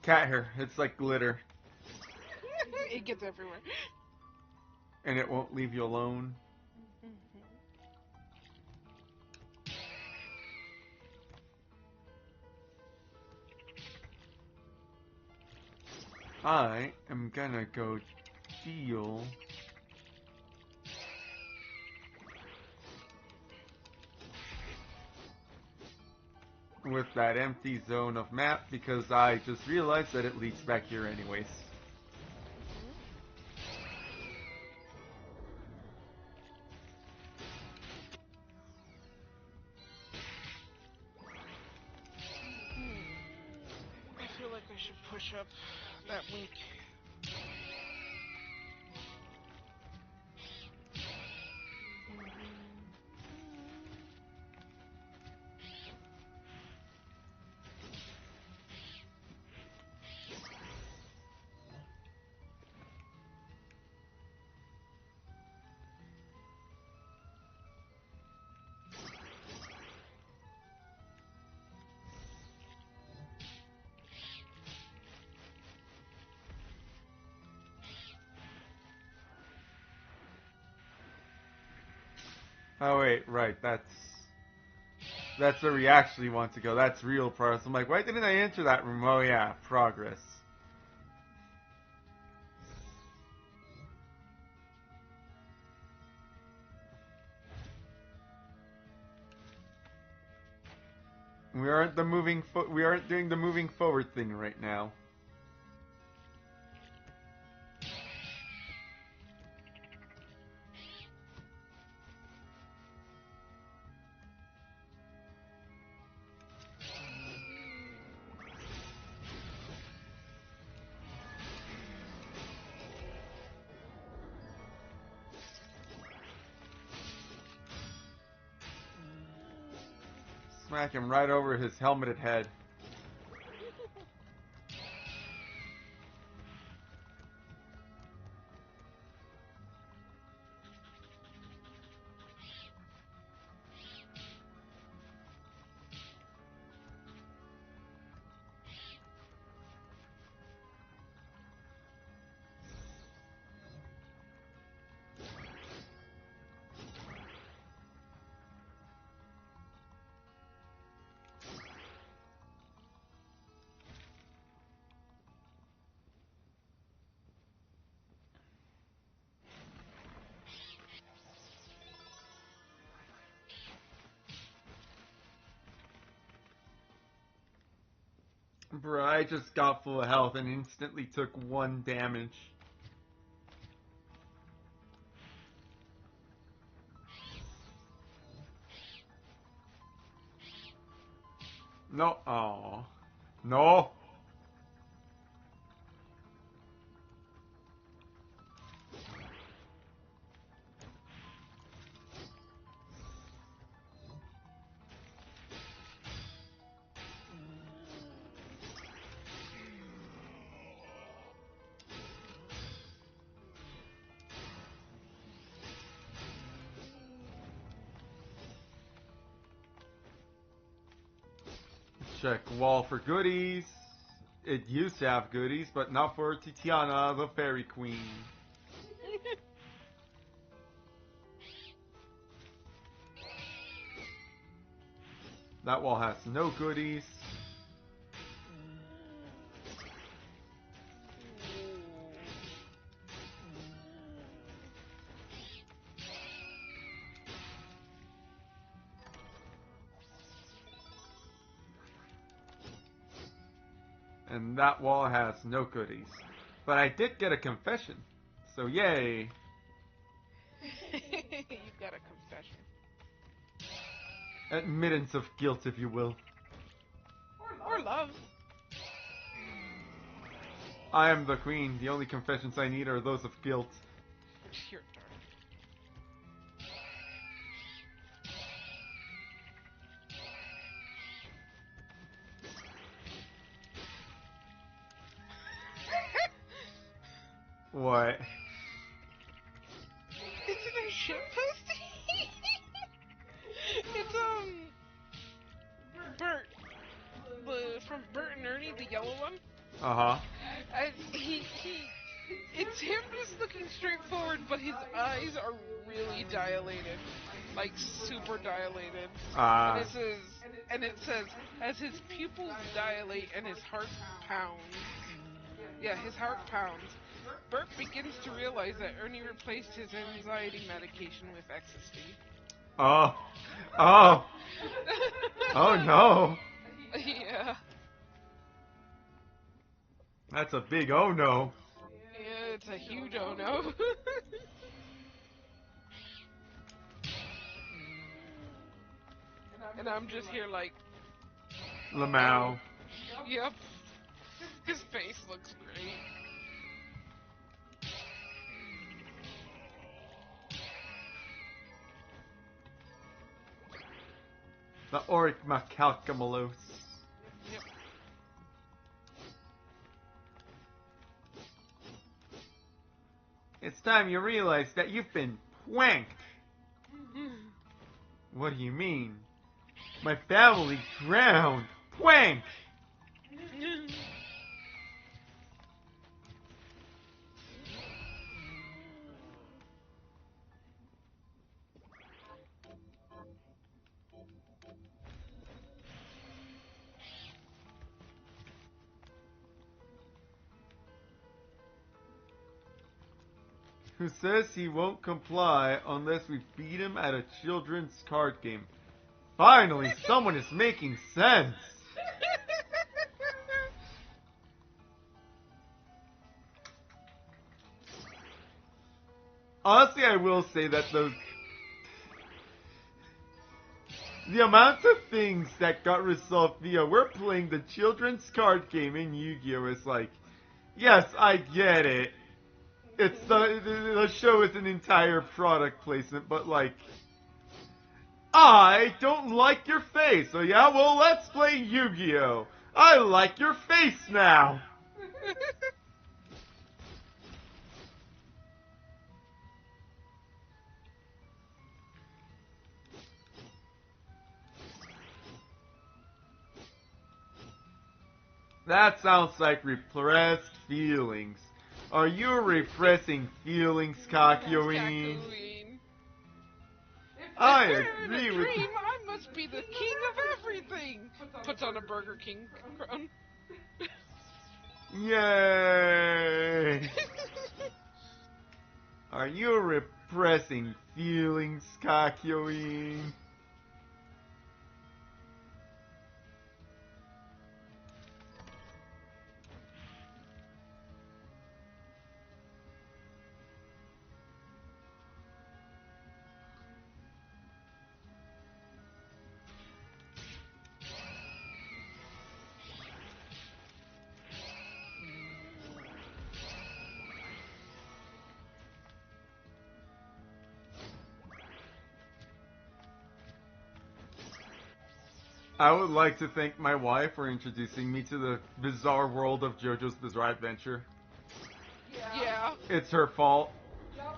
Cat hair. It's like glitter. It gets everywhere. And it won't leave you alone. I am gonna go deal with that empty zone of map because I just realized that it leads back here anyways. I feel like I should push up that link. Oh wait, right, that's where we actually want to go. That's real progress. I'm like, why didn't I enter that room? Oh yeah, progress. We aren't doing the moving forward thing right now. Smack him right over his helmeted head. Bruh, I just got full of health and instantly took 1 damage. No. Oh. No. Check wall for goodies. It used to have goodies, but not for Titiana, the fairy queen. That wall has no goodies. And that wall has no goodies. But I did get a confession. So yay. You got a confession. Admittance of guilt, if you will. Or love. I am the queen. The only confessions I need are those of guilt. Your turn. What? Isn't it shitposting? It's Bert, from Bert and Ernie, the yellow one. Uh-huh. It's him just looking straight forward, but his eyes are really dilated, like super dilated. And it says, as his pupils dilate and his heart pounds. Yeah, his heart pounds. Bert begins to realize that Ernie replaced his anxiety medication with ecstasy. Oh. Oh. Oh no. Yeah. That's a big oh no. Yeah, it's a huge oh no. And I'm just here like... Lamau. Yep. His face looks great. The Auric Macalcamelos. Yep. It's time you realize that you've been pranked. What do you mean? My family drowned. Prank! Who says he won't comply unless we beat him at a children's card game. Finally, someone is making sense. Honestly, I will say that the amount of things that got resolved via we're playing the children's card game in Yu-Gi-Oh! Is like, yes, I get it. It's the show is an entire product placement, but like, I don't like your face. So yeah, well, let's play Yu-Gi-Oh! I like your face now. That sounds like repressed feelings. Are you repressing feelings, Kakyoin? I agree with you. I must be the king of everything. Puts on a Burger King crown. Yay! Are you repressing feelings, Kakyoin? I would like to thank my wife for introducing me to the bizarre world of JoJo's Bizarre Adventure. Yeah. It's her fault.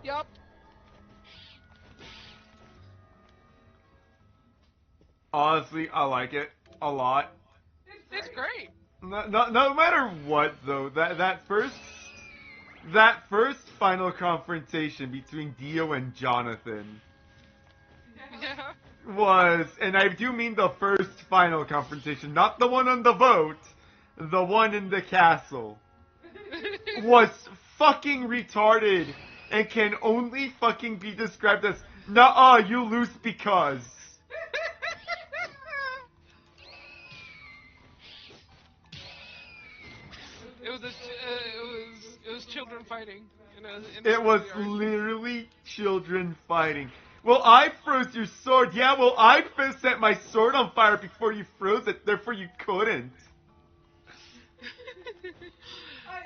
Yup. Honestly, I like it a lot. It's great. No matter what, though, that first final confrontation between Dio and Jonathan Yeah. was, and I do mean the first final confrontation, not the one on the boat, the one in the castle, was fucking retarded and can only fucking be described as, nuh-uh, you lose because. It was children fighting. It was literally children fighting. Well, I froze your sword. Yeah, well, I first set my sword on fire before you froze it, therefore you couldn't.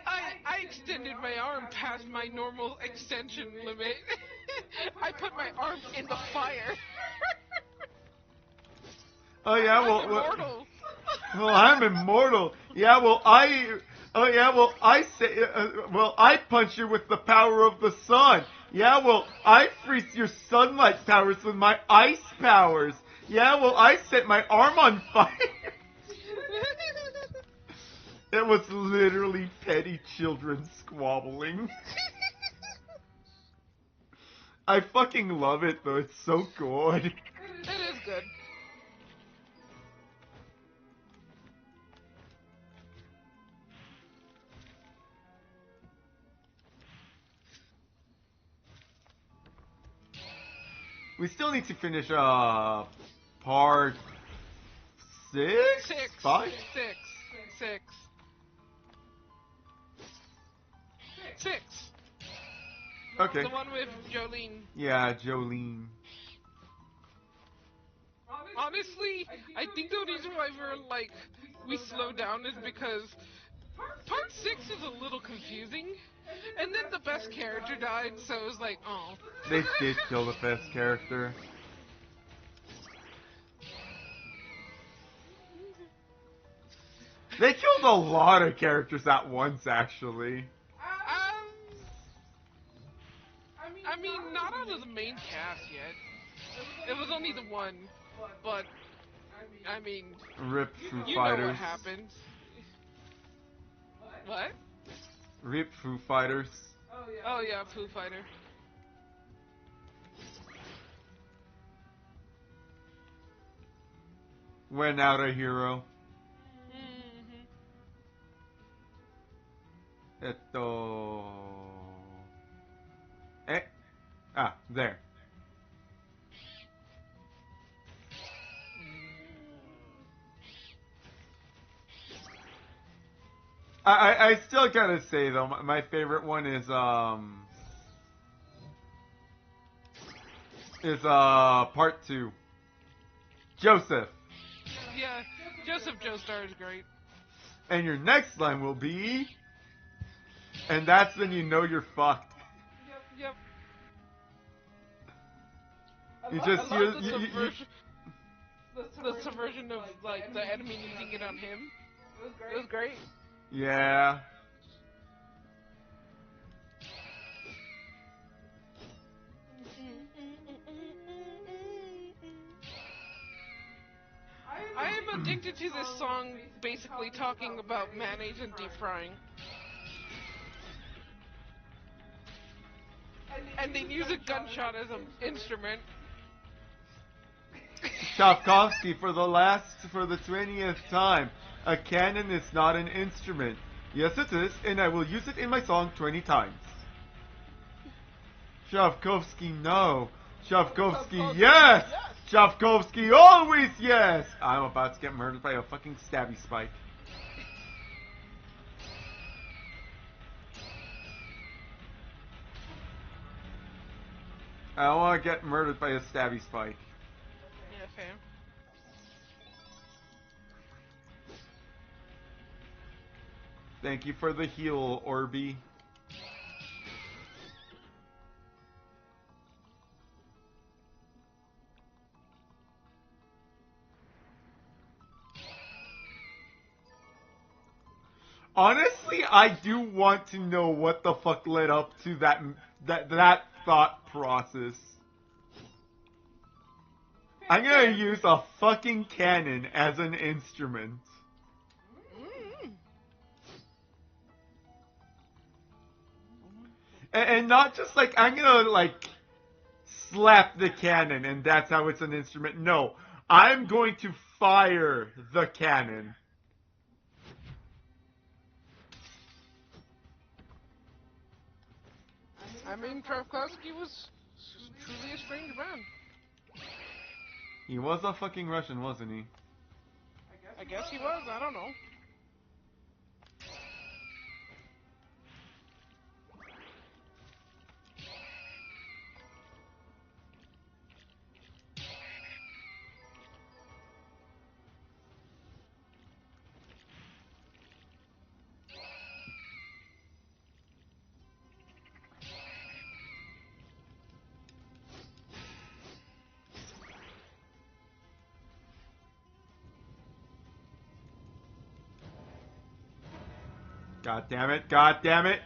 I extended my arm past my normal extension limit. I put my arm in the fire. Oh yeah, I'm immortal. Well, I'm immortal. Yeah, well, I punch you with the power of the sun. Yeah, well, I freeze your sunlight powers with my ice powers. Yeah, well, I set my arm on fire. It was literally petty children squabbling. I fucking love it, though. It's so good. It is good. We still need to finish, part 6? 6. 5? 6. 6. Okay. The one with Jolene. Yeah, Jolene. Honestly, I think the reason why we slow down is because part 6 is a little confusing, and then the best character died, so it was like, oh. They did kill the best character. They killed a lot of characters at once, actually. I mean, not out of the main cast yet. It was only the one, but I mean, Rip Foo you Fighters. know what happens. What? Rip Foo Fighters. Oh yeah, Foo Fighter. Went out a hero. There. I still gotta say though, my favorite one is part 2. Joseph. Yeah, Joseph Joestar is great. And your next line will be, and that's when you know you're fucked. Yep. You just hear the subversion of like the enemy using it on him. It was great. Yeah. I am addicted to this song basically talking about mayonnaise and deep frying. And they use a gunshot as an instrument. Tchaikovsky for the 20th time. A cannon is not an instrument. Yes, it is, and I will use it in my song 20 times. Tchaikovsky, no. Tchaikovsky, yes! Tchaikovsky, always yes! I'm about to get murdered by a fucking stabby spike. I don't want to get murdered by a stabby spike. Yeah, fair. Thank you for the heal, Orby. Honestly, I do want to know what the fuck led up to that thought process. I'm gonna use a fucking cannon as an instrument. Mm. And not just like, I'm gonna like slap the cannon and that's how it's an instrument. No, I'm going to fire the cannon. I mean, Tarkovsky was truly a strange man. He was a fucking Russian, wasn't he? I guess he was, I don't know. God damn it, god damn it.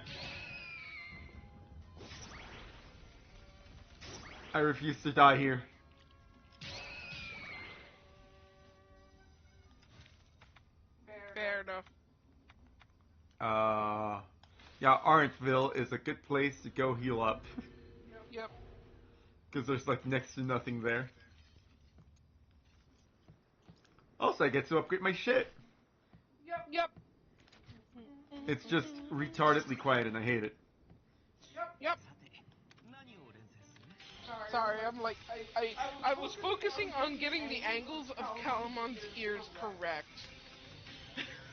I refuse to die here. Fair enough. Yeah, Renvul is a good place to go heal up. Yep. Because there's like next to nothing there. Also, I get to upgrade my shit. Yep. It's just retardedly quiet and I hate it. Yep. Sorry, I'm like, I was focusing on getting the angles of Calamon's ears correct.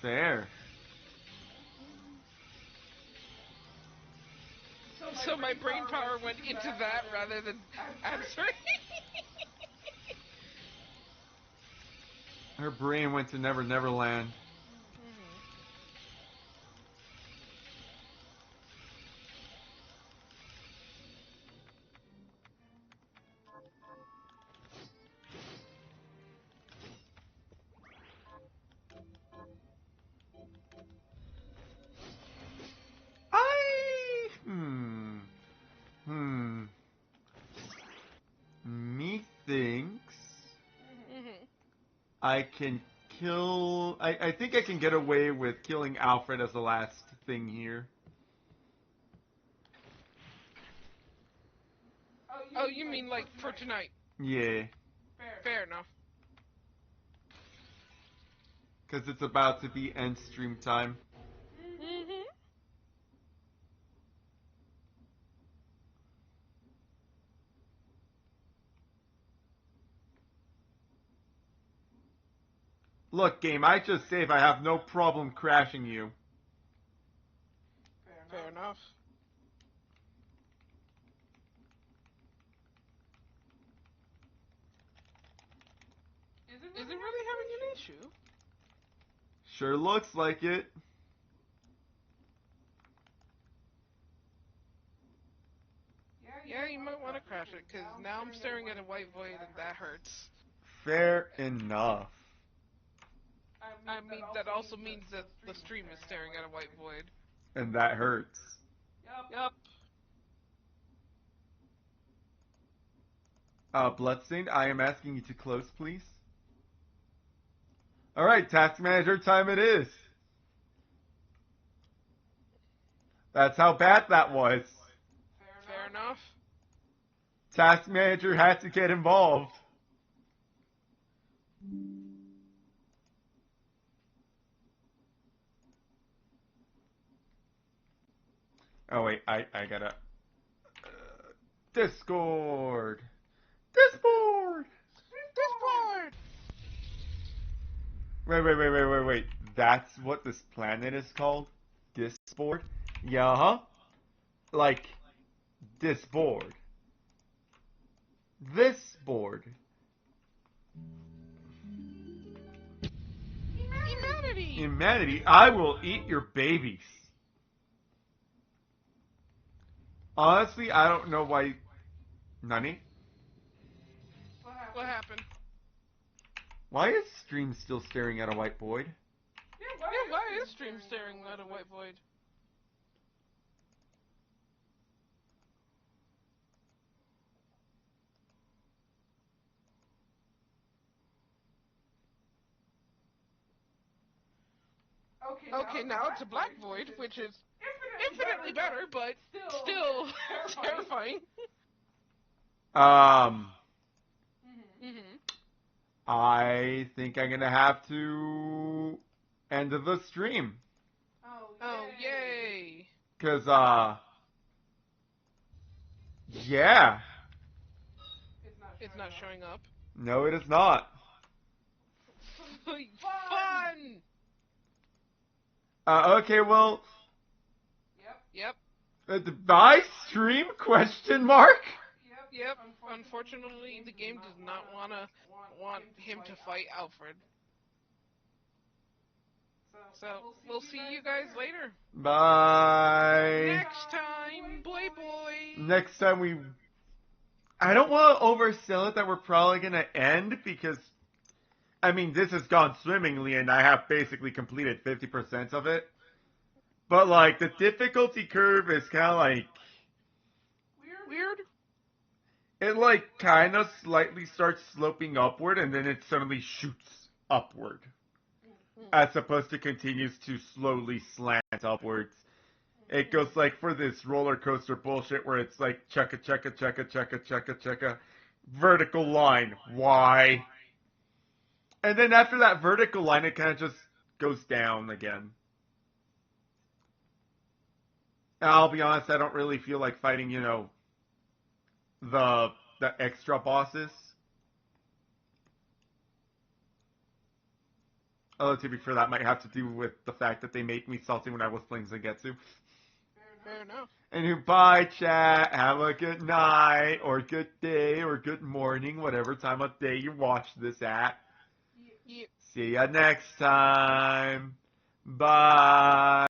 Fair. So my brain power went into that rather than answering. Her brain went to Never Never Land. Methinks I can kill. I think I can get away with killing Alfred as the last thing here. Oh, you mean like for tonight? Yeah. Fair enough. Because it's about to be end stream time. Look, game, I just save. I have no problem crashing you. Fair enough. Is it really having an issue? Sure looks like it. Yeah, you might want to crash it, because now I'm staring at a white void and that hurts. Fair enough. I mean, that also means that the stream is staring at a white void. And that hurts. Yup. Bloodstained, I am asking you to close, please. Alright, task manager time it is. That's how bad that was. Fair enough. Task manager had to get involved. Oh wait, I gotta... Discord! Discord! Discord! Wait. That's what this planet is called? Discord? Yeah, huh? Like, this board. This board. Humanity! Humanity, I will eat your babies. Honestly, I don't know why... Nani? What happened? Why is stream still staring at a white void? Yeah, why is stream staring at a white void? Okay, now it's a black void, which is infinitely better, but still terrifying. Mm-hmm. I think I'm gonna have to end the stream. Oh, yay. Cause, yeah. It's not showing up. No, it is not. Fun! Okay, well, Yep. Bye stream, question mark? Yep. Unfortunately, the game does not want him to fight Alfred. So, we'll see you guys later. Bye. Next time, boy. Next time I don't want to oversell it that we're probably gonna end because, I mean, this has gone swimmingly and I have basically completed 50% of it. But, like, the difficulty curve is kind of like... Weird? It, like, kind of slightly starts sloping upward and then it suddenly shoots upward. As opposed to continues to slowly slant upwards. It goes, like, for this roller coaster bullshit where it's like, checka, checka, checka, checka, checka, checka, vertical line. Why? And then after that vertical line, it kind of just goes down again. I'll be honest, I don't really feel like fighting, you know, the extra bosses. Although, to be fair, that might have to do with the fact that they made me salty when I was playing Zangetsu. Fair enough. And bye, chat. Have a good night, or good day, or good morning, whatever time of day you watch this at. Yep. See ya next time. Bye.